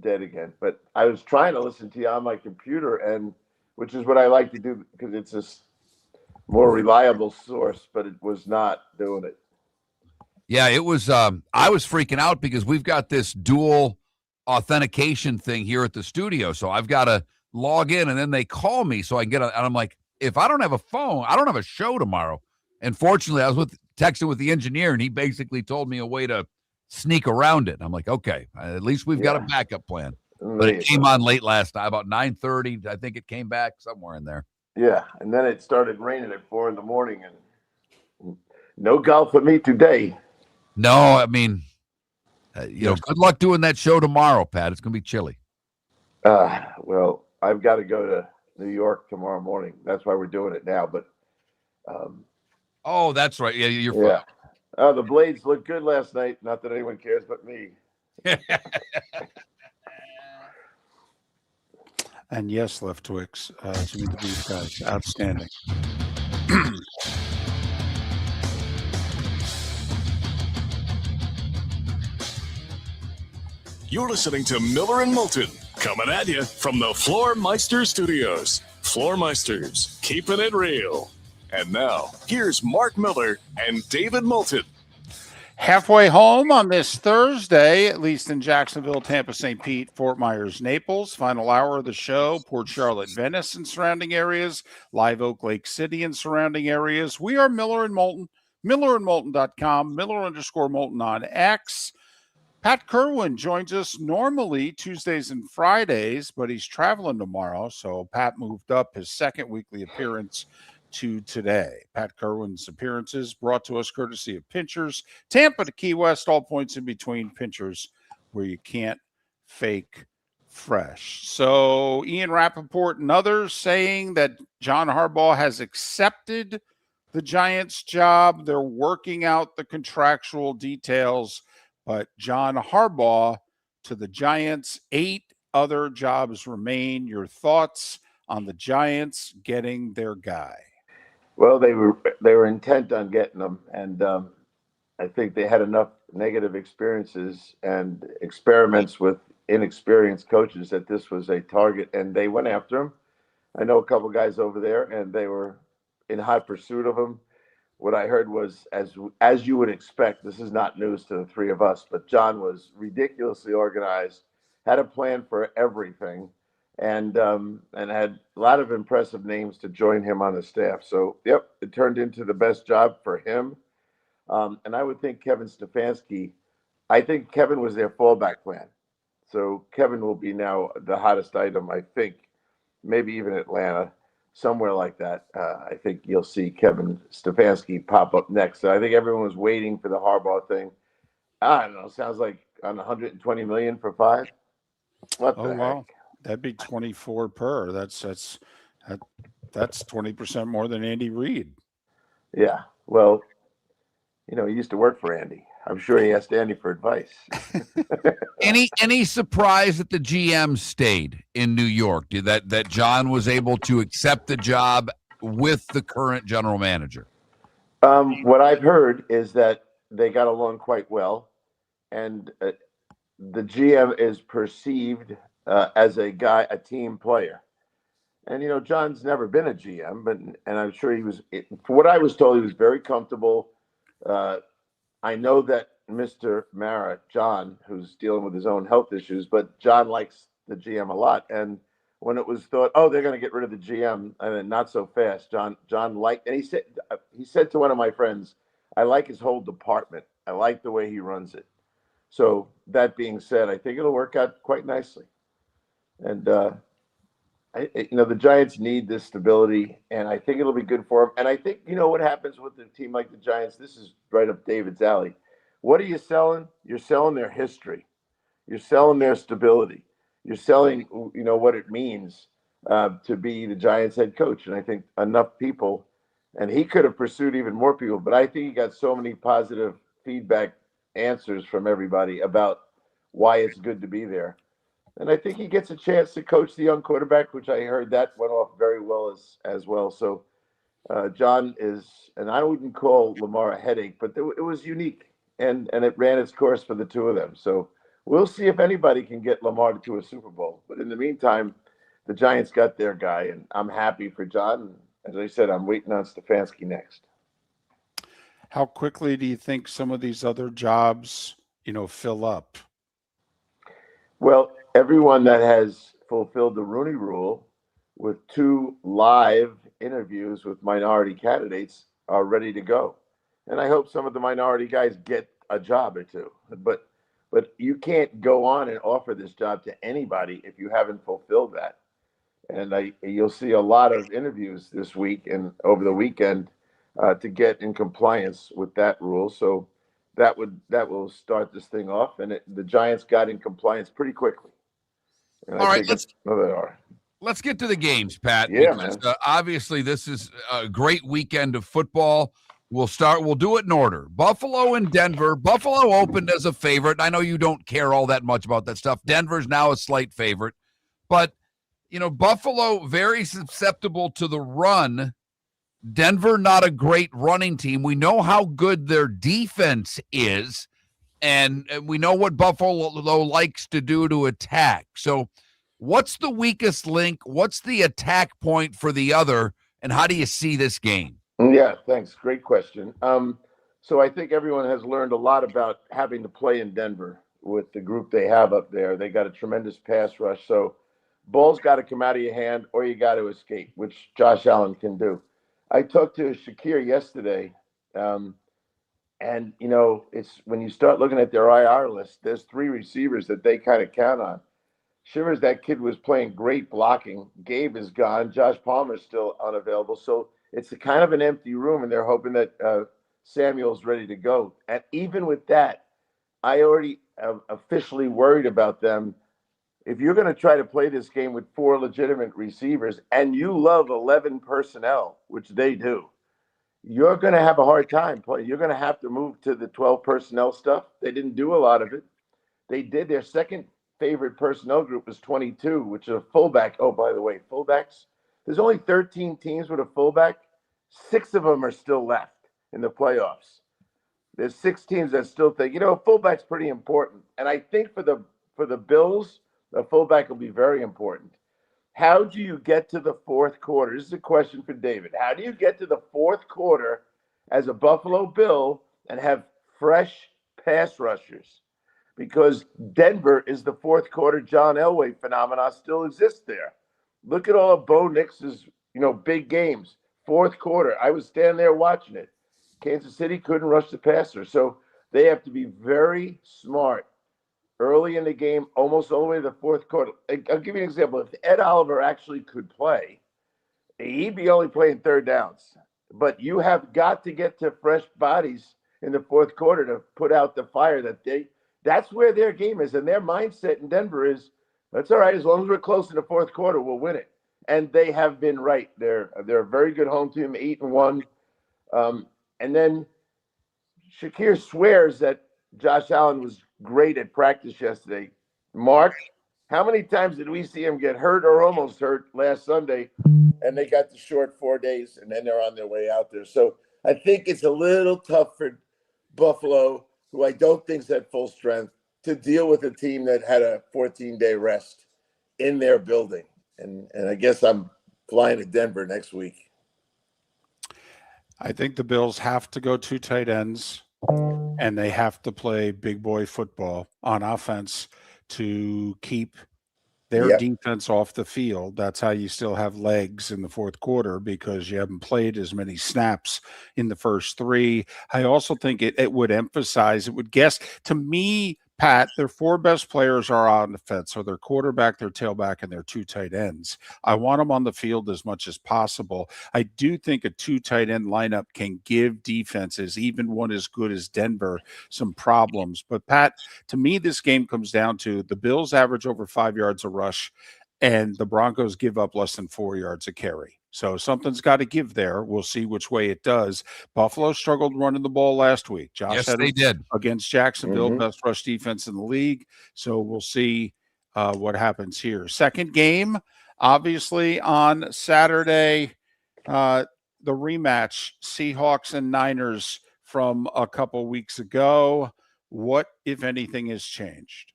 [SPEAKER 9] dead again. But I was trying to listen to you on my computer, and which is what I like to do because it's a more reliable source, but it was not doing it.
[SPEAKER 1] Yeah, it was. I was freaking out because we've got this dual authentication thing here at the studio, so I've got to log in, and then they call me so I can get. And I'm like, if I don't have a phone, I don't have a show tomorrow. And fortunately, I was texting with the engineer, and he basically told me a way to sneak around it. I'm like, okay, at least we've got a backup plan. But it came on late last night, about 9:30. I think it came back somewhere in there.
[SPEAKER 9] Yeah, and then it started raining at 4 a.m, and no golf with me today.
[SPEAKER 1] No, I mean, good luck doing that show tomorrow, Pat. It's going to be chilly.
[SPEAKER 9] Well, I've got to go to New York tomorrow morning. That's why we're doing it now. But
[SPEAKER 1] oh, that's right. Yeah, you're fine.
[SPEAKER 9] Yeah. The Blades looked good last night. Not that anyone cares but me.
[SPEAKER 2] And yes, Left Twix, Jimmy the Beef guys, outstanding.
[SPEAKER 3] You're listening to Miller and Moulton, coming at you from the Floor Meister Studios. Floor Meisters, keeping it real. And now, here's Mark Miller and David Moulton.
[SPEAKER 2] Halfway home on this Thursday, at least in Jacksonville, Tampa, St. Pete, Fort Myers, Naples. Final hour of the show, Port Charlotte, Venice and surrounding areas, Live Oak, Lake City and surrounding areas. We are Miller and Moulton, millerandmoulton.com, Miller_Moulton on X. Pat Kirwan joins us normally Tuesdays and Fridays, but he's traveling tomorrow, so Pat moved up his second weekly appearance to today. Pat Kirwan's appearances brought to us courtesy of Pinchers, Tampa to Key West, all points in between. Pinchers, where you can't fake fresh. So Ian Rappaport and others saying that John Harbaugh has accepted the Giants' job. They're working out the contractual details, but John Harbaugh to the Giants. 8 other jobs remain. Your thoughts on the Giants getting their guy?
[SPEAKER 9] Well, they were intent on getting them, and I think they had enough negative experiences and experiments with inexperienced coaches that this was a target, and they went after him. I know a couple guys over there, and they were in hot pursuit of him. What I heard was, as you would expect, this is not news to the three of us, but John was ridiculously organized, had a plan for everything, and had a lot of impressive names to join him on the staff. So, yep, it turned into the best job for him. And I would think Kevin Stefanski, I think Kevin was their fallback plan. So Kevin will be now the hottest item, I think, maybe even Atlanta, somewhere like that. I think you'll see Kevin Stefanski pop up next. So I think everyone was waiting for the Harbaugh thing. I don't know. Sounds like on 120 million for 5. What the heck?
[SPEAKER 2] Wow. That'd be 24 per. That's 20% more than Andy Reid.
[SPEAKER 9] Yeah. Well, he used to work for Andy. I'm sure he asked Andy for advice.
[SPEAKER 1] Any surprise that the GM stayed in New York? That John was able to accept the job with the current general manager?
[SPEAKER 9] What I've heard is that they got along quite well, and the GM is perceived as a team player. And John's never been a GM, and I'm sure he was. For what I was told, he was very comfortable. I know that Mr. Mara, John, who's dealing with his own health issues, but John likes the GM a lot. And when it was thought, they're going to get rid of the GM, and then not so fast, John liked, and he said to one of my friends, I like his whole department. I like the way he runs it. So that being said, I think it'll work out quite nicely. And the Giants need this stability, and I think it'll be good for them. And I think what happens with a team like the Giants. This is right up David's alley. What are you selling? You're selling their history. You're selling their stability. You're selling, what it means to be the Giants head coach. And I think enough people, and he could have pursued even more people, but I think he got so many positive feedback answers from everybody about why it's good to be there. And I think he gets a chance to coach the young quarterback, which I heard that went off very well as well. So John is, and I wouldn't call Lamar a headache, but it was unique, and it ran its course for the two of them. So we'll see if anybody can get Lamar to a Super Bowl. But in the meantime, the Giants got their guy, and I'm happy for John. As I said, I'm waiting on Stefanski next.
[SPEAKER 2] How quickly do you think some of these other jobs, fill up?
[SPEAKER 9] Well, everyone that has fulfilled the Rooney Rule with 2 live interviews with minority candidates are ready to go. And I hope some of the minority guys get a job or two. But you can't go on and offer this job to anybody if you haven't fulfilled that. And you'll see a lot of interviews this week and over the weekend to get in compliance with that rule. So that will start this thing off. And the Giants got in compliance pretty quickly. And
[SPEAKER 1] All right,
[SPEAKER 9] let's
[SPEAKER 1] get to the games, Pat.
[SPEAKER 9] Yeah,
[SPEAKER 1] because,
[SPEAKER 9] man.
[SPEAKER 1] Obviously, this is a great weekend of football. We'll do it in order. Buffalo and Denver. Buffalo opened as a favorite. I know you don't care all that much about that stuff. Denver's now a slight favorite. But, Buffalo very susceptible to the run. Denver not a great running team. We know how good their defense is, and we know what Buffalo likes to do to attack. So what's the weakest link? What's the attack point for the other, and how do you see this game?
[SPEAKER 9] Yeah, thanks. Great question. So I think everyone has learned a lot about having to play in Denver with the group they have up there. They got a tremendous pass rush. So ball's got to come out of your hand or you got to escape, which Josh Allen can do. I talked to Shakir yesterday, and it's when you start looking at their IR list, there's 3 receivers that they kind of count on. Shivers, that kid was playing great blocking. Gabe is gone. Josh Palmer's still unavailable. So it's a kind of an empty room, and they're hoping that Samuel's ready to go. And even with that, I already am officially worried about them. If you're going to try to play this game with 4 legitimate receivers and you love 11 personnel, which they do, you're going to have a hard time playing. You're going to have to move to the 12 personnel stuff. They didn't do a lot of it. They did. Their second favorite personnel group was 22, which is a fullback. Oh, by the way, fullbacks. There's only 13 teams with a fullback. 6 of them are still left in the playoffs. There's 6 teams that still think, fullback's pretty important. And I think for the Bills, a fullback will be very important. How do you get to the fourth quarter? This is a question for David. How do you get to the fourth quarter as a Buffalo Bill and have fresh pass rushers? Because Denver is the fourth quarter John Elway phenomenon still exists there. Look at all of Bo Nix's, big games. Fourth quarter, I was standing there watching it. Kansas City couldn't rush the passer. So they have to be very smart early in the game, almost all the way to the fourth quarter. I'll give you an example. If Ed Oliver actually could play, he'd be only playing third downs. But you have got to get to fresh bodies in the fourth quarter to put out the fire that's where their game is. And their mindset in Denver is, that's all right. As long as we're close in the fourth quarter, we'll win it. And they have been right. They're a very good home team, 8-1. And then Shakir swears that Josh Allen was great at practice yesterday. Mark, how many times did we see him get hurt or almost hurt last Sunday? And they got the short 4 days, and then they're on their way out there. So I think it's a little tough for Buffalo, who I don't think is at full strength, to deal with a team that had a 14-day rest in their building. And I guess I'm flying to Denver next week.
[SPEAKER 2] I think the Bills have to go 2 tight ends, and they have to play big boy football on offense to keep their defense off the field. That's how you still have legs in the fourth quarter, because you haven't played as many snaps in the first 3. I also think it would emphasize, it would guess, to me, Pat, their 4 best players are on the fence. So their quarterback, their tailback, and their 2 tight ends. I want them on the field as much as possible. I do think a 2 tight end lineup can give defenses, even one as good as Denver, some problems. But Pat, to me, this game comes down to the Bills average over 5 yards a rush, and the Broncos give up less than 4 yards a carry. So something's got to give there. We'll see which way it does. Buffalo struggled running the ball last week. Josh
[SPEAKER 1] yes, they did.
[SPEAKER 2] Against Jacksonville, best rush defense in the league. So we'll see what happens here. Second game, obviously, on Saturday, the rematch, Seahawks and Niners from a couple weeks ago. What, if anything, has changed?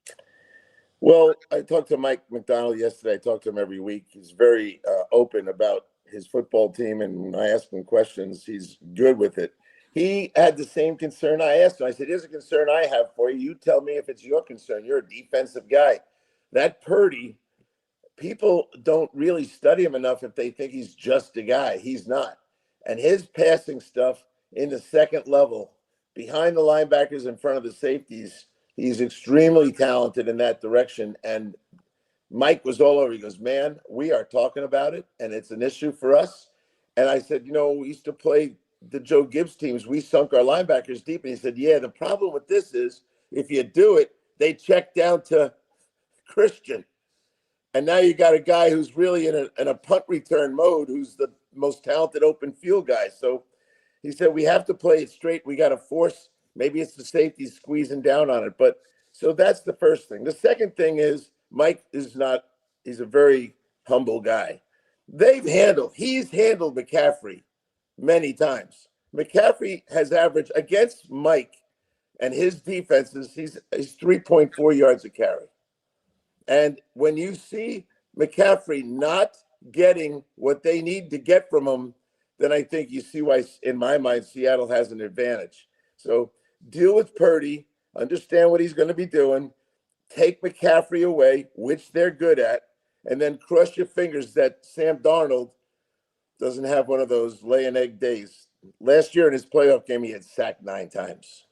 [SPEAKER 9] Well, I talked to Mike McDonald yesterday. I talk to him every week. He's very open about his football team, and when I ask him questions, he's good with it. He had the same concern I asked him. I said, here's a concern I have for you. You tell me if it's your concern. You're a defensive guy. That Purdy, people don't really study him enough if they think he's just a guy. He's not. And his passing stuff in the second level, behind the linebackers, in front of the safeties, he's extremely talented in that direction. And Mike was all over. He goes, man, we are talking about it, and it's an issue for us. And I said, we used to play the Joe Gibbs teams. We sunk our linebackers deep. And he said, yeah, the problem with this is if you do it, they check down to Christian. And now you got a guy who's really in a punt return mode, who's the most talented open field guy. So he said, we have to play it straight. We got to force, maybe it's the safety squeezing down on it. But so that's the first thing. The second thing is, Mike is not, he's a very humble guy. He's handled McCaffrey many times. McCaffrey has averaged against Mike and his defenses, he's 3.4 yards a carry. And when you see McCaffrey not getting what they need to get from him, then I think you see why, in my mind, Seattle has an advantage. So deal with Purdy, understand what he's going to be doing, take McCaffrey away, which they're good at, and then cross your fingers that Sam Darnold doesn't have one of those lay an egg days. Last year in his playoff game, he had sacked 9 times.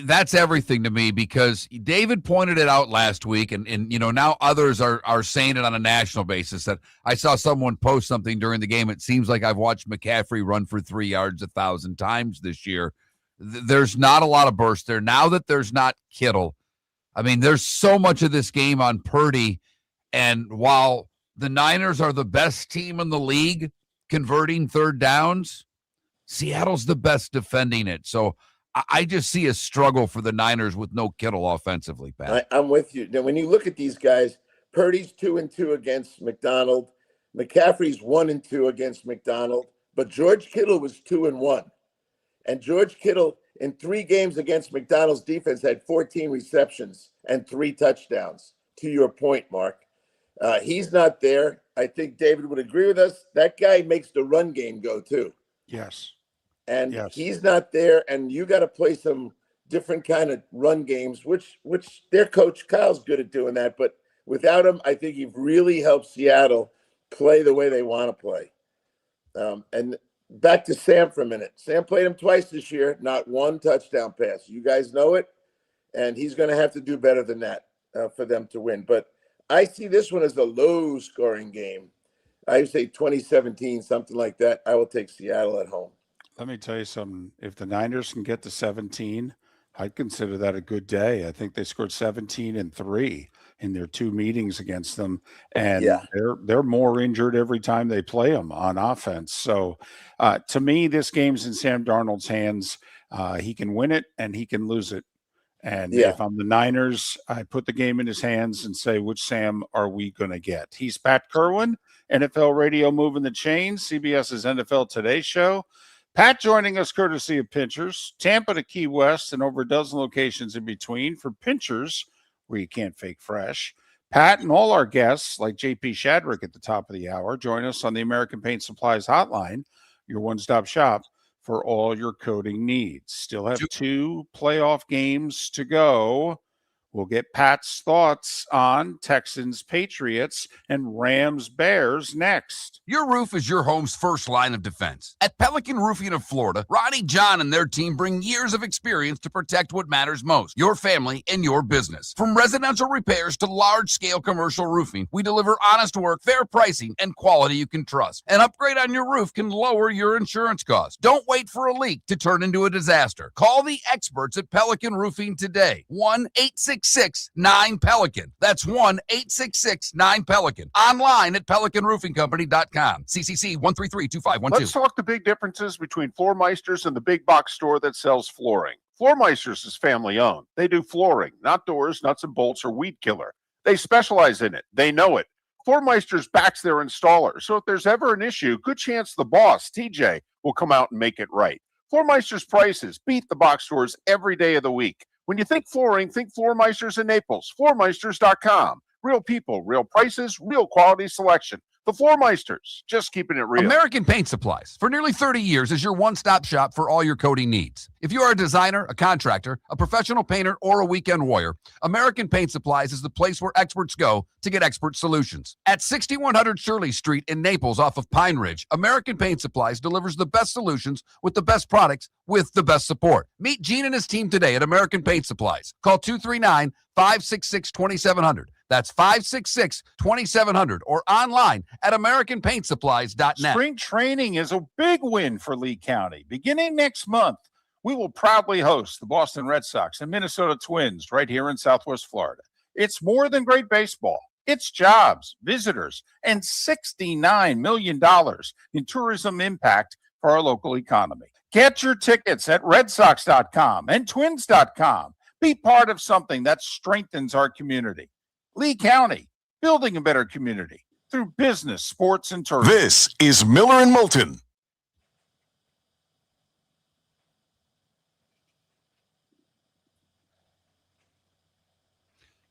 [SPEAKER 1] That's everything to me, because David pointed it out last week, and now others are saying it on a national basis. That I saw someone post something during the game. It seems like I've watched McCaffrey run for 3 yards 1,000 times this year. There's not a lot of burst there. Now that there's not Kittle, I mean, there's so much of this game on Purdy, and while the Niners are the best team in the league converting third downs, Seattle's the best defending it. So I just see a struggle for the Niners with no Kittle offensively, Pat.
[SPEAKER 9] I'm with you. Now, when you look at these guys, Purdy's 2-2 against McDonald. McCaffrey's 1-2 against McDonald. But George Kittle was 2-1. And George Kittle, in 3 games against McDonald's defense, had 14 receptions and 3 touchdowns. To your point, Mark. He's not there. I think David would agree with us. That guy makes the run game go, too.
[SPEAKER 2] Yes.
[SPEAKER 9] And he's not there, and you got to play some different kind of run games, which their coach Kyle's good at doing that. But without him, I think he really helped Seattle play the way they want to play. And back to Sam for a minute. Sam played him twice this year, not 1 touchdown pass. You guys know it, and he's going to have to do better than that for them to win. But I see this one as a low-scoring game. I would say 2017, something like that. I will take Seattle at home.
[SPEAKER 2] Let me tell you something. If the Niners can get to 17, I'd consider that a good day. I think they scored 17 and 3 in their 2 meetings against them, and they're more injured every time they play them on offense. So, to me, this game's in Sam Darnold's hands. He can win it and he can lose it. And if I'm the Niners, I put the game in his hands and say, which Sam are we going to get? He's Pat Kirwan, NFL Radio Moving the Chains, CBS's NFL Today show. Pat joining us courtesy of Pinchers, Tampa to Key West, and over a dozen locations in between for Pinchers, where you can't fake fresh. Pat and all our guests, like JP Shadrick at the top of the hour, join us on the American Paint Supplies Hotline, your one-stop shop for all your coating needs. Still have 2 playoff games to go. We'll get Pat's thoughts on Texans, Patriots, and Rams, Bears next.
[SPEAKER 1] Your roof is your home's first line of defense. At Pelican Roofing of Florida, Ronnie John and their team bring years of experience to protect what matters most, your family and your business. From residential repairs to large-scale commercial roofing, we deliver honest work, fair pricing, and quality you can trust. An upgrade on your roof can lower your insurance costs. Don't wait for a leak to turn into a disaster. Call the experts at Pelican Roofing today. 1-866-9-PELICAN. That's 1-866-9-PELICAN. Online at pelicanroofingcompany.com. CCC 1332512.
[SPEAKER 8] Let's talk the big differences between Floor Meisters and the big box store that sells flooring. Floor Meisters is family owned. They do flooring, not doors, nuts and bolts, or weed killer. They specialize in it. They know it. Floor Meisters backs their installer. So if there's ever an issue, good chance the boss, TJ, will come out and make it right. Floor Meisters prices beat the box stores every day of the week. When you think flooring, think Floor Meisters in Naples. Floormeisters.com. Real people, real prices, real quality selection. The Floor Meisters, just keeping it real.
[SPEAKER 1] American Paint Supplies, for nearly 30 years, is your one-stop shop for all your coating needs. If you are a designer, a contractor, a professional painter, or a weekend warrior, American Paint Supplies is the place where experts go to get expert solutions. At 6100 Shirley Street in Naples off of Pine Ridge, American Paint Supplies delivers the best solutions with the best products with the best support. Meet Gene and his team today at American Paint Supplies. Call 239-566-2700. That's 566-2700 or online at AmericanPaintSupplies.net.
[SPEAKER 2] Spring training is a big win for Lee County. Beginning next month, we will proudly host the Boston Red Sox and Minnesota Twins right here in Southwest Florida. It's more than great baseball. It's jobs, visitors, and $69 million in tourism impact for our local economy. Get your tickets at RedSox.com and Twins.com. Be part of something that strengthens our community. Lee County, building a better community through business, sports, and tourism.
[SPEAKER 3] This is Miller and Moulton.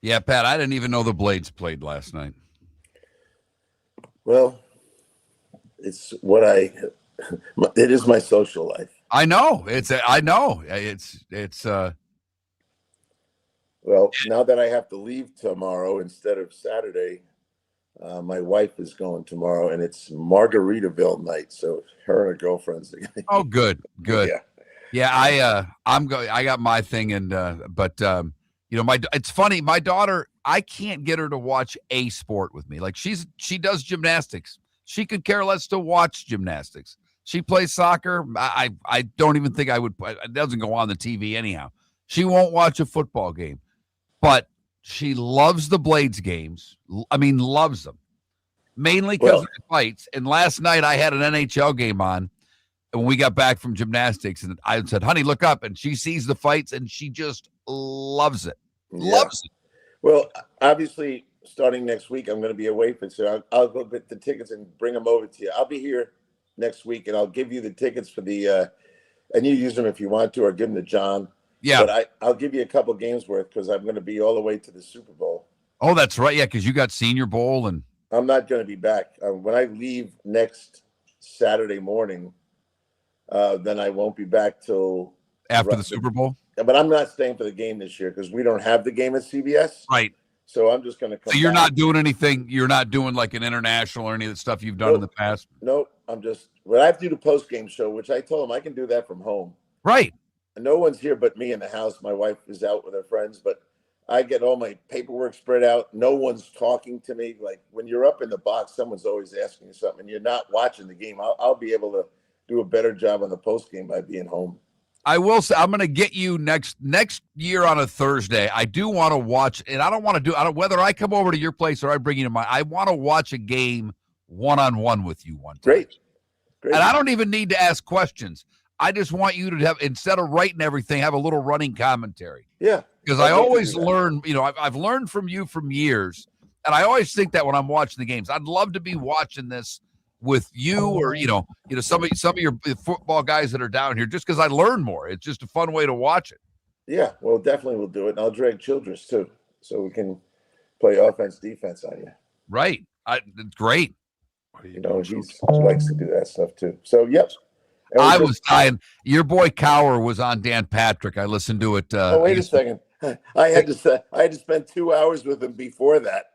[SPEAKER 1] Yeah, Pat, I didn't even know the Blades played last night.
[SPEAKER 9] Well, it's what it is my social life.
[SPEAKER 1] I know.
[SPEAKER 9] Well, now that I have to leave tomorrow instead of Saturday, my wife is going tomorrow, and it's Margaritaville night. So her and her girlfriends.
[SPEAKER 1] Oh, good. Yeah. I'm going. I got my thing, and it's funny. My daughter, I can't get her to watch a sport with me. Like she does gymnastics. She could care less to watch gymnastics. She plays soccer. I don't even think I would. It doesn't go on the TV anyhow. She won't watch a football game. But she loves the Blades games. I mean, loves them. Mainly because of the fights. And last night I had an NHL game on. when we got back from gymnastics, and I said, honey, look up. And she sees the fights and she just loves it. Loves it.
[SPEAKER 9] Well, obviously, starting next week, I'm going to be away for so I'll go get the tickets and bring them over to you. I'll be here next week, and I'll give you the tickets for the and you use them if you want to, or give them to John.
[SPEAKER 1] Yeah.
[SPEAKER 9] But I'll give you a couple games worth because I'm going to be all the way to the Super Bowl.
[SPEAKER 1] Oh, that's right. Yeah, because you got Senior Bowl. And
[SPEAKER 9] I'm not going to be back. When I leave next Saturday morning, then I won't be back till
[SPEAKER 1] after the Super Bowl.
[SPEAKER 9] But I'm not staying for the game this year because we don't have the game at CBS.
[SPEAKER 1] Right.
[SPEAKER 9] So I'm just going to come.
[SPEAKER 1] So you're
[SPEAKER 9] back.
[SPEAKER 1] not doing anything. You're not doing like an international or any of the stuff you've done in the past.
[SPEAKER 9] No, I'm just. Well, I have to do the post game show, which I told him I can do that from home.
[SPEAKER 1] Right.
[SPEAKER 9] And no one's here but me in the house. My wife is out with her friends, but I get all my paperwork spread out. No one's talking to me. Like when you're up in the box, someone's always asking you something. And you're not watching the game. I'll be able to do a better job on the post game by being home.
[SPEAKER 1] I will say I'm going to get you next year on a Thursday. I do want to watch, and I don't want to do whether I come over to your place or I bring you to mine. I want to watch a game one-on-one with you one time.
[SPEAKER 9] Great.
[SPEAKER 1] And I don't even need to ask questions. I just want you to have, instead of writing everything, have a little running commentary.
[SPEAKER 9] Yeah.
[SPEAKER 1] Because I always learn, I've learned from you from years, and I always think that when I'm watching the games. I'd love to be watching this with you or, some of your football guys that are down here, just because I learn more. It's just a fun way to watch it.
[SPEAKER 9] Yeah, well, definitely we'll do it. And I'll drag Childress, too, so we can play offense, defense on you.
[SPEAKER 1] Right. It's great.
[SPEAKER 9] He likes to do that stuff, too. So, yep.
[SPEAKER 1] I was dying. Your boy Cower was on Dan Patrick. I listened to it.
[SPEAKER 9] Wait a second. I had to spend 2 hours with him before that.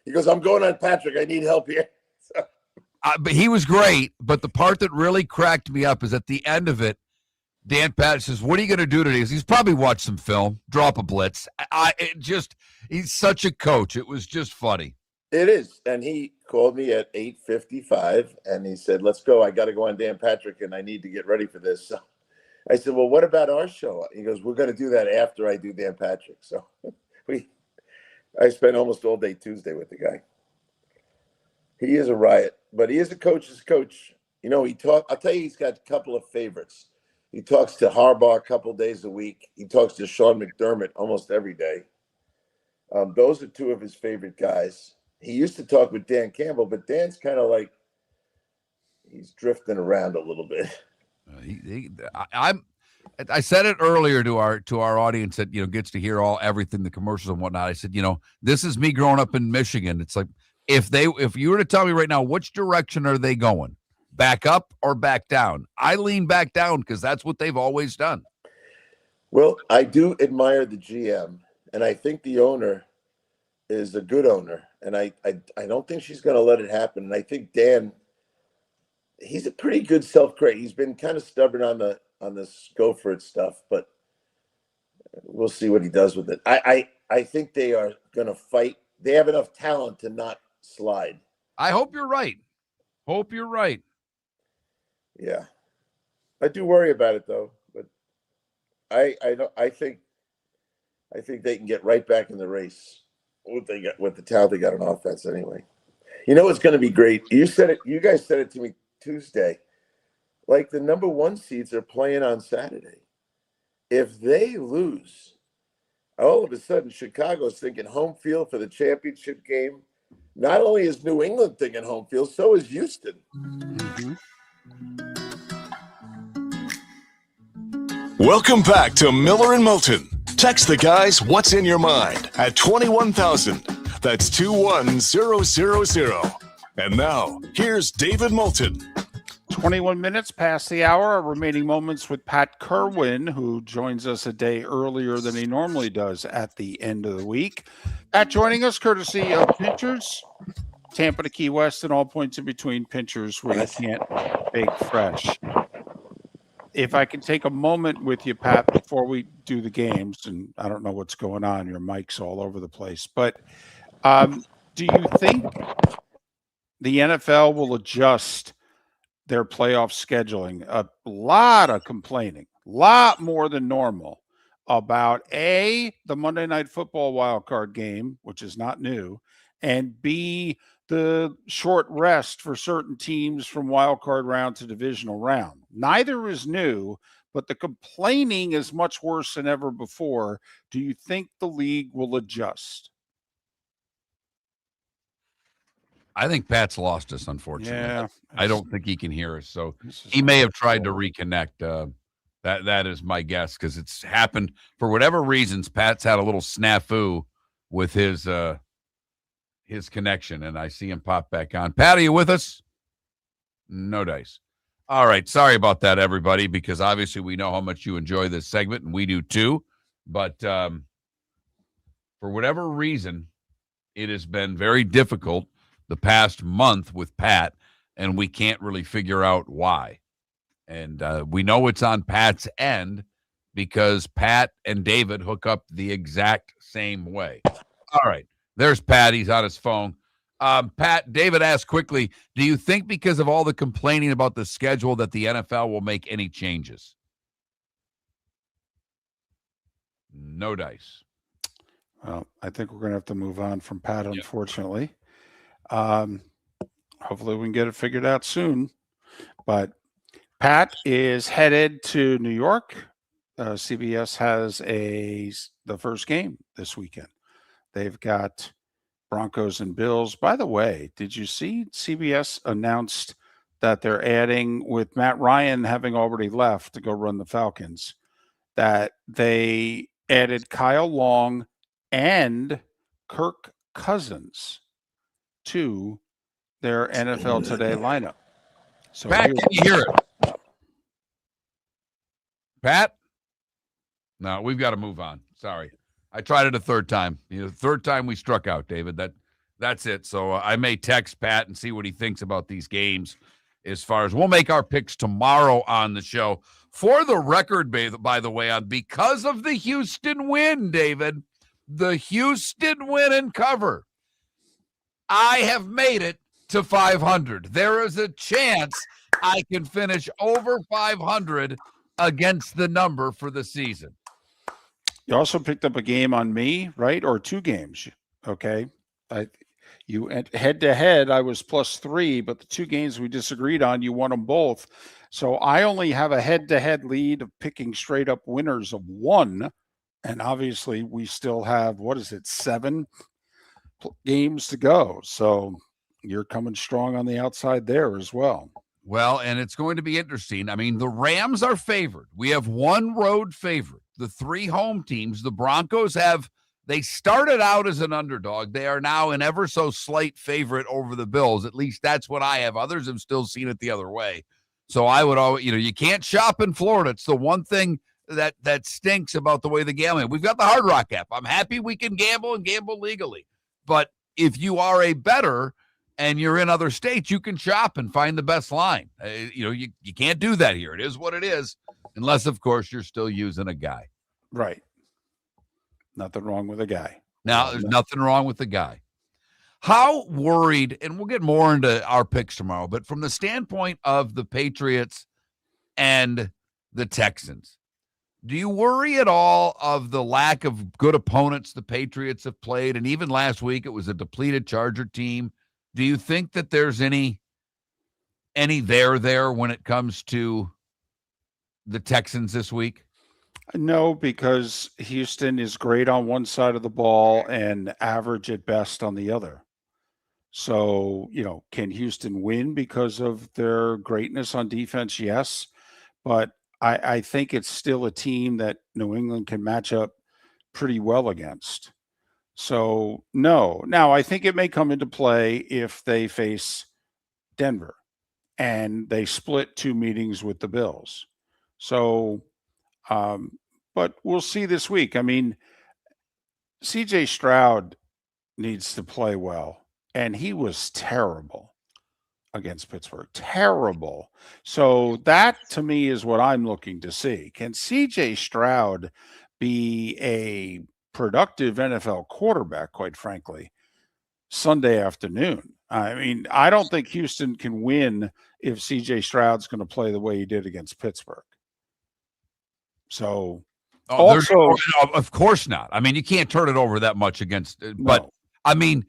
[SPEAKER 9] He goes, I'm going on Patrick. I need help here. So.
[SPEAKER 1] But he was great. But the part that really cracked me up is at the end of it, Dan Patrick says, what are you going to do today? He's probably watched some film, drop a blitz. He's such a coach. It was just funny.
[SPEAKER 9] It is. And he called me at 8:55 and he said, let's go. I got to go on Dan Patrick and I need to get ready for this. So I said, well, what about our show? He goes, we're going to do that after I do Dan Patrick. So I spent almost all day Tuesday with the guy. He is a riot, but he is a coach's coach. I'll tell you, he's got a couple of favorites. He talks to Harbaugh a couple days a week. He talks to Sean McDermott almost every day. Those are two of his favorite guys. He used to talk with Dan Campbell, but Dan's kind of like he's drifting around a little bit.
[SPEAKER 1] I said it earlier to our audience that gets to hear everything, the commercials and whatnot. I said, this is me growing up in Michigan. It's like if you were to tell me right now which direction are they going, back up or back down, I lean back down because that's what they've always done.
[SPEAKER 9] Well, I do admire the GM, and I think the owner is a good owner, and I don't think she's going to let it happen. And I think Dan, he's a pretty good self-critic. He's been kind of stubborn on this go for it stuff, but we'll see what he does with it. I think they are going to fight. They have enough talent to not slide.
[SPEAKER 1] I hope you're right.
[SPEAKER 9] Yeah, I do worry about it though, but I think they can get right back in the race. What they got, with the talent they got on offense anyway. It's going to be great. You guys said it to me Tuesday. Like the number one seeds are playing on Saturday. If they lose, all of a sudden Chicago's thinking home field for the championship game. Not only is New England thinking home field, so is Houston.
[SPEAKER 1] Mm-hmm.
[SPEAKER 3] Welcome back to Miller and Moulton. Text the guys what's in your mind at 21,000. That's 21000. And now, here's David Moulton.
[SPEAKER 2] 21 minutes past the hour. Our remaining moments with Pat Kirwan, who joins us a day earlier than he normally does at the end of the week. Pat joining us courtesy of Pinchers, Tampa to Key West, and all points in between. Pinchers where you can't bake fresh. If I can take a moment with you, Pat, before we do the games, and I don't know what's going on, your mic's all over the place, but do you think the NFL will adjust their playoff scheduling? A lot of complaining, a lot more than normal about the Monday Night Football wildcard game, which is not new, and B, the short rest for certain teams from wild card round to divisional round. Neither is new, but the complaining is much worse than ever before. Do you think the league will adjust?
[SPEAKER 1] I think Pat's lost us, unfortunately.
[SPEAKER 2] Yeah,
[SPEAKER 1] I don't think he can hear us. So
[SPEAKER 2] this is
[SPEAKER 1] he may have tried to reconnect. That is my guess, because it's happened for whatever reasons. Pat's had a little snafu with his connection, and I see him pop back on. Pat, are you with us? No dice. All right. Sorry about that, everybody, because obviously we know how much you enjoy this segment, and we do too. But for whatever reason, it has been very difficult the past month with Pat, and we can't really figure out why. And we know it's on Pat's end because Pat and David hook up the exact same way. All right. There's Pat. He's on his phone. Pat, David asked quickly, do you think because of all the complaining about the schedule that the NFL will make any changes? No dice.
[SPEAKER 2] Well, I think we're going to have to move on from Pat, unfortunately. Hopefully we can get it figured out soon. But Pat is headed to New York. CBS has the first game this weekend. They've got Broncos and Bills. By the way, did you see CBS announced that they're adding, with Matt Ryan having already left to go run the Falcons, that they added Kyle Long and Kirk Cousins to their NFL Today lineup. So
[SPEAKER 1] Pat, can you hear it? Pat? No, we've got to move on. Sorry. I tried it a third time. The third time we struck out, David. That's it. So I may text Pat and see what he thinks about these games. As far as we'll make our picks tomorrow on the show. For the record, by the way, because of the Houston win, David, the Houston win and cover, I have made it to 500. There is a chance I can finish over 500 against the number for the season.
[SPEAKER 2] You also picked up a game on me, right? Or two games. Okay. You head to head, I was +3, but the two games we disagreed on, you won them both. So I only have a head-to-head lead of picking straight up winners of 1. And obviously we still have, 7 games to go. So you're coming strong on the outside there as well.
[SPEAKER 1] Well, and it's going to be interesting. I mean, the Rams are favored. We have one road favorite. The 3 home teams, the Broncos they started out as an underdog. They are now an ever so slight favorite over the Bills. At least that's what I have. Others have still seen it the other way. So I would always, you can't shop in Florida. It's the one thing that stinks about the way the gambling. We've got the Hard Rock app. I'm happy we can gamble and gamble legally. But if you are a bettor and you're in other states, you can shop and find the best line. You can't do that here. It is what it is, unless, of course, you're still using a guy.
[SPEAKER 2] Right. Nothing wrong with a guy.
[SPEAKER 1] Now, there's nothing wrong with the guy. How worried, and we'll get more into our picks tomorrow, but from the standpoint of the Patriots and the Texans, do you worry at all of the lack of good opponents the Patriots have played? And even last week, it was a depleted Charger team. Do you think that there's any there when it comes to the Texans this week?
[SPEAKER 2] No, because Houston is great on one side of the ball and average at best on the other. So, can Houston win because of their greatness on defense? Yes. But I think it's still a team that New England can match up pretty well against. So, no. Now, I think it may come into play if they face Denver and they split 2 meetings with the Bills. So, but we'll see this week. I mean, CJ Stroud needs to play well, and he was terrible against Pittsburgh. Terrible. So that, to me, is what I'm looking to see. Can CJ Stroud be a productive NFL quarterback, quite frankly, Sunday afternoon? I mean, I don't think Houston can win if CJ Stroud's going to play the way he did against Pittsburgh. So, also,
[SPEAKER 1] of course not. I mean, you can't turn it over that much against, but
[SPEAKER 2] no.
[SPEAKER 1] I mean,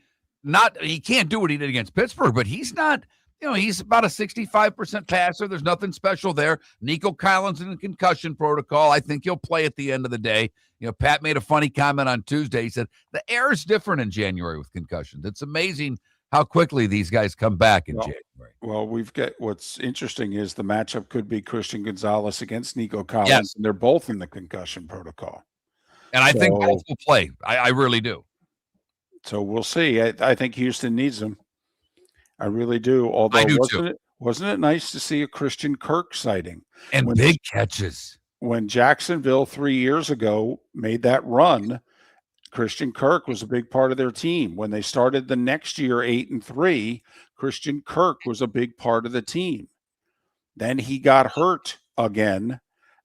[SPEAKER 1] he can't do what he did against Pittsburgh, but he's not, he's about a 65% passer. There's nothing special there. Nico Collins in the concussion protocol. I think he'll play at the end of the day. Pat made a funny comment on Tuesday. He said, the air is different in January with concussions. It's amazing how quickly these guys come back in January.
[SPEAKER 2] Well, what's interesting is the matchup could be Christian Gonzalez against Nico Collins,
[SPEAKER 1] Yes.
[SPEAKER 2] and they're both in the concussion protocol.
[SPEAKER 1] And I think both will play. I really do.
[SPEAKER 2] So we'll see. I think Houston needs them. I really do. Although
[SPEAKER 1] I do too.
[SPEAKER 2] Wasn't it nice to see a Christian Kirk sighting?
[SPEAKER 1] And big catches.
[SPEAKER 2] When Jacksonville 3 years ago made that run, Christian Kirk was a big part of their team. When they started the next year 8-3, Christian Kirk was a big part of the team. Then he got hurt again,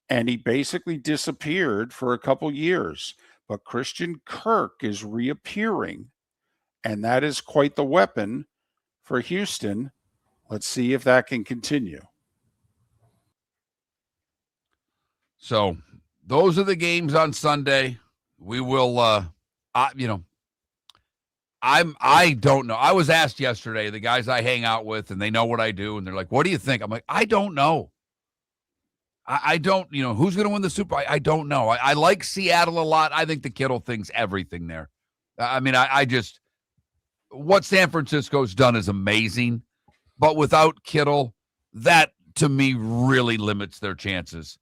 [SPEAKER 2] and he basically disappeared for a couple years. But Christian Kirk is reappearing, and that is quite the weapon for Houston. Let's see if that can continue.
[SPEAKER 1] So those are the games on Sunday. We will, I don't know. I was asked yesterday, the guys I hang out with, and they know what I do, and they're like, what do you think? I'm like, I don't know. I don't, who's going to win the Super Bowl? I don't know. I like Seattle a lot. I think the Kittle thing's everything there. I just, what San Francisco's done is amazing, but without Kittle, that to me really limits their chances.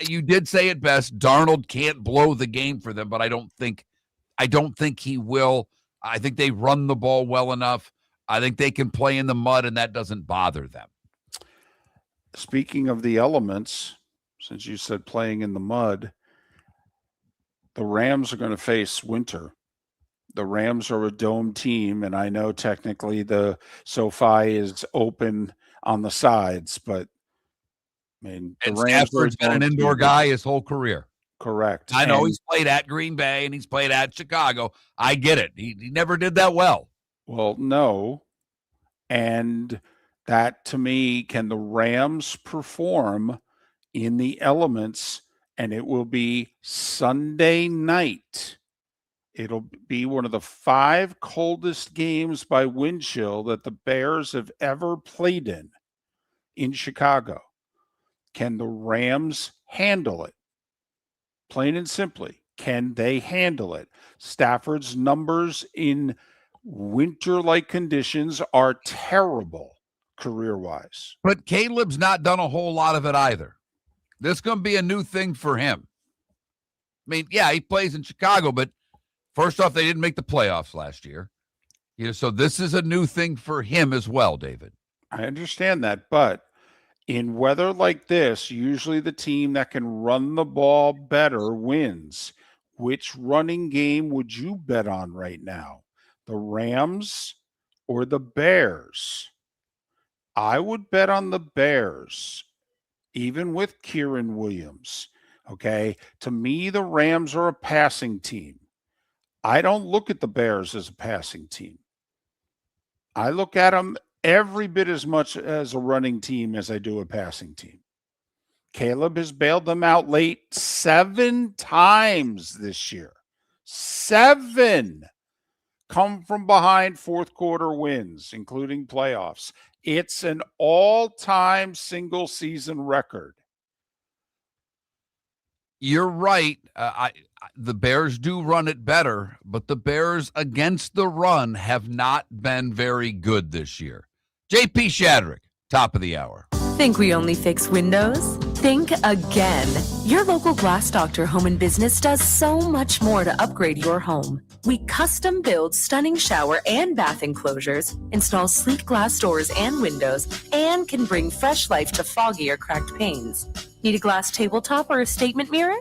[SPEAKER 1] You did say it best. Darnold can't blow the game for them, but I don't think he will. I think they run the ball well enough. I think they can play in the mud, and that doesn't bother them.
[SPEAKER 2] Speaking of the elements, since you said playing in the mud, the Rams are going to face winter. The Rams are a dome team, and I know technically the SoFi is open on the sides, but the Rams
[SPEAKER 1] Stafford's been an indoor guy his whole career.
[SPEAKER 2] Correct.
[SPEAKER 1] I know he's played at Green Bay and he's played at Chicago. I get it. He never did that well.
[SPEAKER 2] Well, no. And that, to me, can the Rams perform in the elements? And it will be Sunday night. It'll be one of the 5 coldest games by wind chill that the Bears have ever played in Chicago. Can the Rams handle it? Plain and simply, can they handle it? Stafford's numbers in winter-like conditions are terrible career-wise.
[SPEAKER 1] But Caleb's not done a whole lot of it either. This is going to be a new thing for him. He plays in Chicago, but first off, they didn't make the playoffs last year. So this is a new thing for him as well, David.
[SPEAKER 2] I understand that, but in weather like this, usually the team that can run the ball better wins. Which running game would you bet on right now? The Rams or the Bears? I would bet on the Bears, even with Kieran Williams. Okay? To me, the Rams are a passing team. I don't look at the Bears as a passing team. I look at them every bit as much as a running team as I do a passing team. Caleb has bailed them out late 7 times this year. 7 come from behind fourth quarter wins, including playoffs. It's an all-time single season record.
[SPEAKER 1] You're right. The Bears do run it better, but the Bears against the run have not been very good this year. JP Shadrick, top of the hour.
[SPEAKER 6] Think we only fix windows? Think again. Your local Glass Doctor Home and Business does so much more to upgrade your home. We custom build stunning shower and bath enclosures, install sleek glass doors and windows, and can bring fresh life to foggy or cracked panes. Need a glass tabletop or a statement mirror?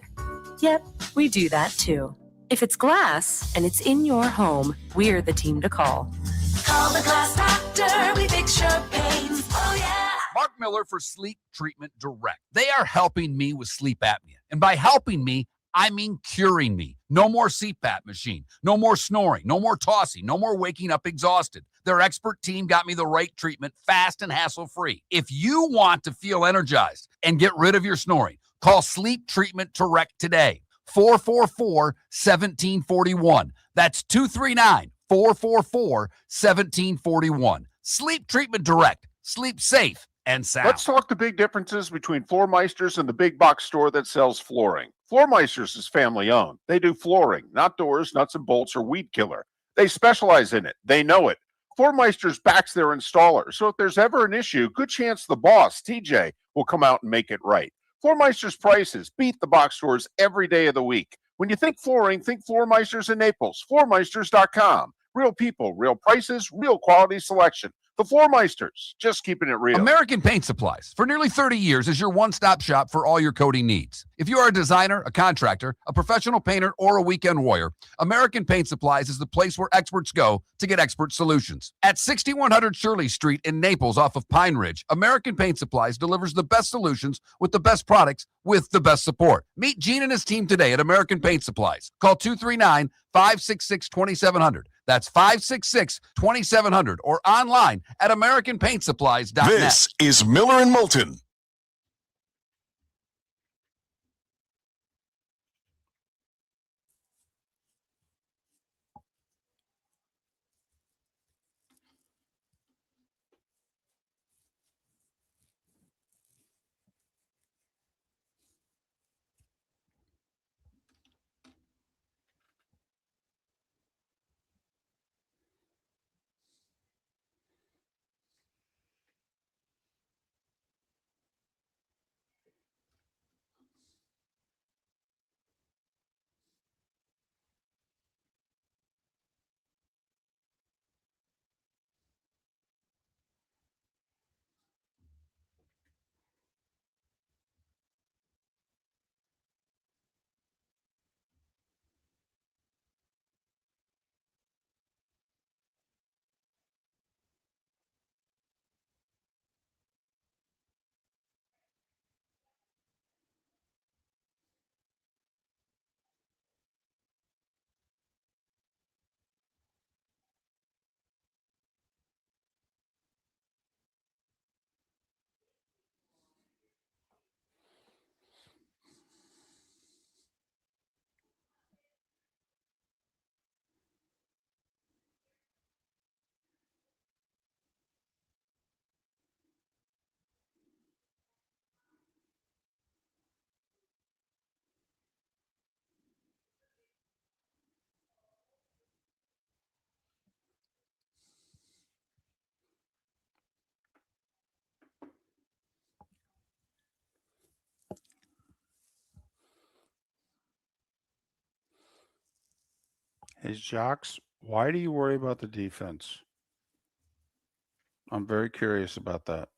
[SPEAKER 6] Yep, we do that too. If it's glass and it's in your home, we're the team to call.
[SPEAKER 7] Call the Glass Doctor, we fix your pains. Oh yeah.
[SPEAKER 1] Mark Miller for Sleep Treatment Direct. They are helping me with sleep apnea. And by helping me, I mean curing me. No more CPAP machine. No more snoring. No more tossing. No more waking up exhausted. Their expert team got me the right treatment, fast and hassle-free. If you want to feel energized and get rid of your snoring, call Sleep Treatment Direct today. 444-1741. That's 444-1741. Sleep Treatment Direct. Sleep safe and sound.
[SPEAKER 8] Let's talk the big differences between Floor Meisters and the big box store that sells flooring. Floor Meisters is family owned. They do flooring, not doors, nuts and bolts, or weed killer. They specialize in it. They know it. Floor Meisters backs their installer, so if there's ever an issue, good chance the boss, TJ, will come out and make it right. Floor Meisters prices beat the box stores every day of the week. When you think flooring, think Floor Meisters in Naples. Floormeisters.com. Real people, real prices, real quality selection. The Floor Meisters, just keeping it real.
[SPEAKER 1] American Paint Supplies, for nearly 30 years, is your one-stop shop for all your coating needs. If you are a designer, a contractor, a professional painter, or a weekend warrior, American Paint Supplies is the place where experts go to get expert solutions. At 6100 Shirley Street in Naples off of Pine Ridge, American Paint Supplies delivers the best solutions with the best products with the best support. Meet Gene and his team today at American Paint Supplies. Call 239-566-2700. That's 566-2700 or online at AmericanPaintSupplies.net.
[SPEAKER 3] This is Miller and Moulton.
[SPEAKER 2] Hey, Jocks, why do you worry about the defense? I'm very curious about that.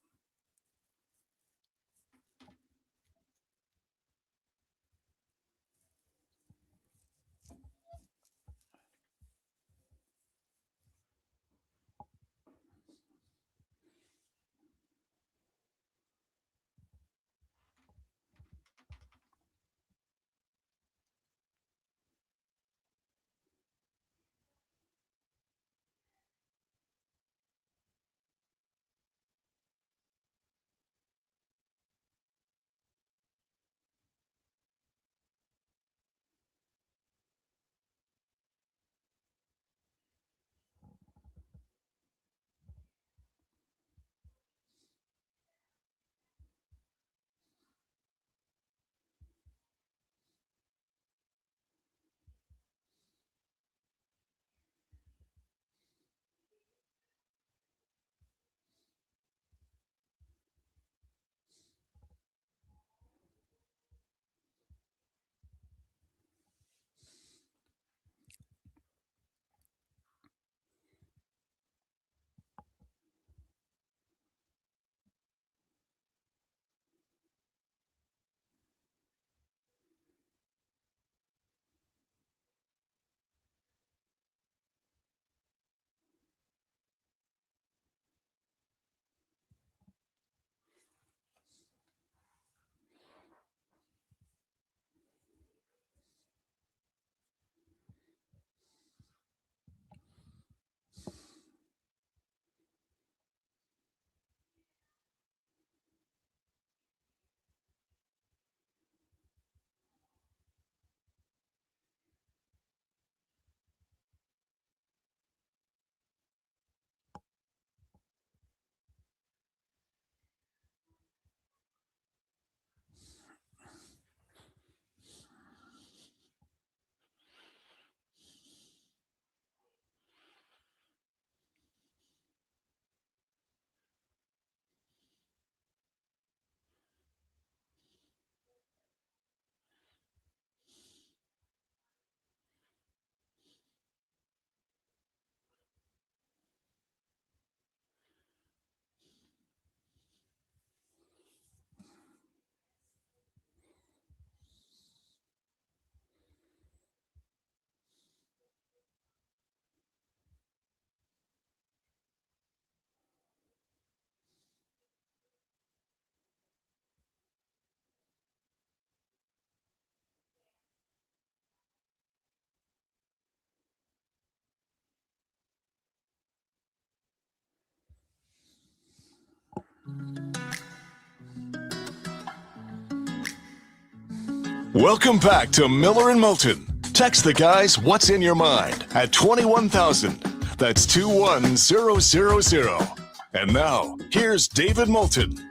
[SPEAKER 3] Welcome back to Miller and Moulton. Text the guys what's in your mind at 21,000. That's 21000. And now, here's David Moulton.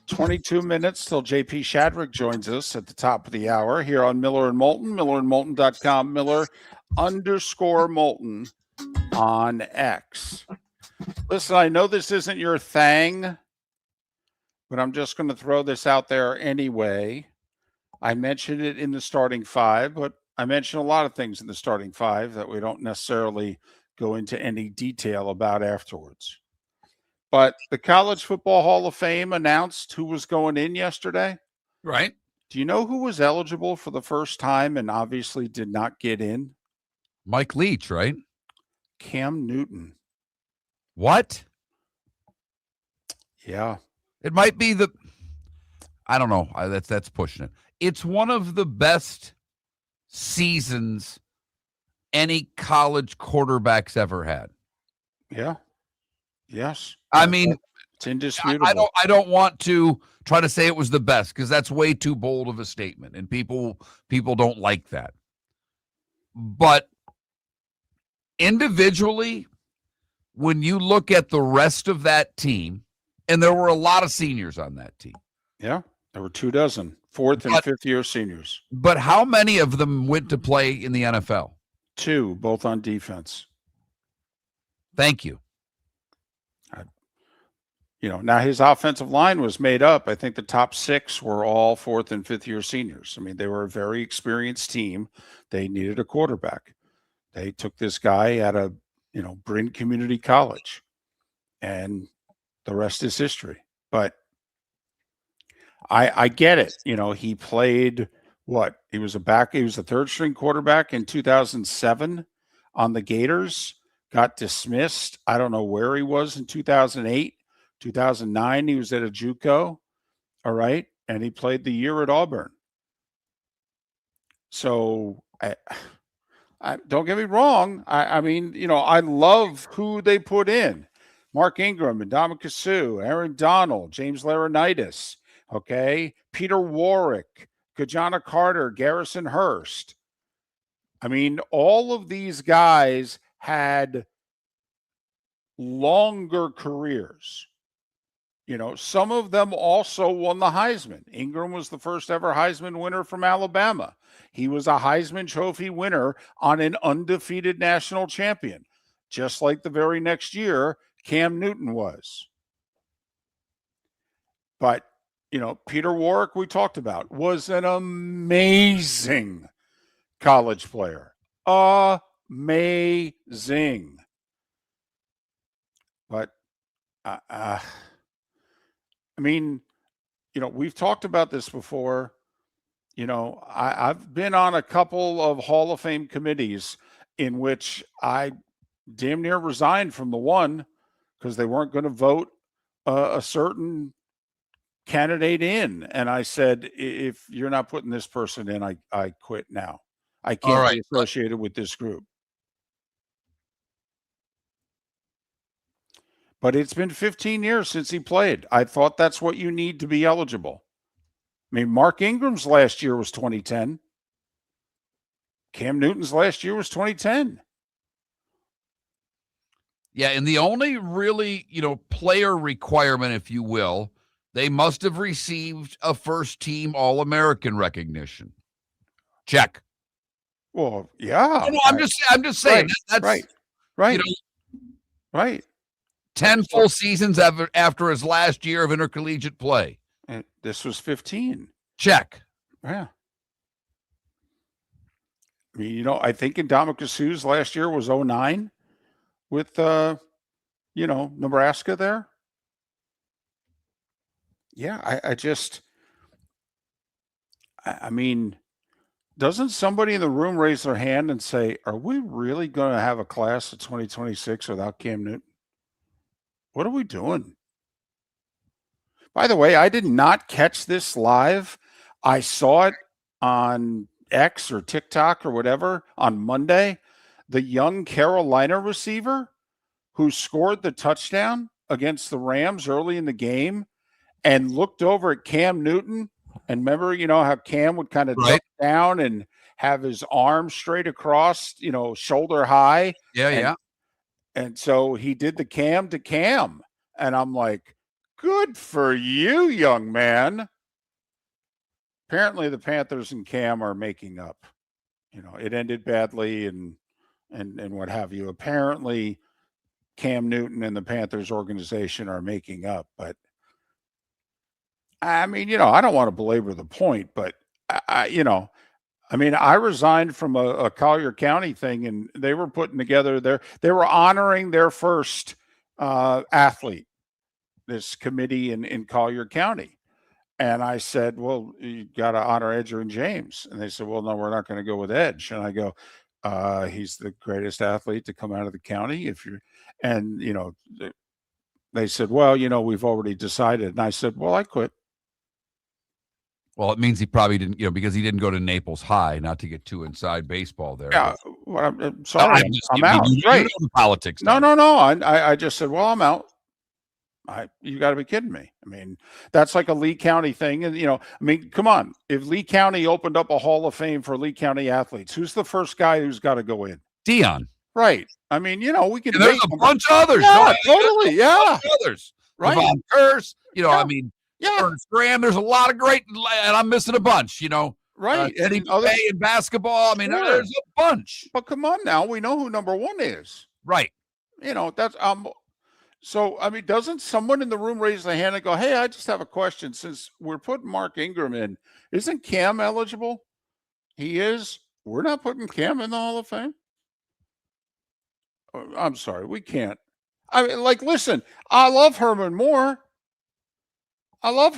[SPEAKER 2] 22 minutes till JP Shadrick joins us at the top of the hour here on Miller and Moulton, millerandmoulton.com, Miller_Moulton on X. Listen, I know this isn't your thing, but I'm just going to throw this out there anyway. I mentioned it in the starting five, but I mentioned a lot of things in the starting five that we don't necessarily go into any detail about afterwards. But the College Football Hall of Fame announced who was going in yesterday.
[SPEAKER 1] Right.
[SPEAKER 2] Do you know who was eligible for the first time and obviously did not get in?
[SPEAKER 1] Mike Leach, right?
[SPEAKER 2] Cam Newton.
[SPEAKER 1] What?
[SPEAKER 2] Yeah.
[SPEAKER 1] It might be I don't know. That's pushing it. It's one of the best seasons any college quarterback's ever had.
[SPEAKER 2] Yeah. Yes.
[SPEAKER 1] I mean,
[SPEAKER 2] it's indisputable.
[SPEAKER 1] I don't want to try to say it was the best because that's way too bold of a statement, and people don't like that. But individually, when you look at the rest of that team, and there were a lot of seniors on that team.
[SPEAKER 2] Yeah, there were 24 fourth and fifth year seniors.
[SPEAKER 1] But how many of them went to play in the NFL?
[SPEAKER 2] 2, both on defense.
[SPEAKER 1] Thank you.
[SPEAKER 2] Now his offensive line was made up. I think the top 6 were all 4th and 5th year seniors. I mean, they were a very experienced team. They needed a quarterback. They took this guy at a, Bryn Community College, and the rest is history. But I get it. He played what? He was a 3rd string quarterback in 2007 on the Gators, got dismissed. I don't know where he was in 2008. 2009, he was at a JUCO, all right, and he played the year at Auburn. So, I don't get me wrong. I mean, I love who they put in. Mark Ingram, Ndamukong Suh, Aaron Donald, James Laurinaitis, okay, Peter Warwick, Kajana Carter, Garrison Hurst. I mean, all of these guys had longer careers. Some of them also won the Heisman. Ingram was the first ever Heisman winner from Alabama. He was a Heisman Trophy winner on an undefeated national champion, just like the very next year Cam Newton was. But, Peter Warwick, we talked about, was an amazing college player. Amazing. But, I mean, we've talked about this before. I've been on a couple of Hall of Fame committees in which I damn near resigned from the one because they weren't going to vote a certain candidate in. And I said, if you're not putting this person in, I quit now. I can't be associated with this group. But it's been 15 years since he played. I thought that's what you need to be eligible. I mean, Mark Ingram's last year was 2010. Cam Newton's last year was 2010.
[SPEAKER 1] Yeah, and the only really, player requirement, if you will, they must have received a first-team All-American recognition. Check.
[SPEAKER 2] Well, yeah.
[SPEAKER 1] No, I'm just saying. That's
[SPEAKER 2] right. Right.
[SPEAKER 1] 10 full seasons after his last year of intercollegiate play.
[SPEAKER 2] And this was 15.
[SPEAKER 1] Check.
[SPEAKER 2] Yeah. I mean, I think Ndamukong Suh's last year was 2009 with, Nebraska there. Yeah, I mean, doesn't somebody in the room raise their hand and say, are we really going to have a class of 2026 without Cam Newton? What are we doing? By the way, I did not catch this live. I saw it on X or TikTok or whatever on Monday. The young Carolina receiver who scored the touchdown against the Rams early in the game and looked over at Cam Newton. And remember, how Cam would kind of
[SPEAKER 1] Right.
[SPEAKER 2] duck down and have his arms straight across, shoulder high.
[SPEAKER 1] Yeah.
[SPEAKER 2] And so he did the Cam to Cam. And I'm like, good for you, young man. Apparently the Panthers and Cam are making up. It ended badly and what have you. Apparently Cam Newton and the Panthers organization are making up. But I mean, I don't want to belabor the point, but I resigned from a Collier County thing, and they were putting together they were honoring their first athlete, this committee in Collier County. And I said, well, you got to honor Edger and James. And they said, well, no, we're not going to go with Edge. And I go, he's the greatest athlete to come out of the county. They said, well, we've already decided. And I said, well, I quit.
[SPEAKER 1] Well, it means he probably didn't, because he didn't go to Naples High, not to get too inside baseball there.
[SPEAKER 2] Yeah, well, I'm sorry. I'm out.
[SPEAKER 1] Right. The politics.
[SPEAKER 2] No. I just said, well, I'm out. You got to be kidding me. I mean, that's like a Lee County thing. And, come on. If Lee County opened up a Hall of Fame for Lee County athletes, who's the first guy who's got to go in?
[SPEAKER 1] Dion.
[SPEAKER 2] Right. I mean, we can.
[SPEAKER 1] And there's a bunch of others.
[SPEAKER 2] Yeah, totally. Yeah.
[SPEAKER 1] Others.
[SPEAKER 2] Right.
[SPEAKER 1] Devon Curse,
[SPEAKER 2] Yeah.
[SPEAKER 1] Ernest Graham, there's a lot of great, and I'm missing a bunch,
[SPEAKER 2] Right.
[SPEAKER 1] Eddie Bay in basketball. There's a bunch.
[SPEAKER 2] But come on now. We know who number one is.
[SPEAKER 1] Right.
[SPEAKER 2] That's so, doesn't someone in the room raise their hand and go, hey, I just have a question. Since we're putting Mark Ingram in, isn't Cam eligible? He is. We're not putting Cam in the Hall of Fame. I'm sorry. We can't. Listen, I love Herman Moore. I love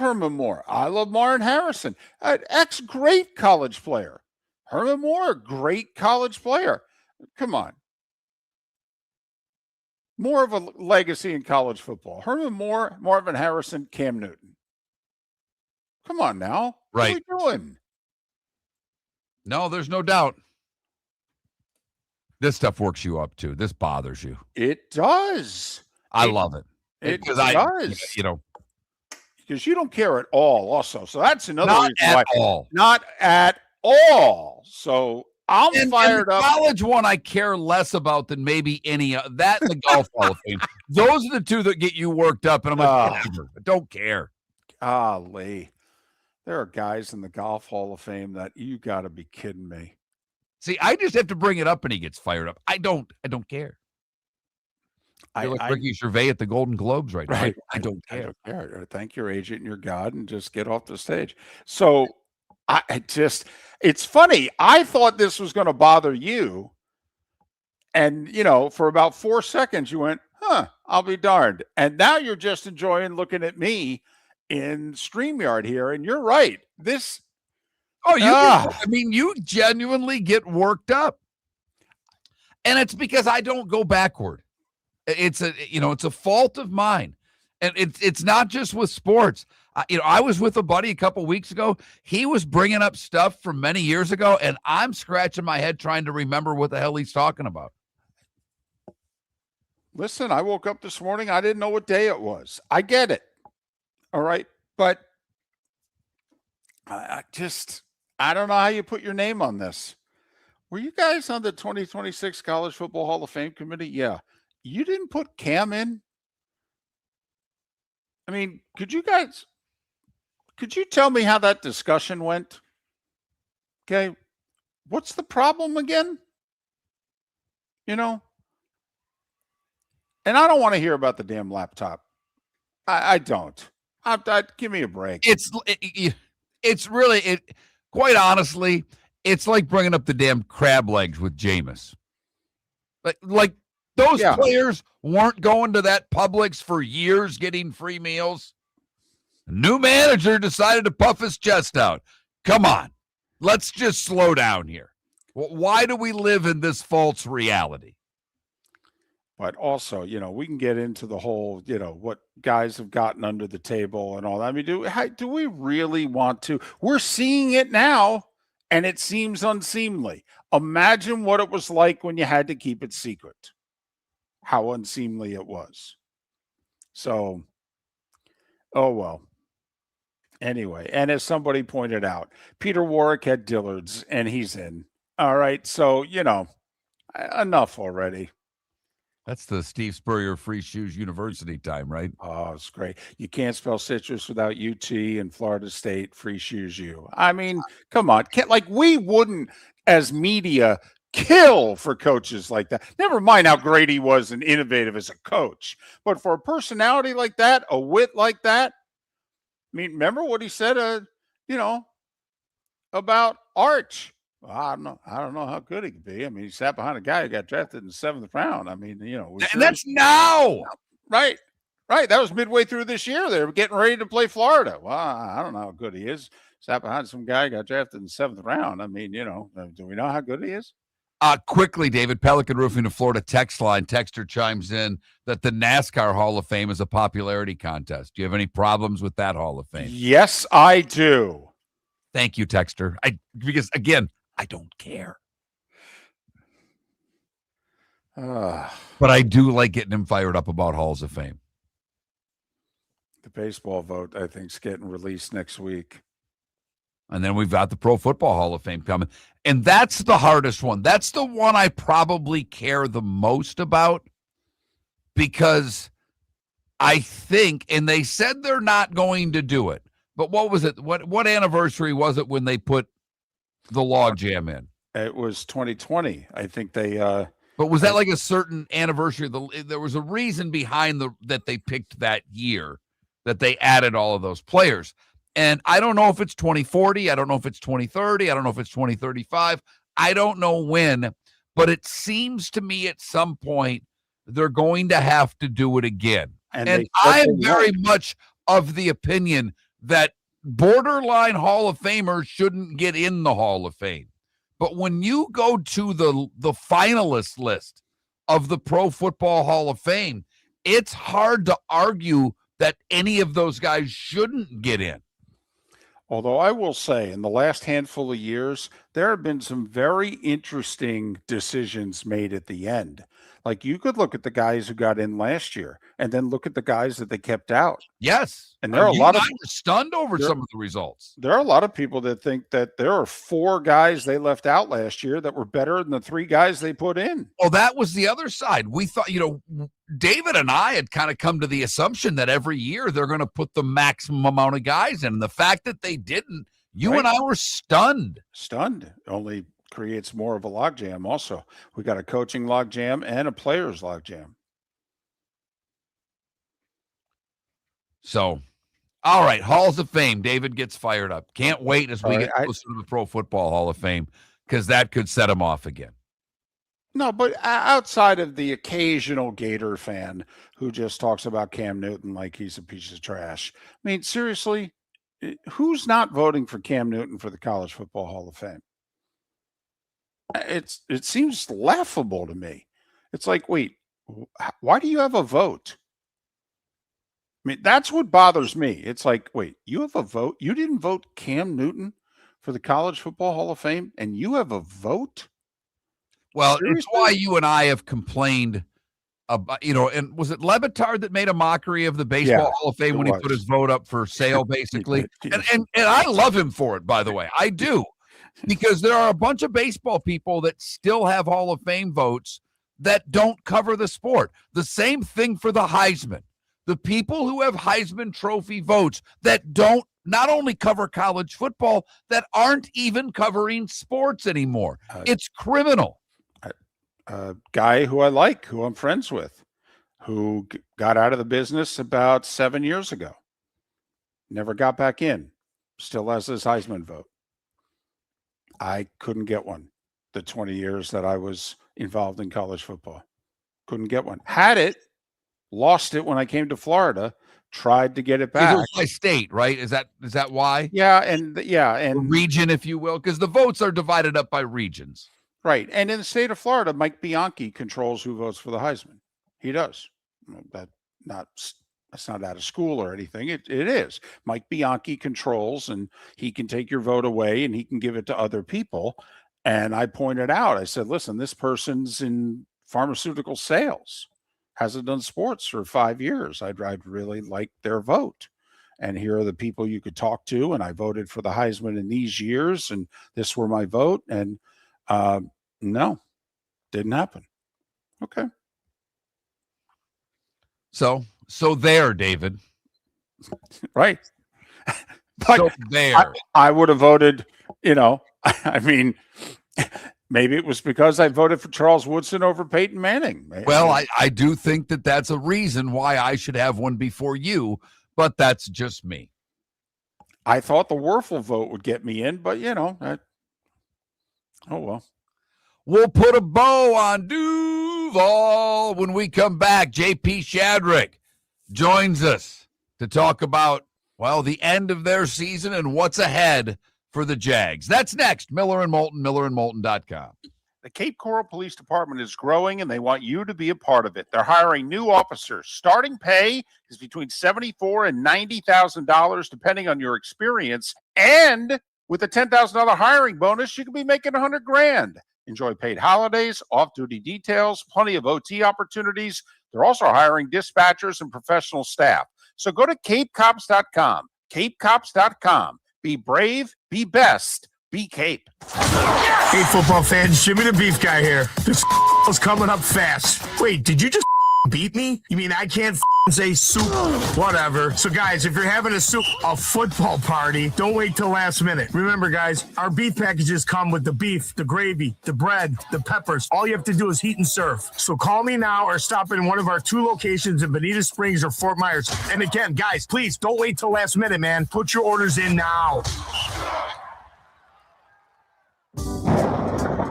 [SPEAKER 2] Martin Harrison, an great college player. Herman Moore, great college player. Come on. More of a legacy in college football. Herman Moore, Marvin Harrison, Cam Newton. Come on now.
[SPEAKER 1] Right.
[SPEAKER 2] What are we doing?
[SPEAKER 1] No, there's no doubt. This stuff works you up too. This bothers you.
[SPEAKER 2] It does.
[SPEAKER 1] I love it.
[SPEAKER 2] It
[SPEAKER 1] Because
[SPEAKER 2] does. Because you don't care at all also. So that's another
[SPEAKER 1] not
[SPEAKER 2] reason
[SPEAKER 1] at
[SPEAKER 2] why.
[SPEAKER 1] all.
[SPEAKER 2] Not at all. So I'm fired
[SPEAKER 1] the
[SPEAKER 2] up.
[SPEAKER 1] College one I care less about than maybe any that and the Golf Hall of Fame. Those are the two that get you worked up, and I'm like, whatever. I don't care.
[SPEAKER 2] Golly. There are guys in the Golf Hall of Fame that you got to be kidding me.
[SPEAKER 1] See, I just have to bring it up and he gets fired up. I don't care. I feel like Ricky Gervais at the Golden Globes right now. I don't care.
[SPEAKER 2] I don't care. Thank your agent and your God and just get off the stage. So it's funny. I thought this was going to bother you. And, for about 4 seconds you went, I'll be darned. And now you're just enjoying looking at me in StreamYard here. And you're right.
[SPEAKER 1] You genuinely get worked up. And it's because I don't go backward. It's a fault of mine. And it's not just with sports. I was with a buddy a couple weeks ago. He was bringing up stuff from many years ago, and I'm scratching my head trying to remember what the hell he's talking about.
[SPEAKER 2] Listen, I woke up this morning. I didn't know what day it was. I get it. All right. But I don't know how you put your name on this. Were you guys on the 2026 College Football Hall of Fame committee? Yeah. You didn't put Cam in? Could you tell me how that discussion went? Okay. What's the problem again? And I don't want to hear about the damn laptop. I don't. Give me a break.
[SPEAKER 1] It's really, quite honestly, it's like bringing up the damn crab legs with Jameis. Like those players weren't going to that Publix for years getting free meals. New manager decided to puff his chest out. Come on. Let's just slow down here. Why do we live in this false reality?
[SPEAKER 2] But also, we can get into the whole, what guys have gotten under the table and all that. Do we really want to? We're seeing it now, and it seems unseemly. Imagine what it was like when you had to keep it secret. How unseemly it was. So, oh well. Anyway, and as somebody pointed out, Peter Warwick had Dillard's, and he's in. All right, so, enough already.
[SPEAKER 1] That's the Steve Spurrier Free Shoes University time, right?
[SPEAKER 2] Oh, it's great. You can't spell citrus without UT and Florida State, Free Shoes U. I mean, come on. We wouldn't, as media, kill for coaches like that. Never mind how great he was and innovative as a coach. But for a personality like that, a wit like that, I mean, remember what he said, about Arch. Well, I don't know how good he could be. I mean, he sat behind a guy who got drafted in the 7th round. I mean,
[SPEAKER 1] and that's now.
[SPEAKER 2] Right. That was midway through this year. They were getting ready to play Florida. Well, I don't know how good he is. Sat behind some guy who got drafted in the 7th round. I mean, do we know how good he is?
[SPEAKER 1] Quickly, David, Pelican Roofing of Florida text line. Texter chimes in that the NASCAR Hall of Fame is a popularity contest. Do you have any problems with that Hall of Fame?
[SPEAKER 2] Yes, I do.
[SPEAKER 1] Thank you, Texter. Because, again, I don't care. But I do like getting him fired up about Halls of Fame.
[SPEAKER 2] The baseball vote, I think, is getting released next week.
[SPEAKER 1] And then we've got the Pro Football Hall of Fame coming. And that's the hardest one. That's the one I probably care the most about, because I think, and they said they're not going to do it, but what was it? What anniversary was it when they put the logjam in?
[SPEAKER 2] It was 2020. I think they
[SPEAKER 1] but was that like a certain anniversary? There was a reason behind that they picked that year, that they added all of those players. And I don't know if it's 2040. I don't know if it's 2030. I don't know if it's 2035. I don't know when, but it seems to me at some point they're going to have to do it again. And I am very much of the opinion that borderline Hall of Famers shouldn't get in the Hall of Fame. But when you go to the finalist list of the Pro Football Hall of Fame, it's hard to argue that any of those guys shouldn't get in.
[SPEAKER 2] Although I will say, in the last handful of years, there have been some very interesting decisions made at the end. Like, you could look at the guys who got in last year and then look at the guys that they kept out.
[SPEAKER 1] Yes.
[SPEAKER 2] And there are a lot of
[SPEAKER 1] stunned over some of the results.
[SPEAKER 2] There are a lot of people that think that there are 4 guys they left out last year that were better than the 3 guys they put in.
[SPEAKER 1] Well, that was the other side. We thought, David and I had kind of come to the assumption that every year they're going to put the maximum amount of guys in. And the fact that they didn't, and I were stunned.
[SPEAKER 2] Stunned. Only creates more of a logjam also. We got a coaching logjam and a player's logjam.
[SPEAKER 1] So, all right, Halls of Fame. David gets fired up. Can't wait as we get closer to the Pro Football Hall of Fame, because that could set him off again.
[SPEAKER 2] No, but outside of the occasional Gator fan who just talks about Cam Newton like he's a piece of trash. I mean, seriously, who's not voting for Cam Newton for the College Football Hall of Fame? It seems laughable to me. It's like, wait, why do you have a vote? I mean, that's what bothers me. It's like, wait, you have a vote? You didn't vote Cam Newton for the College Football Hall of Fame, and you have a vote?
[SPEAKER 1] Well, seriously? It's why you and I have complained about, and was it Levitard that made a mockery of the Baseball Hall of Fame when he put his vote up for sale, basically? and I love him for it, by the way. I do. Because there are a bunch of baseball people that still have Hall of Fame votes that don't cover the sport. The same thing for the Heisman. The people who have Heisman Trophy votes that don't not only cover college football, that aren't even covering sports anymore. It's criminal.
[SPEAKER 2] A guy who I like, who I'm friends with, who got out of the business about 7 years ago. Never got back in. Still has his Heisman vote. I couldn't get one the 20 years that I was involved in college football. Couldn't get one. Had it, lost it when I came to Florida, tried to get it back.
[SPEAKER 1] It was by state, right? Is that why?
[SPEAKER 2] Yeah, and
[SPEAKER 1] region, if you will, because the votes are divided up by regions.
[SPEAKER 2] Right. And in the state of Florida, Mike Bianchi controls who votes for the Heisman. He does. That's not out of school or anything. It is. Mike Bianchi controls, and he can take your vote away and he can give it to other people. And I pointed out, I said, listen, this person's in pharmaceutical sales, hasn't done sports for 5 years. I'd really like their vote. and here are the people you could talk to. And I voted for the Heisman in these years, and this were my vote. And no, didn't happen. Okay.
[SPEAKER 1] So there, David.
[SPEAKER 2] Right. But
[SPEAKER 1] So there.
[SPEAKER 2] I would have voted, I mean, maybe it was because I voted for Charles Woodson over Peyton Manning.
[SPEAKER 1] Well, I do think that that's a reason why I should have one before you, but that's just me.
[SPEAKER 2] I thought the Werfel vote would get me in, but oh well.
[SPEAKER 1] We'll put a bow on Duval when we come back. JP Shadrick joins us to talk about, the end of their season and what's ahead for the Jags. That's next. Miller and Moulton, millerandmoulton.com.
[SPEAKER 8] The Cape Coral Police Department is growing, and they want you to be a part of it. They're hiring new officers. Starting pay is between $74,000 and $90,000, depending on your experience. And with a $10,000 hiring bonus, you could be making $100,000. Enjoy paid holidays, off-duty details, plenty of OT opportunities. They're also hiring dispatchers and professional staff. So go to capecops.com. Capecops.com. Be brave, be best, be Cape.
[SPEAKER 4] Hey, football fans, Jimmy the Beef Guy here. This is coming up fast. Wait, did you just beat me? You mean I can't say soup? Whatever. So, guys, if you're having a football party, don't wait till last minute. Remember, guys, our beef packages come with the beef, the gravy, the bread, the peppers. All you have to do is heat and serve. So call me now or stop in one of our 2 locations in Bonita Springs or Fort Myers. And again, guys, please don't wait till last minute, man. Put your orders in now.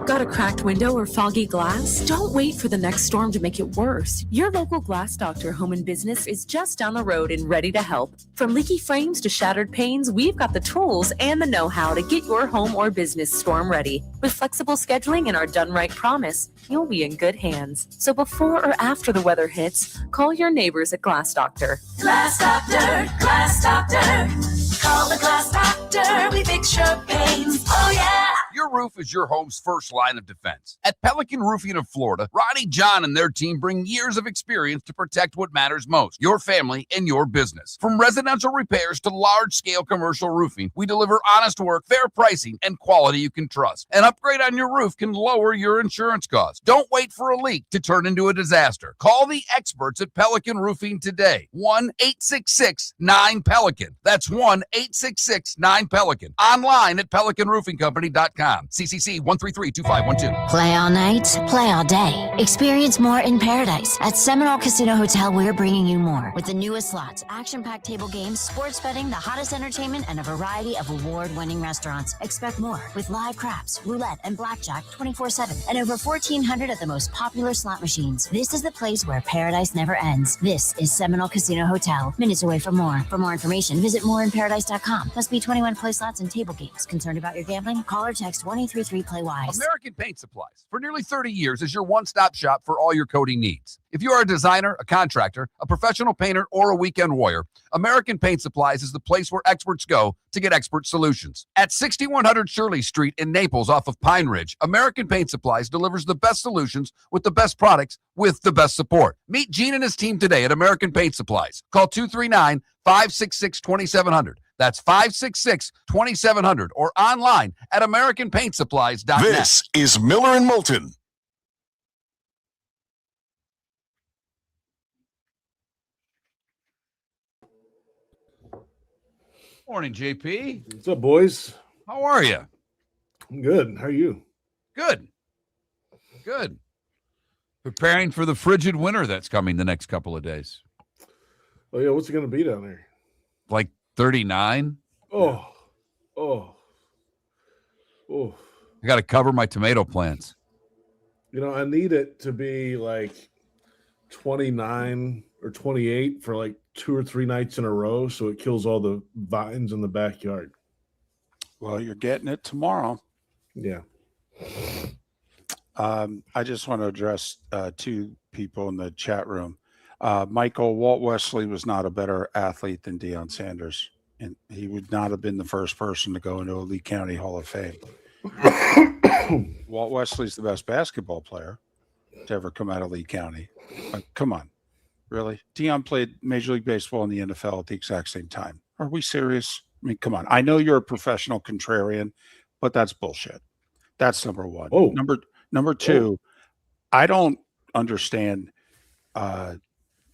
[SPEAKER 6] Got a cracked window or foggy glass? Don't wait for the next storm to make it worse. Your local Glass Doctor Home and Business is just down the road and ready to help. From leaky frames to shattered panes, we've got the tools and the know-how to get your home or business storm ready. With flexible scheduling and our done right promise, you'll be in good hands. So before or after the weather hits, call your neighbors at Glass Doctor.
[SPEAKER 7] Glass Doctor, Glass Doctor. Call the Glass Doctor, we fix your pains. Oh yeah!
[SPEAKER 1] Your roof is your home's first line of defense. At Pelican Roofing of Florida, Ronnie John and their team bring years of experience to protect what matters most, your family and your business. From residential repairs to large-scale commercial roofing, we deliver honest work, fair pricing, and quality you can trust. An upgrade on your roof can lower your insurance costs. Don't wait for a leak to turn into a disaster. Call the experts at Pelican Roofing today. 1-866-9-PELICAN. That's 1-866-9-PELICAN. Online at pelicanroofingcompany.com. CCC 1332512.
[SPEAKER 5] Play all night, play all day. Experience more in paradise. At Seminole Casino Hotel, we're bringing you more. With the newest slots, action-packed table games, sports betting, the hottest entertainment, and a variety of award-winning restaurants. Expect more with live craps, roulette, and blackjack 24/7. And over 1,400 of the most popular slot machines. This is the place where paradise never ends. This is Seminole Casino Hotel. Minutes away from more. For more information, visit moreinparadise.com. Must be 21 play slots and table games. Concerned about your gambling? Call or text 1-833-PLAY-WISE.
[SPEAKER 1] American Paint Supplies, for nearly 30 years, is your one-stop shop for all your coating needs. If you are a designer, a contractor, a professional painter, or a weekend warrior, American Paint Supplies is the place where experts go to get expert solutions. At 6100 Shirley Street in Naples off of Pine Ridge, American Paint Supplies delivers the best solutions with the best products with the best support. Meet Gene and his team today at American Paint Supplies. Call 239-566-2700. That's 566-2700 or online at AmericanPaintSupplies.net.
[SPEAKER 3] This is Miller and Moulton.
[SPEAKER 1] Morning, JP.
[SPEAKER 10] What's up, boys?
[SPEAKER 1] How are you?
[SPEAKER 10] I'm good. How are you?
[SPEAKER 1] Good. Good. Preparing for the frigid winter that's coming the next couple of days.
[SPEAKER 10] Oh, yeah. What's it going to be down there?
[SPEAKER 1] Like 39.
[SPEAKER 10] Oh.
[SPEAKER 1] I got to cover my tomato plants.
[SPEAKER 10] I need it to be like 29 or 28 for like 2 or 3 nights in a row, so it kills all the vines in the backyard.
[SPEAKER 2] Well, you're getting it tomorrow.
[SPEAKER 10] Yeah.
[SPEAKER 2] I just want to address 2 people in the chat room. Michael, Walt Wesley was not a better athlete than Deion Sanders, and he would not have been the first person to go into a Lee County Hall of Fame. Walt Wesley's the best basketball player to ever come out of Lee County. Come on, really? Deion played Major League Baseball and the NFL at the exact same time. Are we serious? I mean, come on. I know you're a professional contrarian, but that's bullshit. That's number one.
[SPEAKER 10] Oh.
[SPEAKER 2] Number two, I don't understand.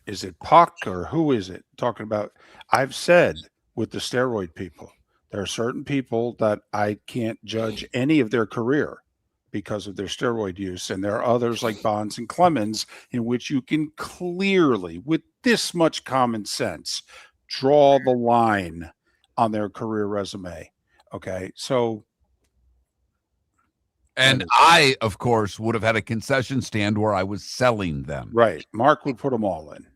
[SPEAKER 2] Is it Puck or who is it talking about? I've said with the steroid people, there are certain people that I can't judge any of their career because of their steroid use. And there are others like Bonds and Clemens in which you can clearly, with this much common sense, draw the line on their career resume. Okay. So.
[SPEAKER 1] And I, of course, would have had a concession stand where I was selling them.
[SPEAKER 2] Right. Mark would put them all in.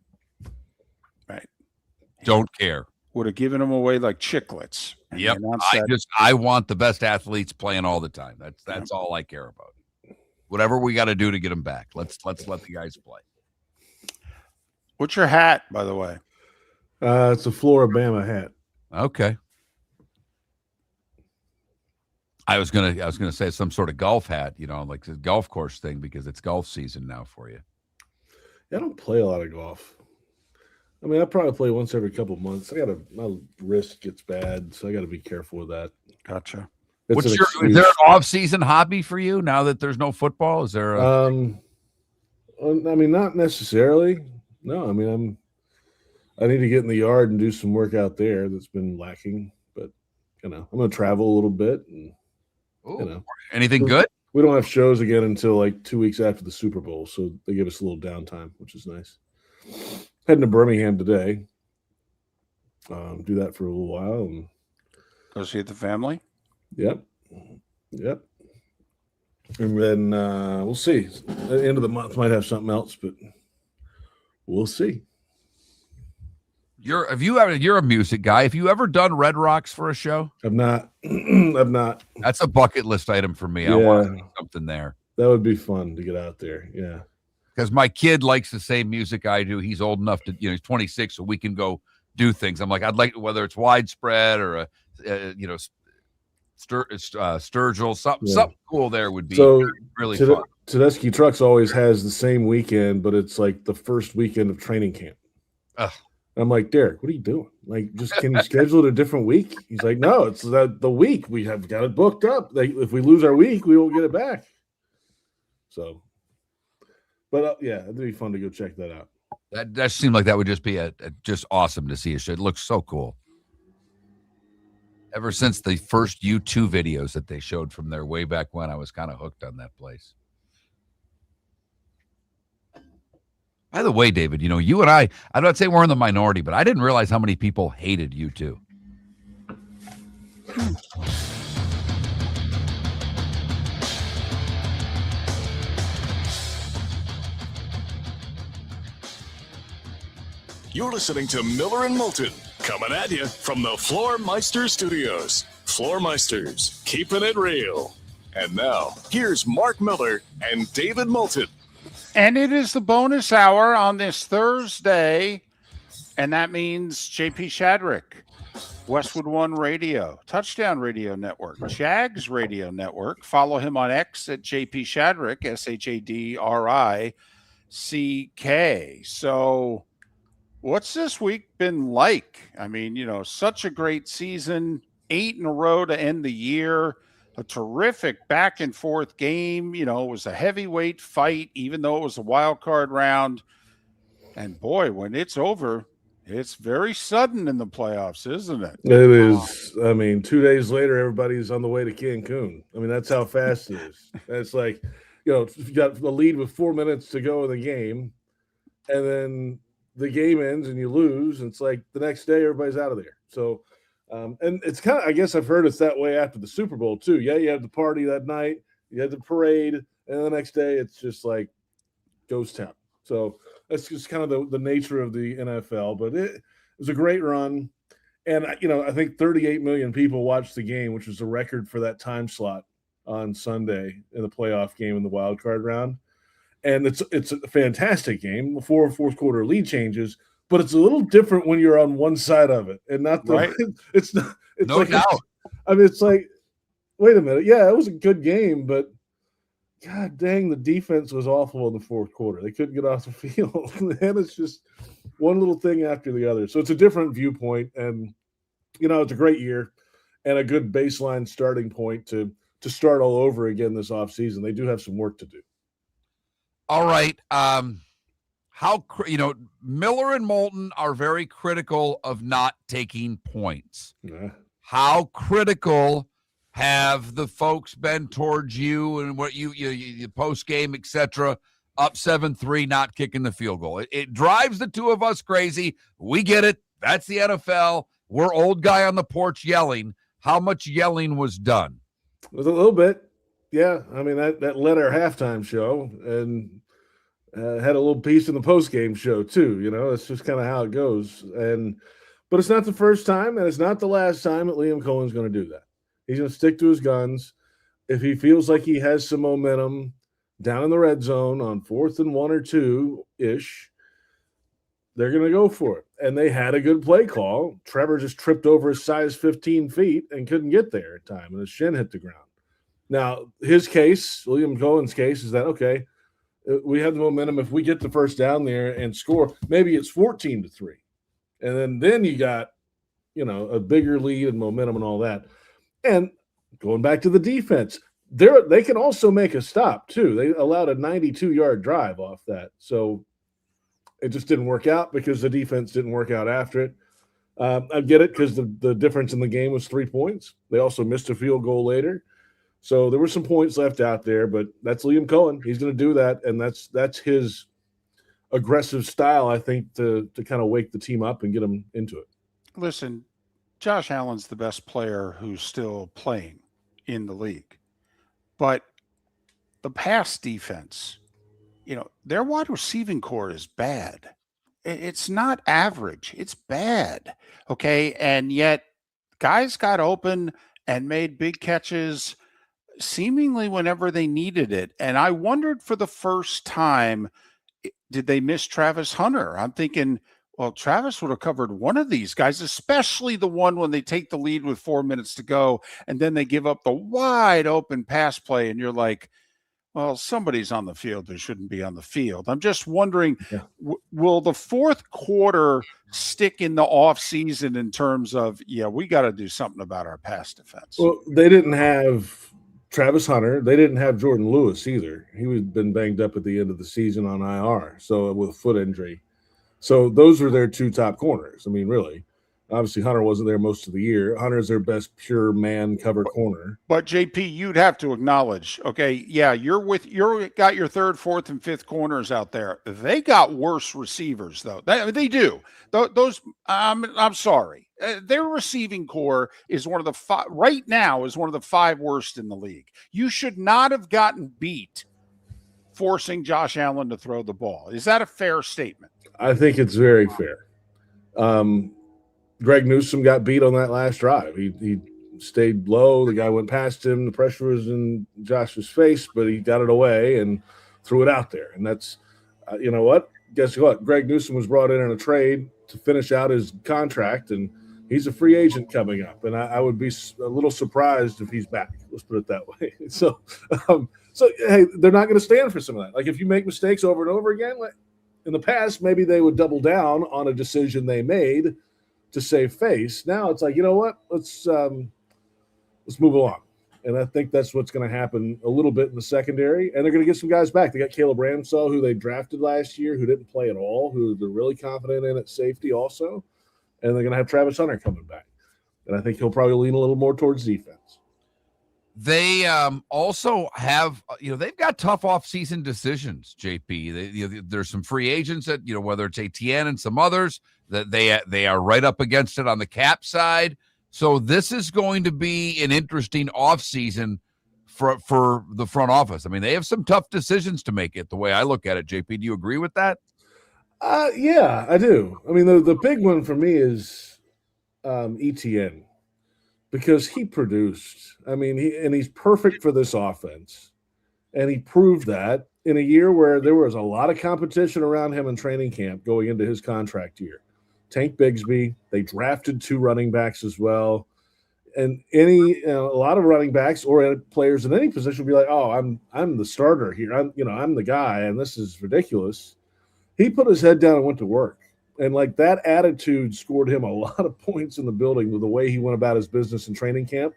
[SPEAKER 2] Right.
[SPEAKER 1] Don't care.
[SPEAKER 2] Would have given them away like chiclets.
[SPEAKER 1] Yep. I want the best athletes playing all the time. That's all I care about. Whatever we got to do to get them back. Let's let the guys play.
[SPEAKER 2] What's your hat, by the way?
[SPEAKER 10] It's a Floribama hat.
[SPEAKER 1] Okay. I was gonna say some sort of golf hat, like the golf course thing, because it's golf season now for you.
[SPEAKER 10] I don't play a lot of golf. I mean, I probably play once every couple of months. My wrist gets bad, so I got to be careful with that.
[SPEAKER 2] Gotcha.
[SPEAKER 1] Is there an off-season hobby for you now that there's no football? Is there
[SPEAKER 10] I mean, not necessarily. No, I mean, I need to get in the yard and do some work out there that's been lacking. But I'm going to travel a little bit. And
[SPEAKER 1] anything good?
[SPEAKER 10] We don't have shows again until like 2 weeks after the Super Bowl, so they give us a little downtime, which is nice. Heading to Birmingham today. Do that for a little while and
[SPEAKER 2] go see the family.
[SPEAKER 10] Yep. And then we'll see. At the end of the month might have something else, but we'll see.
[SPEAKER 1] You're a music guy. Have you ever done Red Rocks for a show?
[SPEAKER 10] I've not. I've not.
[SPEAKER 1] That's a bucket list item for me. I want to do something there.
[SPEAKER 10] That would be fun to get out there. Yeah.
[SPEAKER 1] Because my kid likes the same music I do. He's old enough to, he's 26, so we can go do things. I'm like, I'd like, whether it's widespread or Sturgill, something cool there would be really fun.
[SPEAKER 10] Tedeschi Trucks always has the same weekend, but it's like the first weekend of training camp. I'm like, Derek, what are you doing? Like, just can you schedule it a different week? He's like, no, it's the week. We have got it booked up. Like, if we lose our week, we won't get it back. So, but it'd be fun to go check that out.
[SPEAKER 1] That seemed like that would just be just awesome to see a show. It looks so cool. Ever since the first U2 videos that they showed from there way back when, I was kind of hooked on that place. By the way, David, you and I'm not saying we're in the minority, but I didn't realize how many people hated U2.
[SPEAKER 3] You're listening to Miller and Moulton, coming at you from the Floor Meister Studios. Floor Meisters, keeping it real. And now, here's Mark Miller and David Moulton.
[SPEAKER 2] And it is the bonus hour on this Thursday, and that means JP Shadrick, Westwood One Radio, Touchdown Radio Network, Jags Radio Network. Follow him on X at JP Shadrick, SHADRICK. So what's this week been like? I mean, such a great season, 8 in a row to end the year. A terrific back and forth game. It was a heavyweight fight, even though it was a wild card round. And boy, when it's over, it's very sudden in the playoffs, isn't it?
[SPEAKER 10] It is. I mean, 2 days later, everybody's on the way to Cancun. I mean, that's how fast it is. It's like, you got the lead with 4 minutes to go in the game, and then the game ends and you lose. And it's like the next day, everybody's out of there. So, and it's kind of, I guess I've heard it's that way after the Super Bowl too. Yeah, you had the party that night, you had the parade, and the next day it's just like ghost town. So that's just kind of the nature of the NFL. But it was a great run, and I think 38 million people watched the game, which was a record for that time slot on Sunday in the playoff game in the wild card round. And it's a fantastic game. 4 fourth quarter lead changes. But it's a little different when you're on one side of it and not the. Right. It's not. It's
[SPEAKER 1] no doubt.
[SPEAKER 10] It's like, wait a minute. Yeah, it was a good game, but God dang, the defense was awful in the fourth quarter. They couldn't get off the field, and it's just one little thing after the other. So it's a different viewpoint, and it's a great year and a good baseline starting point to start all over again this offseason. They do have some work to do.
[SPEAKER 1] All right. Miller and Moulton are very critical of not taking points.
[SPEAKER 10] Yeah.
[SPEAKER 1] How critical have the folks been towards you and what you post game, etc., up 7-3, not kicking the field goal? It drives the two of us crazy. We get it. That's the NFL. We're old guy on the porch yelling. How much yelling was done?
[SPEAKER 10] It was a little bit. Yeah. I mean, that led our halftime show and had a little piece in the post-game show too. It's just kind of how it goes. But it's not the first time and it's not the last time that Liam Cohen's going to do that. He's going to stick to his guns. If he feels like he has some momentum down in the red zone on 4th and 1 or 2-ish, they're going to go for it. And they had a good play call. Trevor just tripped over his size 15 feet and couldn't get there in time, and his shin hit the ground. Now, his case, Liam Cohen's case, is that, okay, we have the momentum. If we get the first down there and score, maybe it's 14-3. And then you got, a bigger lead and momentum and all that. And going back to the defense, they can also make a stop too. They allowed a 92-yard drive off that. So it just didn't work out because the defense didn't work out after it. I get it because the difference in the game was 3 points. They also missed a field goal later. So there were some points left out there, but that's Liam Cohen. He's going to do that, and that's his aggressive style, I think, to kind of wake the team up and get them into it.
[SPEAKER 2] Listen, Josh Allen's the best player who's still playing in the league. But the pass defense, their wide receiving core is bad. It's not average. It's bad. Okay. And yet guys got open and made big catches seemingly whenever they needed it. And I wondered for the first time, did they miss Travis Hunter? I'm thinking, well, Travis would have covered one of these guys, especially the one when they take the lead with 4 minutes to go, and then they give up the wide open pass play, and you're like, well, somebody's on the field who shouldn't be on the field. I'm just wondering, will the fourth quarter stick in the offseason in terms of, we got to do something about our pass defense?
[SPEAKER 10] Well, they didn't have Travis Hunter. They didn't have Jordan Lewis either. He was been banged up at the end of the season on IR, so with a foot injury. So those were their two top corners. I mean, really. Obviously, Hunter wasn't there most of the year. Hunter's their best pure man cover corner.
[SPEAKER 2] But JP, you'd have to acknowledge, okay, you're got your third, fourth, and fifth corners out there. They got worse receivers though. They do. Those, I'm sorry, their receiving core is one of the five right now. Is one of the 5 worst in the league. You should not have gotten beat forcing Josh Allen to throw the ball. Is that a fair statement?
[SPEAKER 10] I think it's very fair. Greg Newsome got beat on that last drive. He stayed low. The guy went past him. The pressure was in Josh's face, but he got it away and threw it out there. And that's, you know what? Guess what? Greg Newsome was brought in a trade to finish out his contract, and he's a free agent coming up. And I would be a little surprised if he's back. Let's put it that way. So hey, they're not going to stand for some of that. Like if you make mistakes over and over again, like in the past, maybe they would double down on a decision they made to save face. Now it's like, you know what? Let's move along. And I think that's what's going to happen a little bit in the secondary. And they're going to get some guys back. They got Caleb Ramsell, who they drafted last year, who didn't play at all, who they're really confident in at safety also. And they're going to have Travis Hunter coming back. And I think he'll probably lean a little more towards defense.
[SPEAKER 1] They also have, they've got tough offseason decisions, JP. There's some free agents that, whether it's Etienne and some others, that they are right up against it on the cap side. So this is going to be an interesting offseason for the front office. I mean, they have some tough decisions to make it the way I look at it, JP. Do you agree with that?
[SPEAKER 10] Yeah, I do. I mean, the big one for me is Etienne. Because he produced. I mean, he's perfect for this offense. And he proved that in a year where there was a lot of competition around him in training camp going into his contract year. Tank Bigsby, they drafted 2 running backs as well. And a lot of running backs or players in any position will be like, oh, I'm the starter here. I'm the guy, and this is ridiculous. He put his head down and went to work. And like that attitude scored him a lot of points in the building with the way he went about his business in training camp.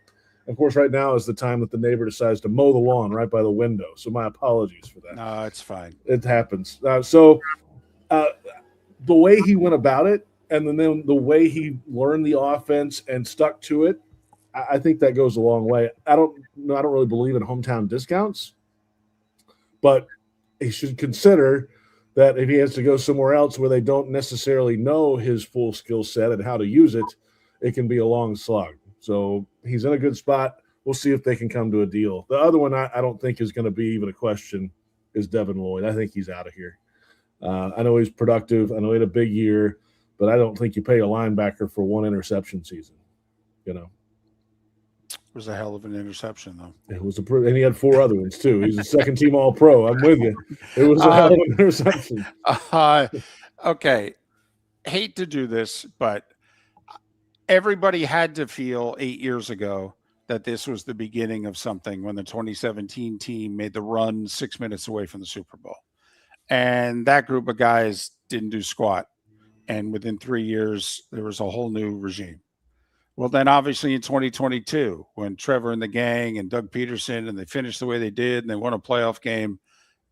[SPEAKER 10] Of course, right now is the time that the neighbor decides to mow the lawn right by the window. So my apologies for that.
[SPEAKER 2] No, it's fine.
[SPEAKER 10] It happens. The way he went about it, and then the way he learned the offense and stuck to it, I think that goes a long way. I don't really believe in hometown discounts, but he should consider that if he has to go somewhere else where they don't necessarily know his full skill set and how to use it, it can be a long slog. So he's in a good spot. We'll see if they can come to a deal. The other one I don't think is going to be even a question is Devin Lloyd. I think he's out of here. I know he's productive. I know he had a big year, but I don't think you pay a linebacker for one interception season. You know,
[SPEAKER 2] It was a hell of an interception, though.
[SPEAKER 10] it was and he had 4 other ones too. He's a second-team All-Pro. I'm with you. It was a hell of an interception.
[SPEAKER 2] Okay, hate to do this, but everybody had to feel 8 years ago that this was the beginning of something when the 2017 team made the run 6 minutes away from the Super Bowl. And that group of guys didn't do squat. And within 3 years, there was a whole new regime. Well, then obviously in 2022, when Trevor and the gang and Doug Peterson, and they finished the way they did, and they won a playoff game.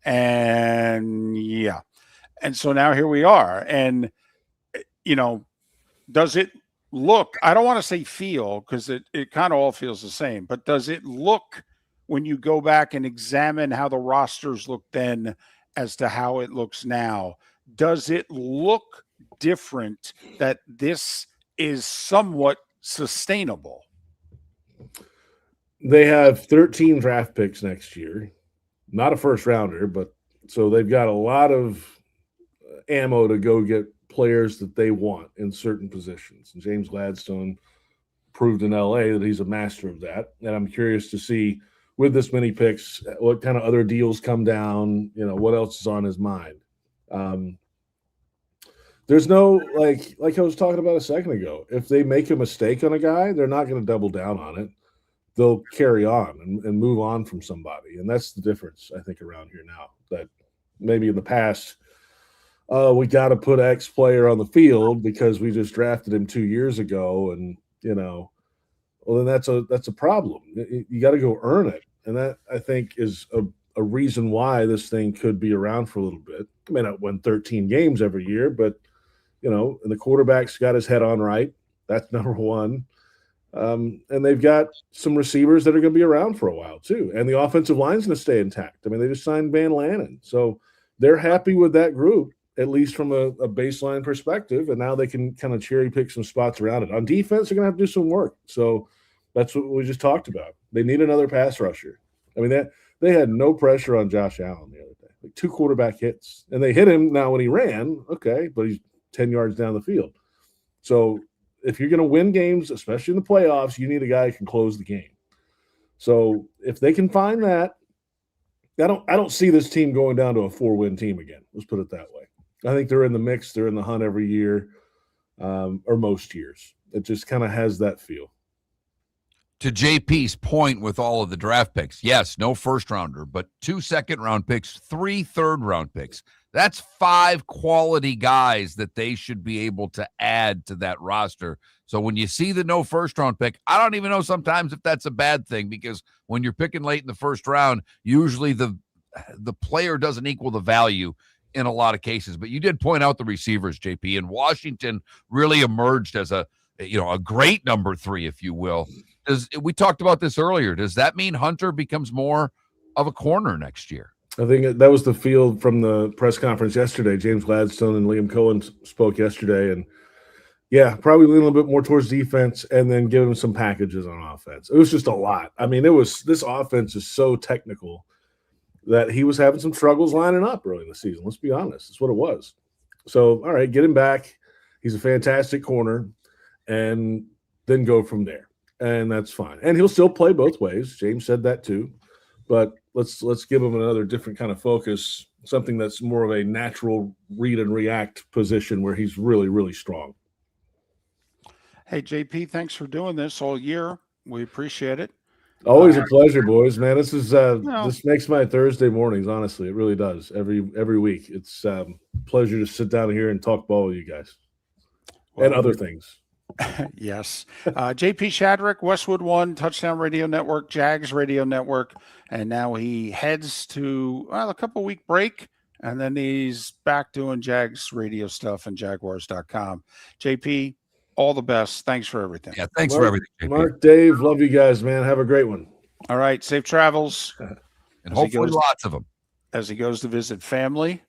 [SPEAKER 2] And yeah. And so now here we are. And, you know, does it look, I don't want to say feel, because it kind of all feels the same, but does it look, when you go back and examine how the rosters look then as to how it looks now, does it look different, that this is somewhat sustainable?
[SPEAKER 10] They have 13 draft picks next year, not a first rounder, but so they've got a lot of ammo to go get players that they want in certain positions. And James Gladstone proved in LA that he's a master of that. And I'm curious to see, with this many picks, what kind of other deals come down, you know, what else is on his mind. There's no, like I was talking about a second ago, if they make a mistake on a guy, they're not going to double down on it. They'll carry on and move on from somebody. And that's the difference, I think, around here now, that maybe in the past, we got to put X player on the field because we just drafted him 2 years ago. And, you know, well, then that's a problem. You got to go earn it. And that, I think, is a reason why this thing could be around for a little bit. I may not win 13 games every year, but, you know, and the quarterback's got his head on right. That's number one. And they've got some receivers that are going to be around for a while too. And the offensive line's going to stay intact. I mean, they just signed Van Lannon. So they're happy with that group, at least from a baseline perspective. And now they can kind of cherry pick some spots around it. On defense, they're going to have to do some work. So that's what we just talked about. They need another pass rusher. I mean, they had no pressure on Josh Allen the other day. Like 2 quarterback hits. And they hit him now when he ran, okay, but he's 10 yards down the field. So if you're going to win games, especially in the playoffs, you need a guy who can close the game. So if they can find that, I don't see this team going down to a 4-win team again. Let's put it that way. I think they're in the mix. They're in the hunt every year, or most years. It just kind of has that feel.
[SPEAKER 1] To JP's point with all of the draft picks, yes, no first rounder, but 2 second-round picks, 3 third-round picks. That's 5 quality guys that they should be able to add to that roster. So when you see the no first-round pick, I don't even know sometimes if that's a bad thing, because when you're picking late in the first round, usually the player doesn't equal the value in a lot of cases. But you did point out the receivers, JP, and Washington really emerged as a great number 3, if you will. We talked about this earlier. Does that mean Hunter becomes more of a corner next year?
[SPEAKER 10] I think that was the field from the press conference yesterday. James Gladstone and Liam Cohen spoke yesterday, and yeah, probably lean a little bit more towards defense and then give him some packages on offense. It was just a lot. I mean, this offense is so technical that he was having some struggles lining up early in the season. Let's be honest. That's what it was. So, all right, get him back. He's a fantastic corner, and then go from there. And that's fine. And he'll still play both ways. James said that too. But let's give him another different kind of focus, something that's more of a natural read and react position where he's really, really strong.
[SPEAKER 2] Hey, JP, thanks for doing this all year. We appreciate it.
[SPEAKER 10] Always a pleasure, boys. Man, this is this makes my Thursday mornings. Honestly, it really does. Every week, it's pleasure to sit down here and talk ball with you guys and other things.
[SPEAKER 2] Yes. JP Shadrick, Westwood One, Touchdown Radio Network, Jags Radio Network, and now he heads to a couple-week break, and then he's back doing Jags radio stuff and Jaguars.com. JP, all the best. Thanks for everything.
[SPEAKER 1] Yeah, thanks for everything, JP.
[SPEAKER 10] Mark, Dave, love you guys, man. Have a great one.
[SPEAKER 2] All right, safe travels.
[SPEAKER 1] And hopefully lots of them.
[SPEAKER 2] As he goes to visit family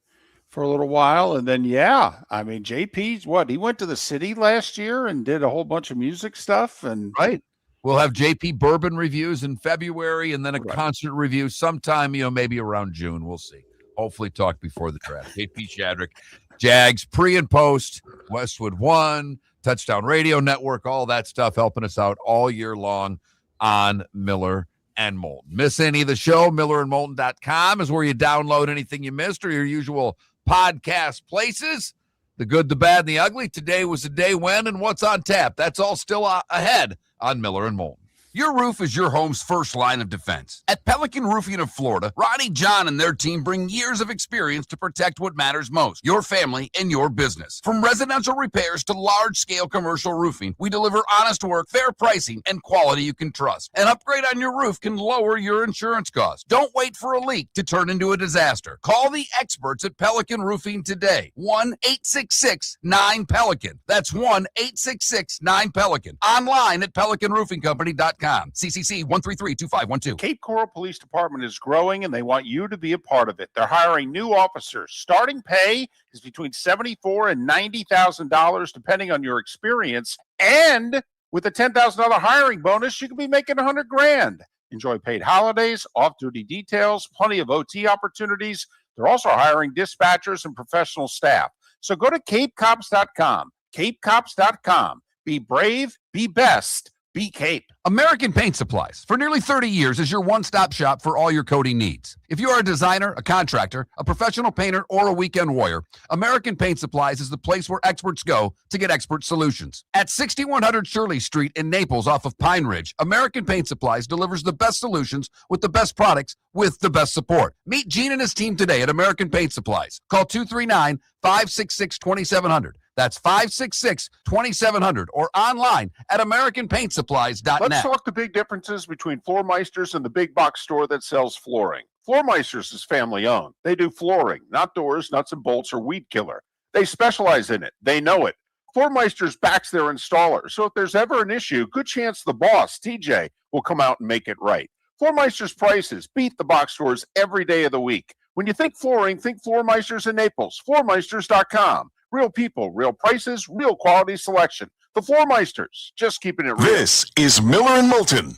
[SPEAKER 2] for a little while. And then, JP's he went to the city last year and did a whole bunch of music stuff. And
[SPEAKER 1] right. We'll have JP Bourbon reviews in February and then a concert review sometime, maybe around June. We'll see. Hopefully talk before the draft. JP Shadrick, Jags, pre and post, Westwood One, Touchdown Radio Network, all that stuff helping us out all year long on Miller and Moulton. Miss any of the show, millerandmoulton.com is where you download anything you missed or your usual podcast places. The good, the bad, and the ugly. Today was the day when and what's on tap. That's all still ahead on Miller and Moulton. Your roof is your home's first line of defense. At Pelican Roofing of Florida, Ronnie John and their team bring years of experience to protect what matters most, your family and your business. From residential repairs to large-scale commercial roofing, we deliver honest work, fair pricing, and quality you can trust. An upgrade on your roof can lower your insurance costs. Don't wait for a leak to turn into a disaster. Call the experts at Pelican Roofing today. 1-866-9-PELICAN. That's 1-866-9-PELICAN. Online at pelicanroofingcompany.com. CCC 1332512.
[SPEAKER 8] Cape Coral Police Department is growing, and they want you to be a part of it. They're hiring new officers. Starting pay is between $74,000 and $90,000, depending on your experience. And with a $10,000 hiring bonus, you could be making $100,000. Enjoy paid holidays, off-duty details, plenty of OT opportunities. They're also hiring dispatchers and professional staff. So go to capecops.com. Capecops.com. Be brave, be best. Be Cape.
[SPEAKER 1] American Paint Supplies, for nearly 30 years, is your one-stop shop for all your coating needs. If you are a designer, a contractor, a professional painter, or a weekend warrior, American Paint Supplies is the place where experts go to get expert solutions. At 6100 Shirley Street in Naples off of Pine Ridge, American Paint Supplies delivers the best solutions with the best products with the best support. Meet Gene and his team today at American Paint Supplies. Call 239-566-2700. That's 566-2700 or online at AmericanPaintSupplies.net.
[SPEAKER 8] Let's talk the big differences between Floormeisters and the big box store that sells flooring. Floormeisters is family owned. They do flooring, not doors, nuts and bolts, or weed killer. They specialize in it. They know it. Floormeisters backs their installer. So if there's ever an issue, good chance the boss, TJ, will come out and make it right. Floormeisters prices beat the box stores every day of the week. When you think flooring, think Floormeisters in Naples. Floormeisters.com. Real people, real prices, real quality selection. The Floormeisters, just keeping it real.
[SPEAKER 3] This is Miller and Moulton.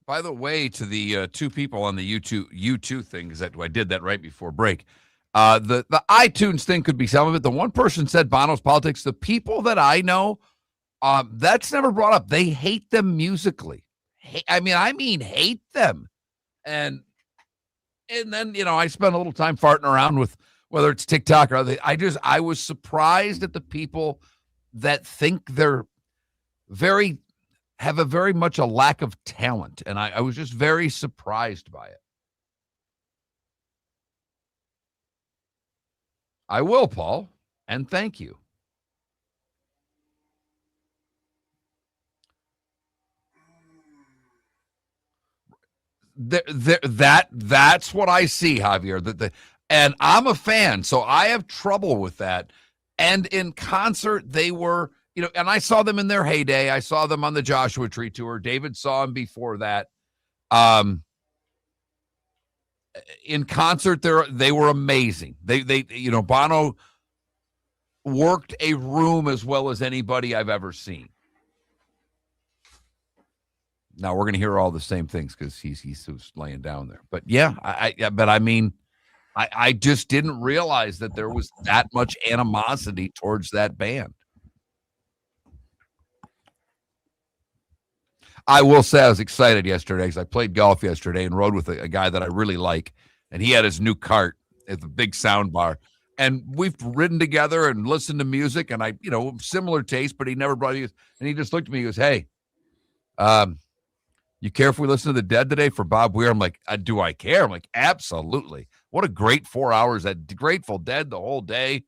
[SPEAKER 1] By the way, to the two people on the U2 thing, because I did that right before break. The iTunes thing could be some of it. The one person said Bono's politics. The people that I know, that's never brought up. They hate them musically. I mean, hate them. And then, I spent a little time farting around with whether it's TikTok or other. I was surprised at the people that think they're have a very much a lack of talent. And I was just very surprised by it. I will, Paul, and thank you. That's what I see, Javier. And I'm a fan, so I have trouble with that. And in concert, they were, and I saw them in their heyday. I saw them on the Joshua Tree tour. David saw them before that. In concert, they were amazing. They Bono worked a room as well as anybody I've ever seen. Now we're going to hear all the same things because he's laying down there. But yeah, I just didn't realize that there was that much animosity towards that band. I will say I was excited yesterday because I played golf yesterday and rode with a guy that I really like, and he had his new cart at the big sound bar. And we've ridden together and listened to music, and similar taste, but he never brought it. And he just looked at me and goes, "Hey, you care if we listen to The Dead today for Bob Weir?" I'm like, do I care? I'm like, absolutely. What a great 4 hours. That Grateful Dead the whole day.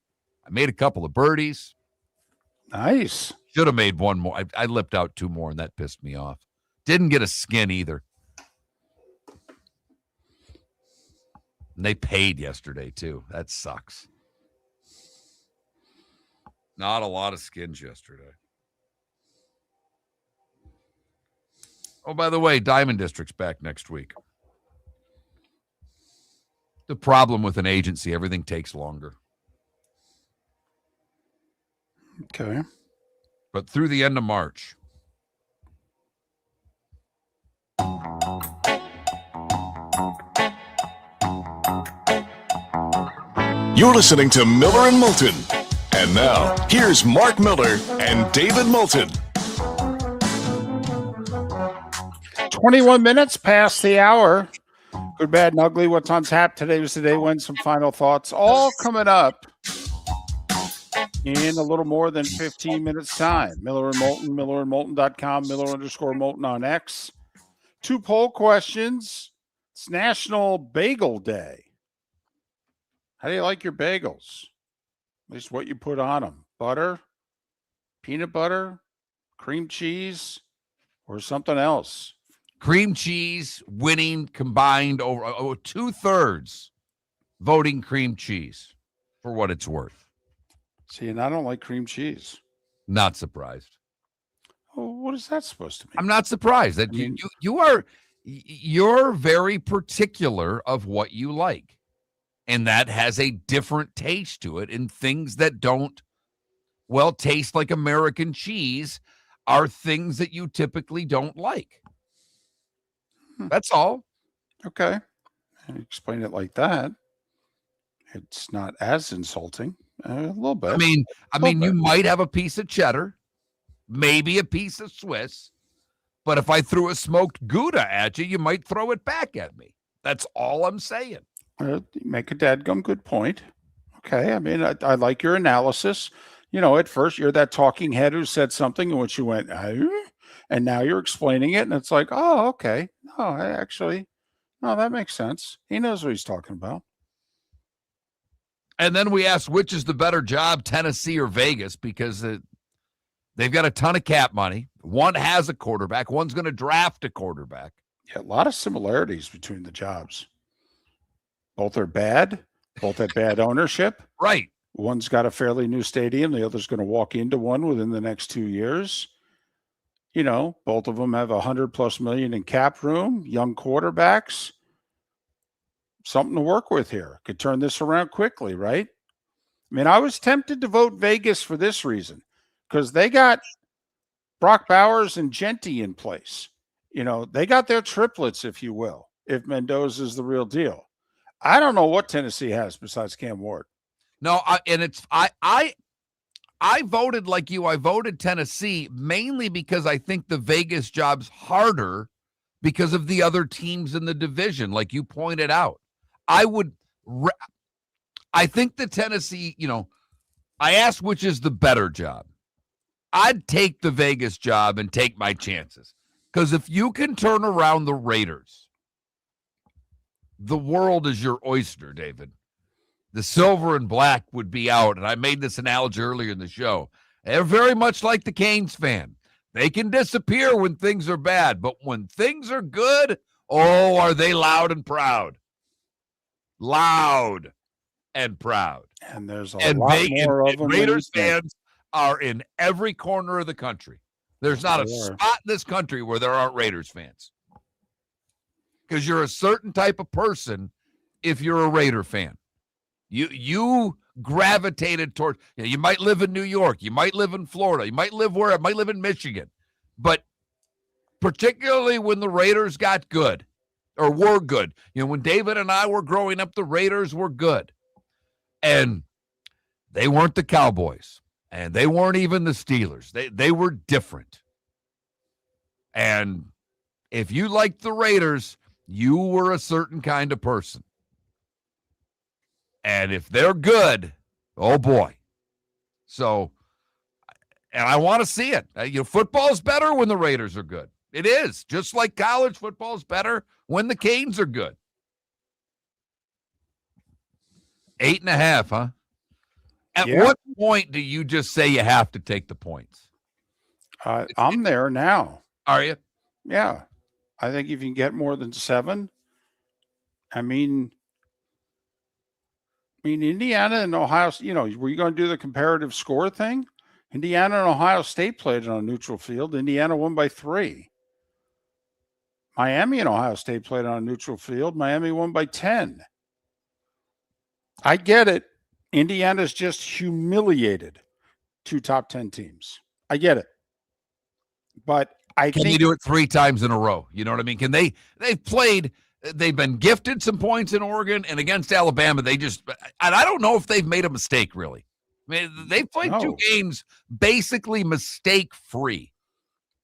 [SPEAKER 1] I made a couple of birdies.
[SPEAKER 2] Nice.
[SPEAKER 1] Should have made one more. I lipped out two more, and that pissed me off. Didn't get a skin either. And they paid yesterday, too. That sucks. Not a lot of skins yesterday. Oh, by the way, Diamond District's back next week. The problem with an agency, everything takes longer.
[SPEAKER 2] Okay.
[SPEAKER 1] But through the end of March.
[SPEAKER 3] You're listening to Miller and Moulton. And now, here's Mark Miller and David Moulton.
[SPEAKER 2] 21 minutes past the hour. Good, bad, and ugly. What's on tap? Today was the day when. Some final thoughts. All coming up in a little more than 15 minutes time. Miller and Moulton, millerandmoulton.com, Miller_Moulton on X. 2 poll questions. It's National Bagel Day. How do you like your bagels? At least what you put on them. Butter, peanut butter, cream cheese, or something else.
[SPEAKER 1] Cream cheese winning combined over 2/3 voting cream cheese for what it's worth.
[SPEAKER 2] See, and I don't like cream cheese.
[SPEAKER 1] Not surprised.
[SPEAKER 2] Oh, what is that supposed to mean?
[SPEAKER 1] I'm not surprised that you're very particular of what you like. And that has a different taste to it. And things that don't, taste like American cheese are things that you typically don't like. That's all.
[SPEAKER 2] Okay. And explain it like that. It's not as insulting. A little bit.
[SPEAKER 1] I mean, you might have a piece of cheddar, maybe a piece of Swiss, but if I threw a smoked Gouda at you, you might throw it back at me. That's all I'm saying.
[SPEAKER 2] You make a dadgum good point. Okay. I mean, I like your analysis. At first you're that talking head who said something in which you went, and now you're explaining it, and it's like, oh, okay. No, that makes sense. He knows what he's talking about.
[SPEAKER 1] And then we asked, which is the better job, Tennessee or Vegas? Because they've got a ton of cap money. One has a quarterback. One's going to draft a quarterback.
[SPEAKER 2] Yeah, a lot of similarities between the jobs. Both are bad. Both have bad ownership.
[SPEAKER 1] Right.
[SPEAKER 2] One's got a fairly new stadium. The other's going to walk into one within the next 2 years. Both of them have $100+ million in cap room, young quarterbacks. Something to work with here. Could turn this around quickly, right? I mean, I was tempted to vote Vegas for this reason, because they got Brock Bowers and Genty in place. They got their triplets, if you will, if Mendoza's the real deal. I don't know what Tennessee has besides Cam Ward.
[SPEAKER 1] No, I voted like you. I voted Tennessee mainly because I think the Vegas job's harder because of the other teams in the division, like you pointed out. I think the Tennessee, I asked which is the better job. I'd take the Vegas job and take my chances. Because if you can turn around the Raiders, the world is your oyster, David. The silver and black would be out. And I made this analogy earlier in the show. They're very much like the Canes fan. They can disappear when things are bad, but when things are good, oh, are they loud and proud. Loud and proud.
[SPEAKER 2] And there's a lot more of them.
[SPEAKER 1] Raiders fans are in every corner of the country. There's not a spot in this country where there aren't Raiders fans. Because you're a certain type of person if you're a Raider fan. You gravitated toward, you might live in New York, you might live in Florida, you might live in Michigan. But particularly when the Raiders got good, or were good, when David and I were growing up, the Raiders were good. And they weren't the Cowboys. And they weren't even the Steelers. They were different. And if you liked the Raiders, you were a certain kind of person. And if they're good, oh boy. So, and I want to see it. Football's better when the Raiders are good. It is. Just like college football's better when the Canes are good. 8.5, huh? At what point do you just say you have to take the points?
[SPEAKER 2] I'm there now.
[SPEAKER 1] Are you?
[SPEAKER 2] Yeah. I think if you can get more than 7, I mean, Indiana and Ohio, were you going to do the comparative score thing? Indiana and Ohio State played on a neutral field. Indiana won by 3. Miami and Ohio State played on a neutral field. Miami won by 10. I get it. Indiana's just humiliated 2 top 10 teams. I get it. But
[SPEAKER 1] Can you do it 3 times in a row? You know what I mean? They've been gifted some points in Oregon, and against Alabama, and I don't know if they've made a mistake, really. I mean, they've played 2 games basically mistake-free.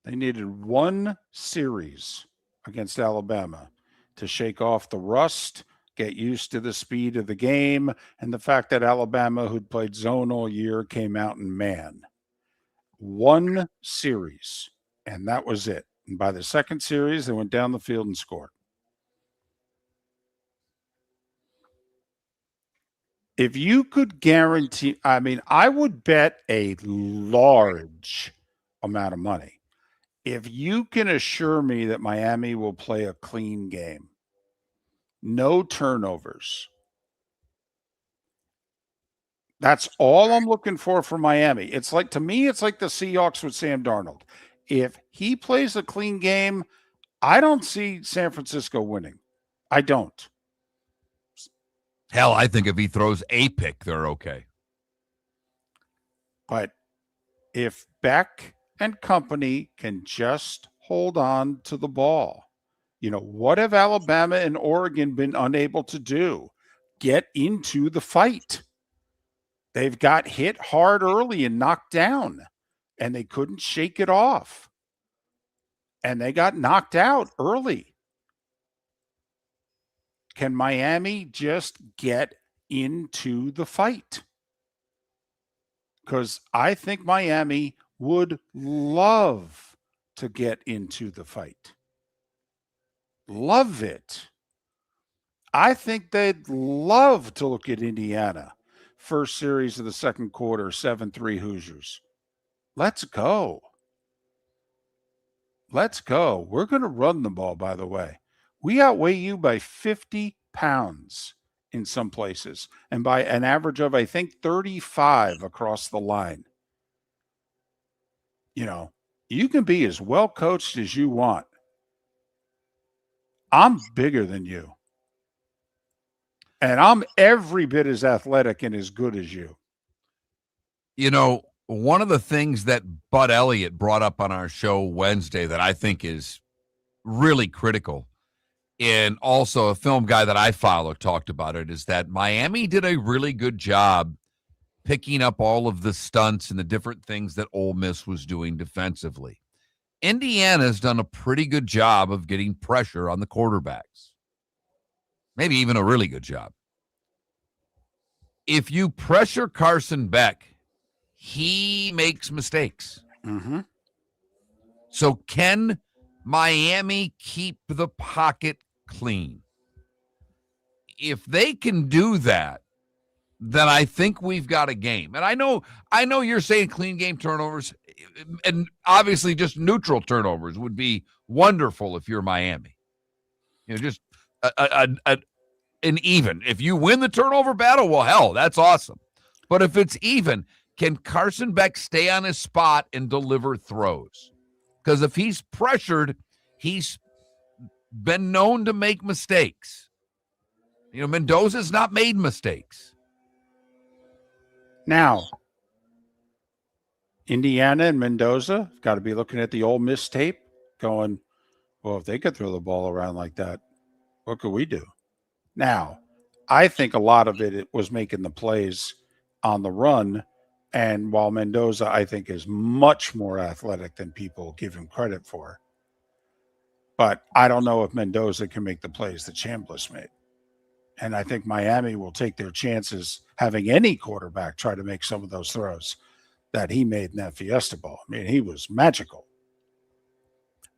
[SPEAKER 2] They needed 1 series against Alabama to shake off the rust, get used to the speed of the game, and the fact that Alabama, who'd played zone all year, came out and man. 1 series, and that was it. And by the second series, they went down the field and scored. If you could guarantee, I would bet a large amount of money. If you can assure me that Miami will play a clean game, no turnovers, that's all I'm looking for Miami. To me, it's like the Seahawks with Sam Darnold. If he plays a clean game, I don't see San Francisco winning. I don't.
[SPEAKER 1] Hell, I think if he throws a pick, they're okay.
[SPEAKER 2] But if Beck and company can just hold on to the ball, what have Alabama and Oregon been unable to do? Get into the fight. They've got hit hard early and knocked down, and they couldn't shake it off. And they got knocked out early. Can Miami just get into the fight? Because I think Miami would love to get into the fight. Love it. I think they'd love to look at Indiana. First series of the second quarter, 7-3 Hoosiers. Let's go. Let's go. We're going to run the ball, by the way. We outweigh you by 50 pounds in some places, and by an average of, I think, 35 across the line. You can be as well coached as you want. I'm bigger than you. And I'm every bit as athletic and as good as you.
[SPEAKER 1] One of the things that Bud Elliott brought up on our show Wednesday that I think is really critical. And also a film guy that I follow talked about it, is that Miami did a really good job picking up all of the stunts and the different things that Ole Miss was doing defensively. Indiana's done a pretty good job of getting pressure on the quarterbacks. Maybe even a really good job. If you pressure Carson Beck, he makes mistakes.
[SPEAKER 2] Mm-hmm.
[SPEAKER 1] So can Miami keep the pocket clean? If they can do that, then I think we've got a game. And I know you're saying clean game turnovers, and obviously just neutral turnovers would be wonderful if you're Miami. Just an even. If you win the turnover battle, well, hell, that's awesome. But if it's even, can Carson Beck stay on his spot and deliver throws? Because if he's pressured, he's been known to make mistakes. Mendoza's not made mistakes.
[SPEAKER 2] Now, Indiana and Mendoza have got to be looking at the Ole Miss tape going, well, if they could throw the ball around like that, what could we do? Now, I think a lot of it was making the plays on the run. And while Mendoza, I think, is much more athletic than people give him credit for, but I don't know if Mendoza can make the plays that Chambliss made. And I think Miami will take their chances having any quarterback try to make some of those throws that he made in that Fiesta Bowl. I mean, he was magical.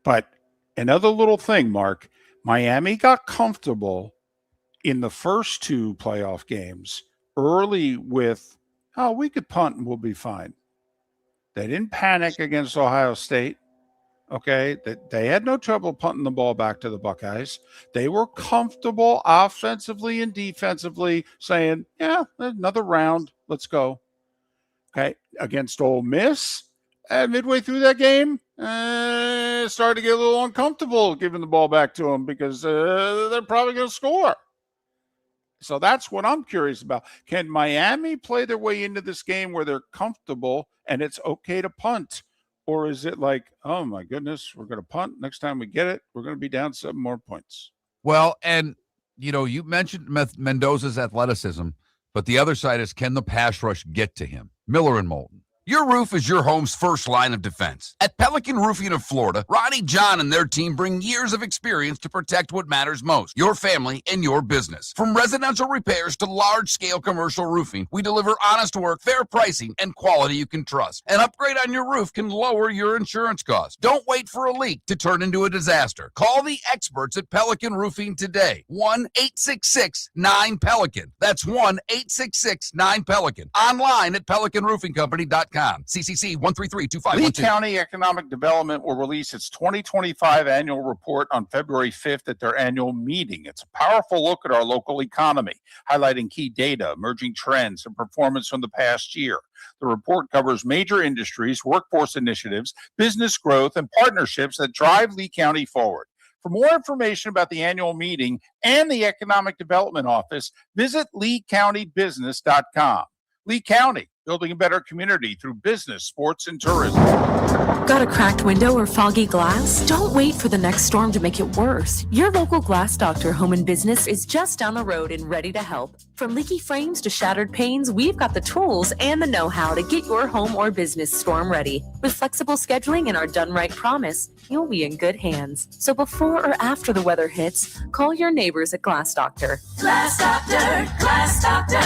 [SPEAKER 2] But another little thing, Mark, Miami got comfortable in the first two playoff games early with, oh, we could punt and we'll be fine. They didn't panic against Ohio State. Okay, they had no trouble punting the ball back to the Buckeyes. They were comfortable offensively and defensively saying, yeah, another round, let's go. Okay, against Ole Miss, midway through that game, started to get a little uncomfortable giving the ball back to them because they're probably going to score. So that's what I'm curious about. Can Miami play their way into this game where they're comfortable and it's okay to punt? Or is it like, oh, my goodness, we're going to punt. Next time we get it, we're going to be down 7 more points.
[SPEAKER 1] Well, and, you mentioned Mendoza's athleticism, but the other side is, can the pass rush get to him? Miller and Moulton. Your roof is your home's first line of defense. At Pelican Roofing of Florida, Ronnie John and their team bring years of experience to protect what matters most, your family and your business. From residential repairs to large-scale commercial roofing, we deliver honest work, fair pricing, and quality you can trust. An upgrade on your roof can lower your insurance costs. Don't wait for a leak to turn into a disaster. Call the experts at Pelican Roofing today. 1-866-9-PELICAN. That's 1-866-9-PELICAN. Online at pelicanroofingcompany.com. CCC 1332512.
[SPEAKER 2] Lee County Economic Development will release its 2025 annual report on February 5th at their annual meeting. It's a powerful look at our local economy, highlighting key data, emerging trends, and performance from the past year. The report covers major industries, workforce initiatives, business growth, and partnerships that drive Lee County forward. For more information about the annual meeting and the Economic Development Office, visit LeeCountyBusiness.com. Lee County, building a better community through business, sports, and tourism.
[SPEAKER 6] Got a cracked window or foggy glass? Don't wait for the next storm to make it worse. Your local glass doctor, Home and Business, is just down the road and ready to help. From leaky frames to shattered panes, we've got the tools and the know-how to get your home or business storm ready. With flexible scheduling and our done right promise, you'll be in good hands. So before or after the weather hits, call your neighbors at Glass Doctor.
[SPEAKER 7] Glass Doctor, Glass Doctor.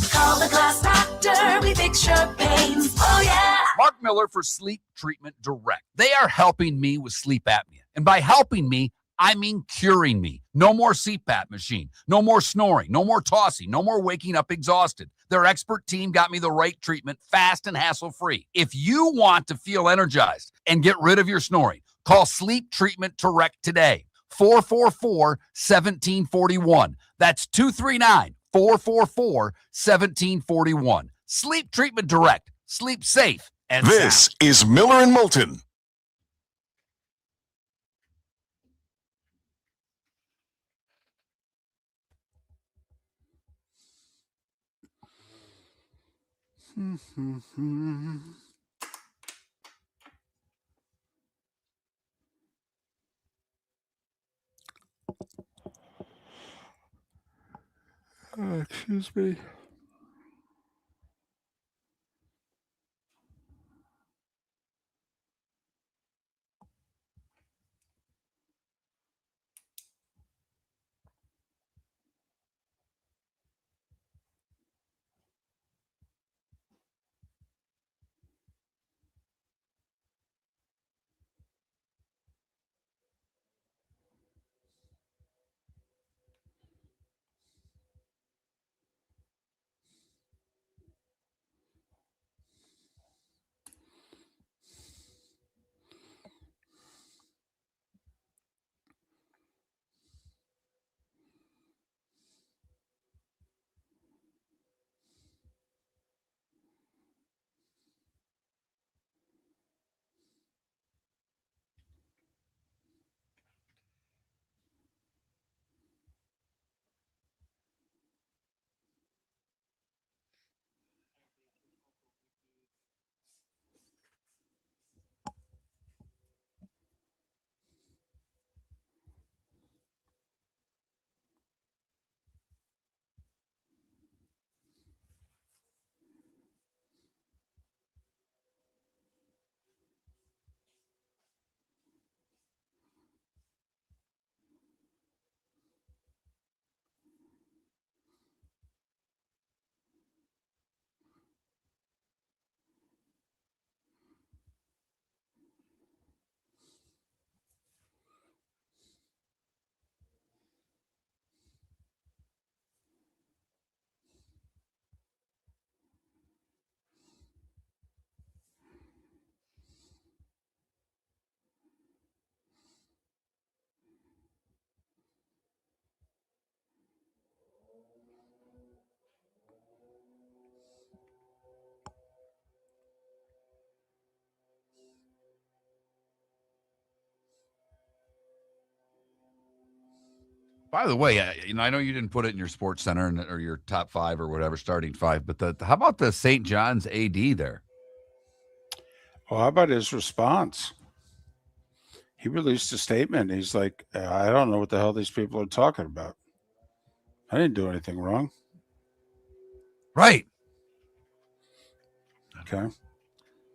[SPEAKER 7] Call the Glass Doctor, we fix your pains. Oh, yeah.
[SPEAKER 1] Mark Miller for Sleep Treatment Direct. They are helping me with sleep apnea. And by helping me, I mean curing me. No more CPAP machine. No more snoring. No more tossing. No more waking up exhausted. Their expert team got me the right treatment, fast and hassle-free. If you want to feel energized and get rid of your snoring, call Sleep Treatment Direct today. 444-1741. That's 239-444-1741. Sleep Treatment Direct. Sleep safe and
[SPEAKER 3] This
[SPEAKER 1] sound.
[SPEAKER 3] is Miller and Moulton.
[SPEAKER 2] Excuse me.
[SPEAKER 1] By the way, I know you didn't put it in your sports center or your top 5 or whatever, starting 5, but how about the St. John's AD there?
[SPEAKER 2] Well, how about his response? He released a statement. He's like, I don't know what the hell these people are talking about. I didn't do anything wrong.
[SPEAKER 1] Right.
[SPEAKER 2] Okay.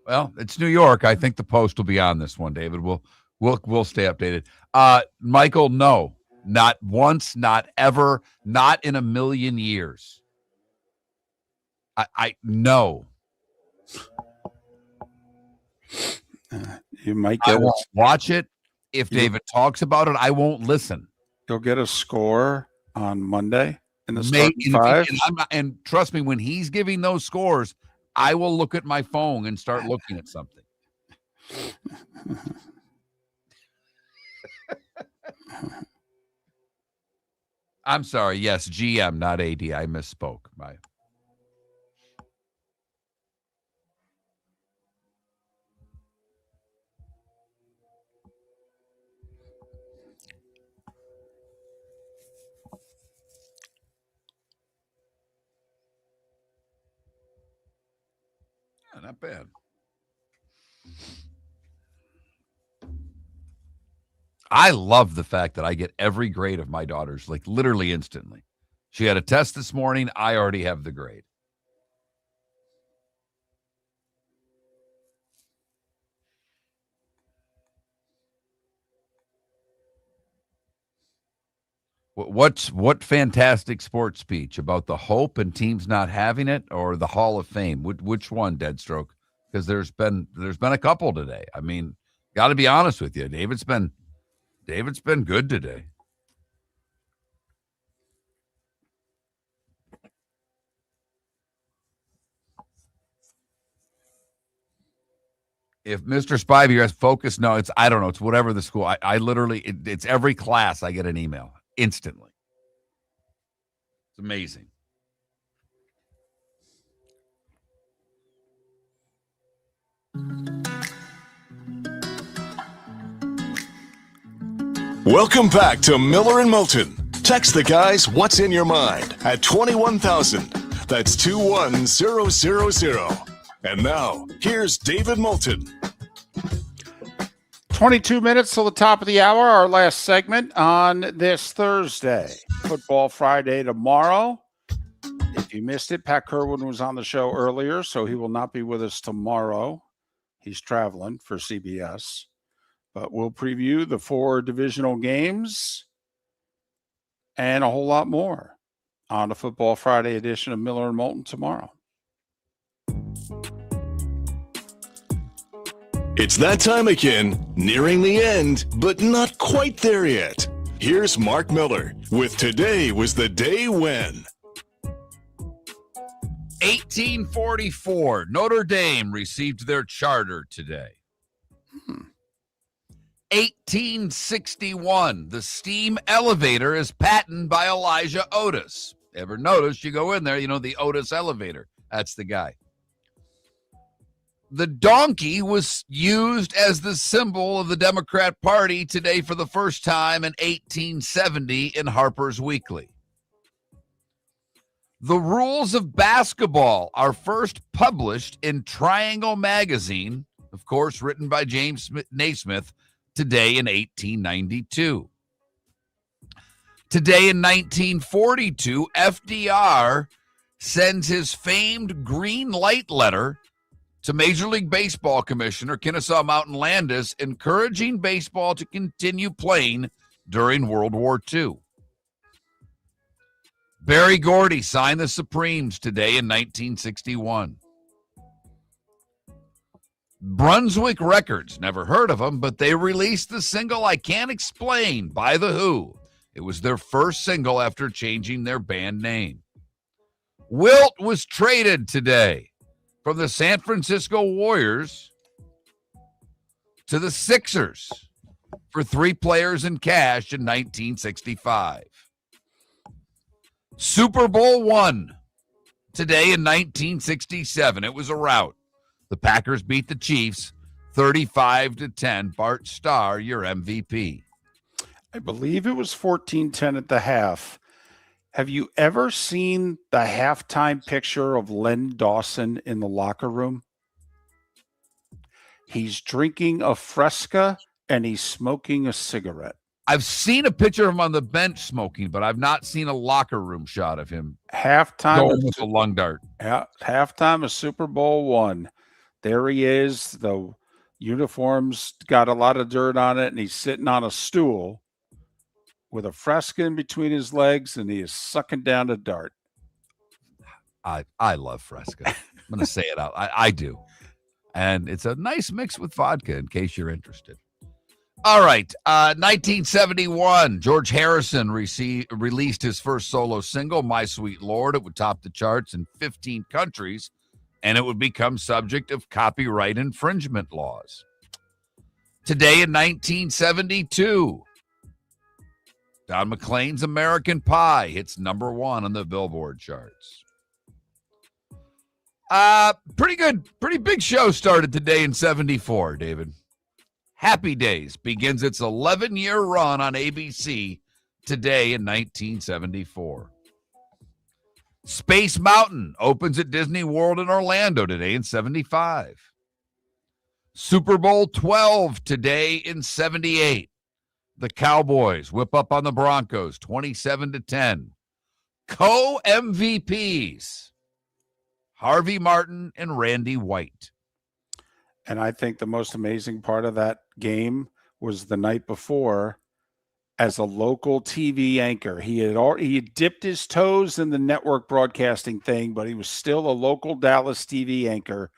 [SPEAKER 1] Well, it's New York. I think the Post will be on this one, David. We'll stay updated. Michael, no. Not once, not ever, not in a million years. I no.
[SPEAKER 2] You might
[SPEAKER 1] I
[SPEAKER 2] get
[SPEAKER 1] won't watch it. If David talks about it, I won't listen.
[SPEAKER 2] You'll get a score on Monday in the starting 5.
[SPEAKER 1] And trust me, when he's giving those scores, I will look at my phone and start looking at something. I'm sorry. Yes, GM, not AD. I misspoke. Bye. Yeah, not bad. I love the fact that I get every grade of my daughters, like literally instantly. She had a test this morning. I already have the grade. What fantastic sports speech about the hope and teams not having it, or the Hall of Fame? Which one, Deadstroke? Because there's been a couple today. I mean, got to be honest with you, David's been good today. If Mr. Spivey has focus, no, I don't know. It's whatever the school. I literally, it's every class I get an email instantly. It's amazing.
[SPEAKER 3] Welcome back to Miller and Moulton. Text the guys what's in your mind at 21,000. That's 21000. And now, here's David Moulton.
[SPEAKER 2] 22 minutes till the top of the hour, our last segment on this Thursday. Football Friday tomorrow. If you missed it, Pat Kirwan was on the show earlier, so he will not be with us tomorrow. He's traveling for CBS. But we'll preview the 4 divisional games and a whole lot more on the Football Friday edition of Miller and Moulton tomorrow.
[SPEAKER 3] It's that time again, nearing the end, but not quite there yet. Here's Mark Miller with Today Was the Day When.
[SPEAKER 1] 1844, Notre Dame received their charter today. 1861, the steam elevator is patented by Elijah Otis. Ever notice you go in there, the Otis elevator. That's the guy. The donkey was used as the symbol of the Democrat Party today for the first time in 1870 in Harper's Weekly. The rules of basketball are first published in Triangle Magazine, of course, written by James Naismith, today in 1892. Today in 1942, FDR sends his famed green light letter to Major League Baseball Commissioner Kennesaw Mountain Landis, encouraging baseball to continue playing during World War II. Barry Gordy signed the Supremes today in 1961. Brunswick Records, never heard of them, but they released the single I Can't Explain by The Who. It was their first single after changing their band name. Wilt was traded today from the San Francisco Warriors to the Sixers for 3 players in cash in 1965. Super Bowl I today in 1967. It was a rout. The Packers beat the Chiefs 35-10. Bart Starr, your MVP.
[SPEAKER 2] I believe it was 14-10 at the half. Have you ever seen the halftime picture of Len Dawson in the locker room? He's drinking a Fresca and he's smoking a cigarette.
[SPEAKER 1] I've seen a picture of him on the bench smoking, but I've not seen a locker room shot of him
[SPEAKER 2] Halftime
[SPEAKER 1] going with a lung dart.
[SPEAKER 2] halftime of Super Bowl I. There he is. The uniform's got a lot of dirt on it, and he's sitting on a stool with a Fresca in between his legs, and he is sucking down a dart.
[SPEAKER 1] I love Fresca. I'm going to say it out. I do. And it's a nice mix with vodka, in case you're interested. All right. 1971, George Harrison released his first solo single, My Sweet Lord. It would top the charts in 15 countries, and it would become subject of copyright infringement laws. Today in 1972, Don McLean's American Pie hits number 1 on the Billboard charts. Pretty big show started today in 74, David. Happy Days begins its 11-year run on ABC today in 1974. Space Mountain opens at Disney World in Orlando today in 75. Super Bowl 12 today in 78. The Cowboys whip up on the Broncos 27-10. Co-MVPs, Harvey Martin and Randy White.
[SPEAKER 2] And I think the most amazing part of that game was the night before, as a local TV anchor. He had dipped his toes in the network broadcasting thing, but he was still a local Dallas TV anchor.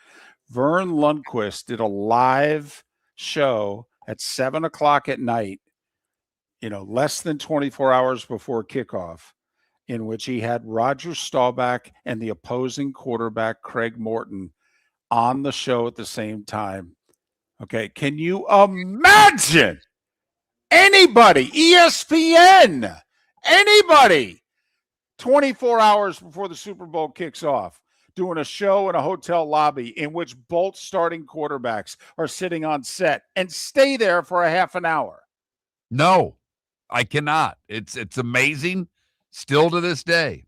[SPEAKER 2] Vern Lundquist did a live show at 7:00 at night, less than 24 hours before kickoff, in which he had Roger Staubach and the opposing quarterback, Craig Morton, on the show at the same time. Okay, can you imagine anybody, ESPN, anybody, 24 hours before the Super Bowl kicks off, doing a show in a hotel lobby in which both starting quarterbacks are sitting on set and stay there for a half an hour?
[SPEAKER 1] No, I cannot. It's amazing still to this day.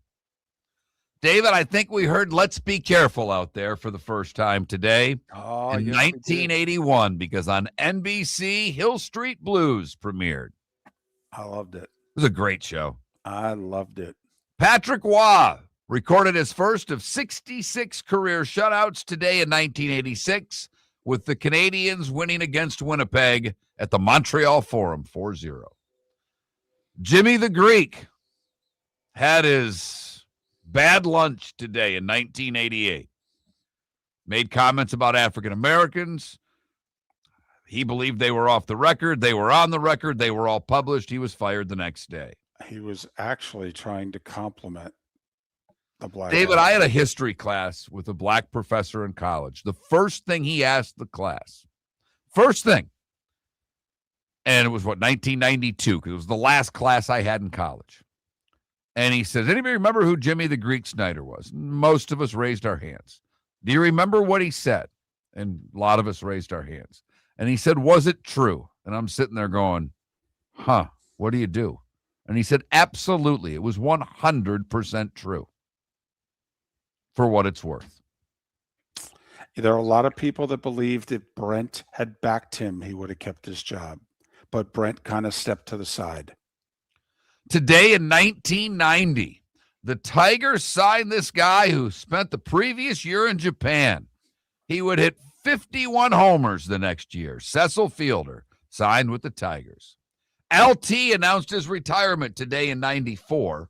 [SPEAKER 1] David, I think we heard Let's Be Careful out there for the first time today in 1981, because on NBC, Hill Street Blues premiered.
[SPEAKER 2] I loved it.
[SPEAKER 1] It was a great show.
[SPEAKER 2] I loved it.
[SPEAKER 1] Patrick Waugh recorded his first of 66 career shutouts today in 1986, with the Canadiens winning against Winnipeg at the Montreal Forum 4-0. Jimmy the Greek had his bad lunch today in 1988. Made comments about African Americans. He believed they were off the record. They were on the record. They were all published. He was fired the next day.
[SPEAKER 2] He was actually trying to compliment the black
[SPEAKER 1] David,
[SPEAKER 2] guy.
[SPEAKER 1] I had a history class with a black professor in college. The first thing he asked the class, and it was 1992, because it was the last class I had in college. And he says, anybody remember who Jimmy the Greek Snyder was? Most of us raised our hands. Do you remember what he said? And a lot of us raised our hands. And he said, was it true? And I'm sitting there going, what do you do? And he said, absolutely. It was 100% true, for what it's worth.
[SPEAKER 2] There are a lot of people that believed if Brent had backed him, he would have kept his job. But Brent kind of stepped to the side.
[SPEAKER 1] Today in 1990, the Tigers signed this guy who spent the previous year in Japan. He would hit 51 homers the next year. Cecil Fielder signed with the Tigers. LT announced his retirement today in 94.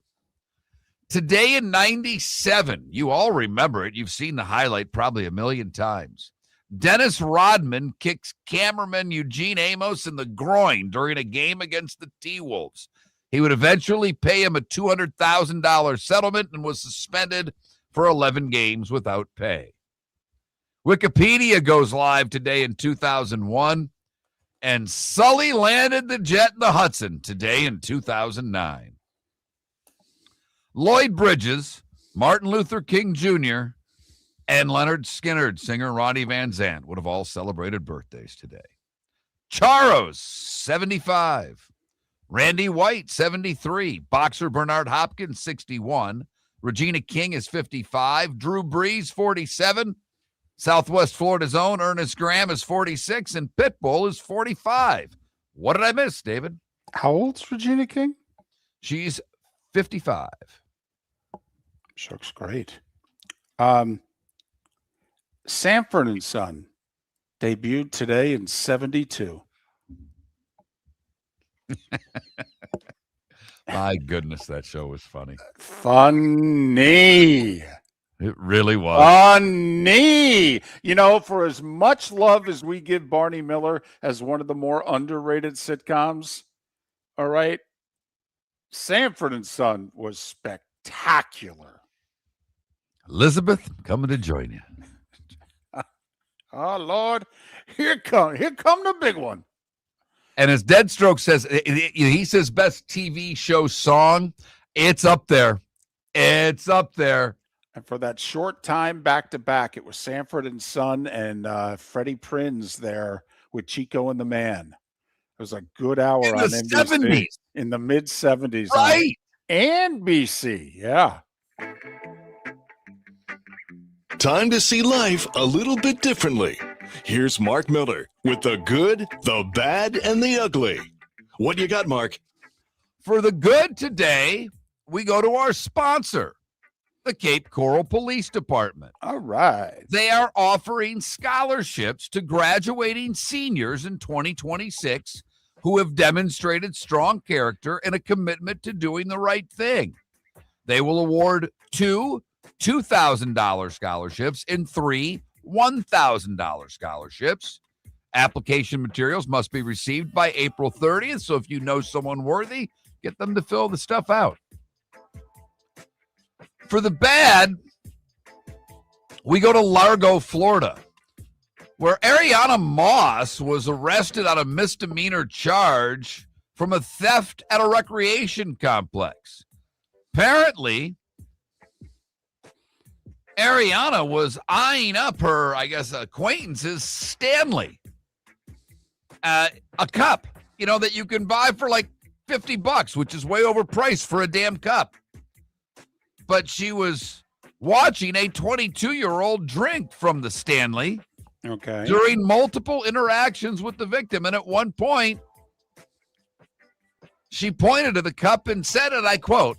[SPEAKER 1] Today in 97, you all remember it. You've seen the highlight probably a million times. Dennis Rodman kicks cameraman Eugene Amos in the groin during a game against the T-Wolves. He would eventually pay him a $200,000 settlement and was suspended for 11 games without pay. Wikipedia goes live today in 2001, and Sully landed the jet in the Hudson today in 2009. Lloyd Bridges, Martin Luther King Jr., and Leonard Skinner, singer Ronnie Van Zant would have all celebrated birthdays today. Charos, 75. Randy White, 73. Boxer Bernard Hopkins, 61. Regina King is 55. Drew Brees, 47. Southwest Florida's own Ernest Graham is 46. And Pitbull is 45. What did I miss, David?
[SPEAKER 2] How old's Regina King?
[SPEAKER 1] She's 55.
[SPEAKER 2] She looks great. Sanford and Son debuted today in 72.
[SPEAKER 1] My goodness, that show was funny.
[SPEAKER 2] Funny.
[SPEAKER 1] It really was.
[SPEAKER 2] Funny. You know, for as much love as we give Barney Miller as one of the more underrated sitcoms, all right, Sanford and Son was spectacular.
[SPEAKER 1] Elizabeth, coming to join you.
[SPEAKER 2] Oh, Lord, here come the big one.
[SPEAKER 1] And as Deadstroke says, he says best TV show song. It's up there. It's up there.
[SPEAKER 2] And for that short time back-to-back, it was Sanford and Son and Freddie Prinze there with Chico and the Man. It was a good hour
[SPEAKER 1] in
[SPEAKER 2] on
[SPEAKER 1] the
[SPEAKER 2] NBC.
[SPEAKER 1] 70s.
[SPEAKER 2] In the mid-70s.
[SPEAKER 1] Right.
[SPEAKER 2] And BC, yeah.
[SPEAKER 3] Time to see life a little bit differently. Here's Mark Miller with the good, the bad, and the ugly. What you got, Mark?
[SPEAKER 1] For the good today, we go to our sponsor, the Cape Coral Police Department.
[SPEAKER 2] All right.
[SPEAKER 1] They are offering scholarships to graduating seniors in 2026 who have demonstrated strong character and a commitment to doing the right thing. They will award 2 $2,000 scholarships and 3 $1,000 scholarships. Application materials must be received by April 30th. So if you know someone worthy, get them to fill the stuff out. For the bad, we go to Largo, Florida, where Ariana Moss was arrested on a misdemeanor charge from a theft at a recreation complex. Apparently, Ariana was eyeing up her, acquaintance's Stanley. A cup, that you can buy for like $50, which is way overpriced for a damn cup. But she was watching a 22-year-old drink from the Stanley during multiple interactions with the victim. And at one point, she pointed to the cup and said, and I quote,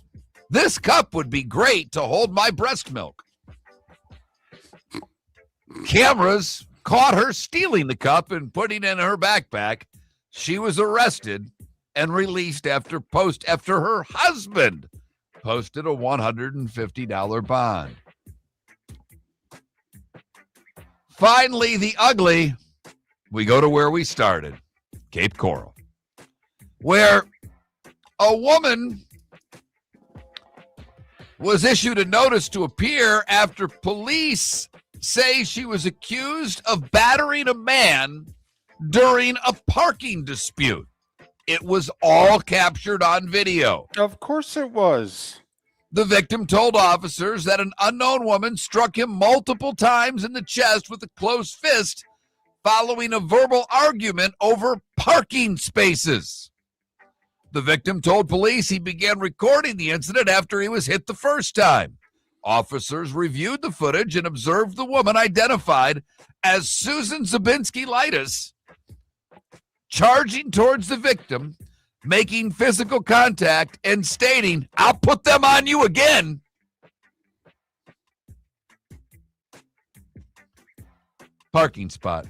[SPEAKER 1] This cup would be great to hold my breast milk. Cameras caught her stealing the cup and putting it in her backpack. She was arrested and released after her husband posted a $150 bond. Finally, the ugly. We go to where we started, Cape Coral, where a woman was issued a notice to appear after police say she was accused of battering a man during a parking dispute. It was all captured on video.
[SPEAKER 2] Of course it was.
[SPEAKER 1] The victim told officers that an unknown woman struck him multiple times in the chest with a closed fist following a verbal argument over parking spaces. The victim told police he began recording the incident after he was hit the first time. Officers reviewed the footage and observed the woman, identified as Susan Zabinski-Litis, charging towards the victim, making physical contact and stating, "I'll put them on you again." Parking spot.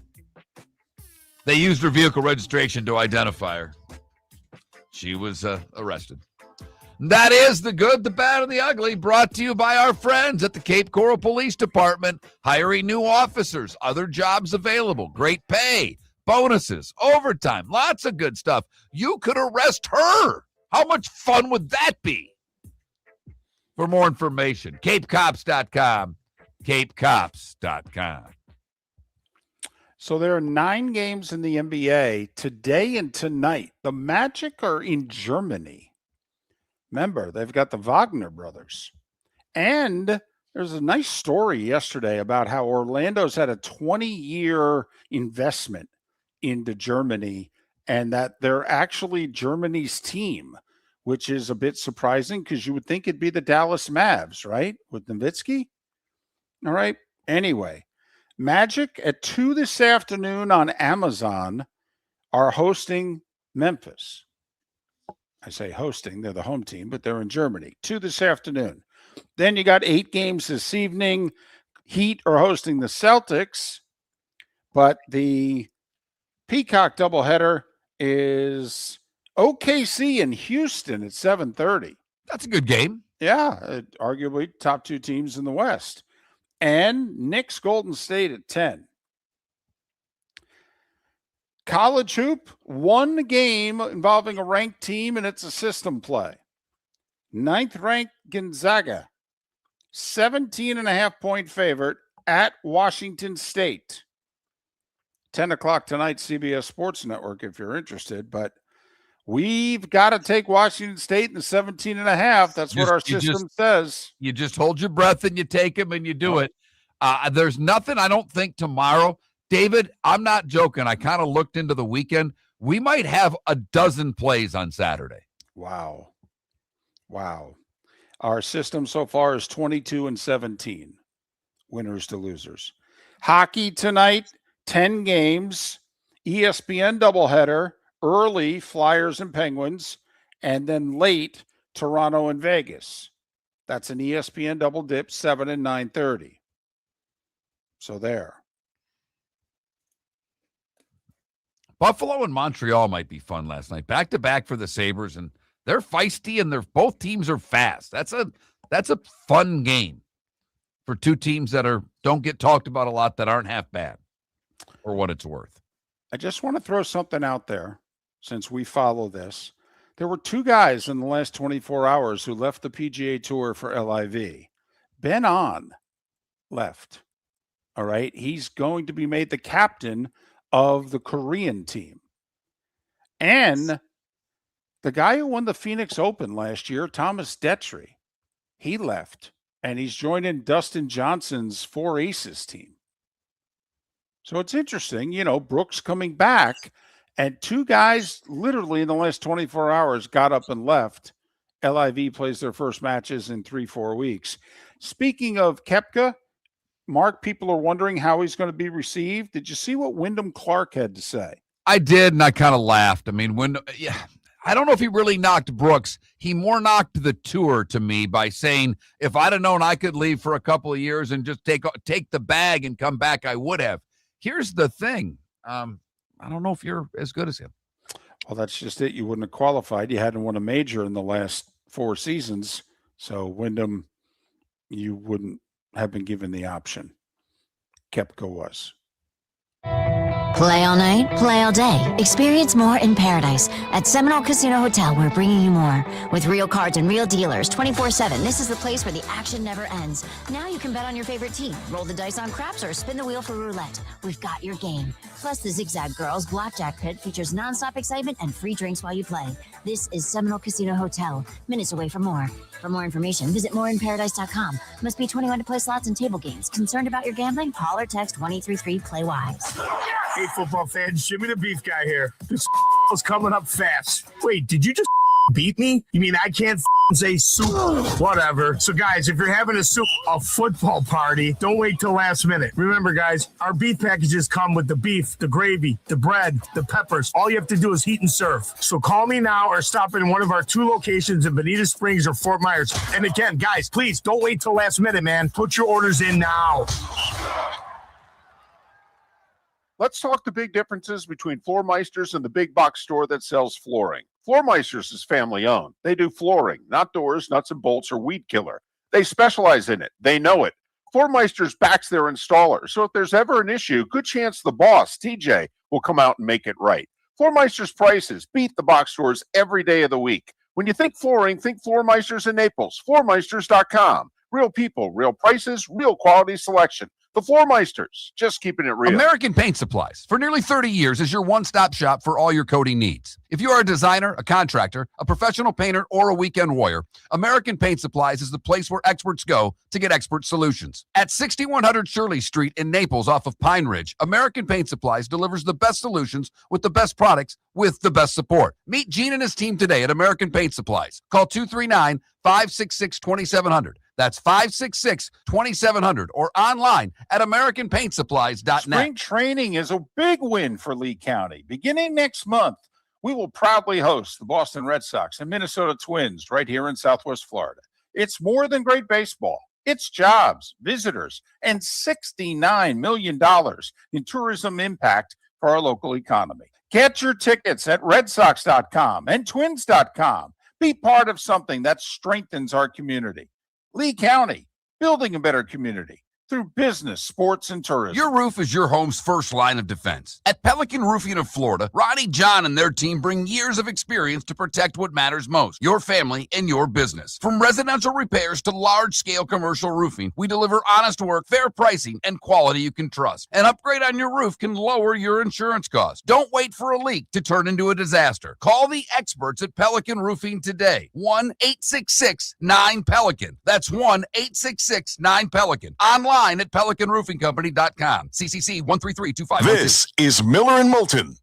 [SPEAKER 1] They used her vehicle registration to identify her. She was arrested. That is the good, the bad, and the ugly, brought to you by our friends at the Cape Coral Police Department, hiring new officers, other jobs available, great pay, bonuses, overtime, lots of good stuff. You could arrest her. How much fun would that be? For more information, capecops.com, capecops.com.
[SPEAKER 2] So there are 9 games in the NBA today and tonight. The Magic are in Germany. Remember, they've got the Wagner brothers. And there's a nice story yesterday about how Orlando's had a 20-year investment into Germany and that they're actually Germany's team, which is a bit surprising because you would think it'd be the Dallas Mavs, right? With Nowitzki. All right. Anyway, Magic at 2 this afternoon on Amazon are hosting Memphis. I say hosting, they're the home team, but they're in Germany. 2 this afternoon. Then you got 8 games this evening. Heat are hosting the Celtics, but the Peacock doubleheader is OKC and Houston at 7:30.
[SPEAKER 1] That's a good game.
[SPEAKER 2] Yeah, arguably top 2 teams in the West. And Knicks Golden State at 10. College hoop, 1 game involving a ranked team, and it's a system play. 9th-ranked Gonzaga, 17.5-point favorite at Washington State. 10 o'clock tonight, CBS Sports Network, if you're interested. But we've got to take Washington State in the 17.5. That's what our system says.
[SPEAKER 1] You just hold your breath and you take them and you do it. There's nothing, I don't think, tomorrow. David, I'm not joking. I kind of looked into the weekend. We might have a dozen plays on Saturday.
[SPEAKER 2] Wow. Our system so far is 22-17. Winners to losers. Hockey tonight, 10 games. ESPN doubleheader. Early, Flyers and Penguins. And then late, Toronto and Vegas. That's an ESPN double dip, 7 and 9:30. So there.
[SPEAKER 1] Buffalo and Montreal might be fun last night. Back to back for the Sabres, and they're feisty and both teams are fast. That's a fun game for 2 teams that don't get talked about a lot, that aren't half bad, for what it's worth.
[SPEAKER 2] I just want to throw something out there since we follow this. There were 2 guys in the last 24 hours who left the PGA Tour for LIV. Ben On left. All right. He's going to be made the captain of the Korean team. And the guy who won the Phoenix Open last year, Thomas Detry, he left. And he's joining Dustin Johnson's 4 Aces team. So it's interesting, Brooks coming back, and 2 guys literally in the last 24 hours got up and left. LIV plays their first matches in 3-4 weeks. Speaking of Koepka, Mark, people are wondering how he's going to be received. Did you see what Wyndham Clark had to say?
[SPEAKER 1] I did, and I kind of laughed. I mean, I don't know if he really knocked Brooks. He more knocked the tour to me by saying, if I'd have known I could leave for a couple of years and just take the bag and come back, I would have. Here's the thing. I don't know if you're as good as him.
[SPEAKER 2] Well, that's just it. You wouldn't have qualified. You hadn't won a major in the last 4 seasons. So Wyndham, you wouldn't have been given the option. Koepka was.
[SPEAKER 5] Play all night, play all day. Experience more in paradise. At Seminole Casino Hotel, we're bringing you more. With real cards and real dealers 24/7, this is the place where the action never ends. Now you can bet on your favorite team, roll the dice on craps, or spin the wheel for roulette. We've got your game. Plus, the Zigzag Girls Blackjack Pit features nonstop excitement and free drinks while you play. This is Seminole Casino Hotel, minutes away from more. For more information, visit moreinparadise.com. Must be 21 to play slots and table games. Concerned about your gambling? Call or text 1-833-PLAY-WISE.
[SPEAKER 4] Hey, football fans, Jimmy the Beef Guy here. This is coming up fast. Wait, did you just beat me? You mean I can't say soup? Whatever. So, guys, if you're having a football party, don't wait till last minute. Remember, guys, our beef packages come with the beef, the gravy, the bread, the peppers. All you have to do is heat and serve. So call me now or stop in one of our 2 locations in Bonita Springs or Fort Myers. And again, guys, please don't wait till last minute, man. Put your orders in now.
[SPEAKER 8] Let's talk the big differences between Floor Meisters and the big box store that sells flooring. Floor Meisters is family owned. They do flooring, not doors, nuts and bolts, or weed killer. They specialize in it. They know it. Floor Meisters backs their installer. So if there's ever an issue, good chance the boss, TJ, will come out and make it right. Floor Meisters prices beat the box stores every day of the week. When you think flooring, think Floor Meisters in Naples. Floormeisters.com. Real people, real prices, real quality selection. The Floor Meisters, just keeping it real.
[SPEAKER 1] American Paint Supplies, for nearly 30 years, is your one-stop shop for all your coating needs. If you are a designer, a contractor, a professional painter, or a weekend warrior, American Paint Supplies is the place where experts go to get expert solutions. At 6100 Shirley Street in Naples off of Pine Ridge, American Paint Supplies delivers the best solutions with the best products with the best support. Meet Gene and his team today at American Paint Supplies. Call 239-566-2700. That's 566-2700 or online at AmericanPaintSupplies.net.
[SPEAKER 2] Spring training is a big win for Lee County. Beginning next month, we will proudly host the Boston Red Sox and Minnesota Twins right here in Southwest Florida. It's more than great baseball. It's jobs, visitors, and $69 million in tourism impact for our local economy. Get your tickets at RedSox.com and Twins.com. Be part of something that strengthens our community. Lee County, building a better community through business, sports, and tourism.
[SPEAKER 1] Your roof is your home's first line of defense. At Pelican Roofing of Florida, Ronnie, John, and their team bring years of experience to protect what matters most, your family and your business. From residential repairs to large-scale commercial roofing, we deliver honest work, fair pricing, and quality you can trust. An upgrade on your roof can lower your insurance costs. Don't wait for a leak to turn into a disaster. Call the experts at Pelican Roofing today. 1-866-9-PELICAN. That's 1-866-9-PELICAN. Online at PelicanRoofingCompany.com. CCC 13325.
[SPEAKER 3] This is Miller and Moulton.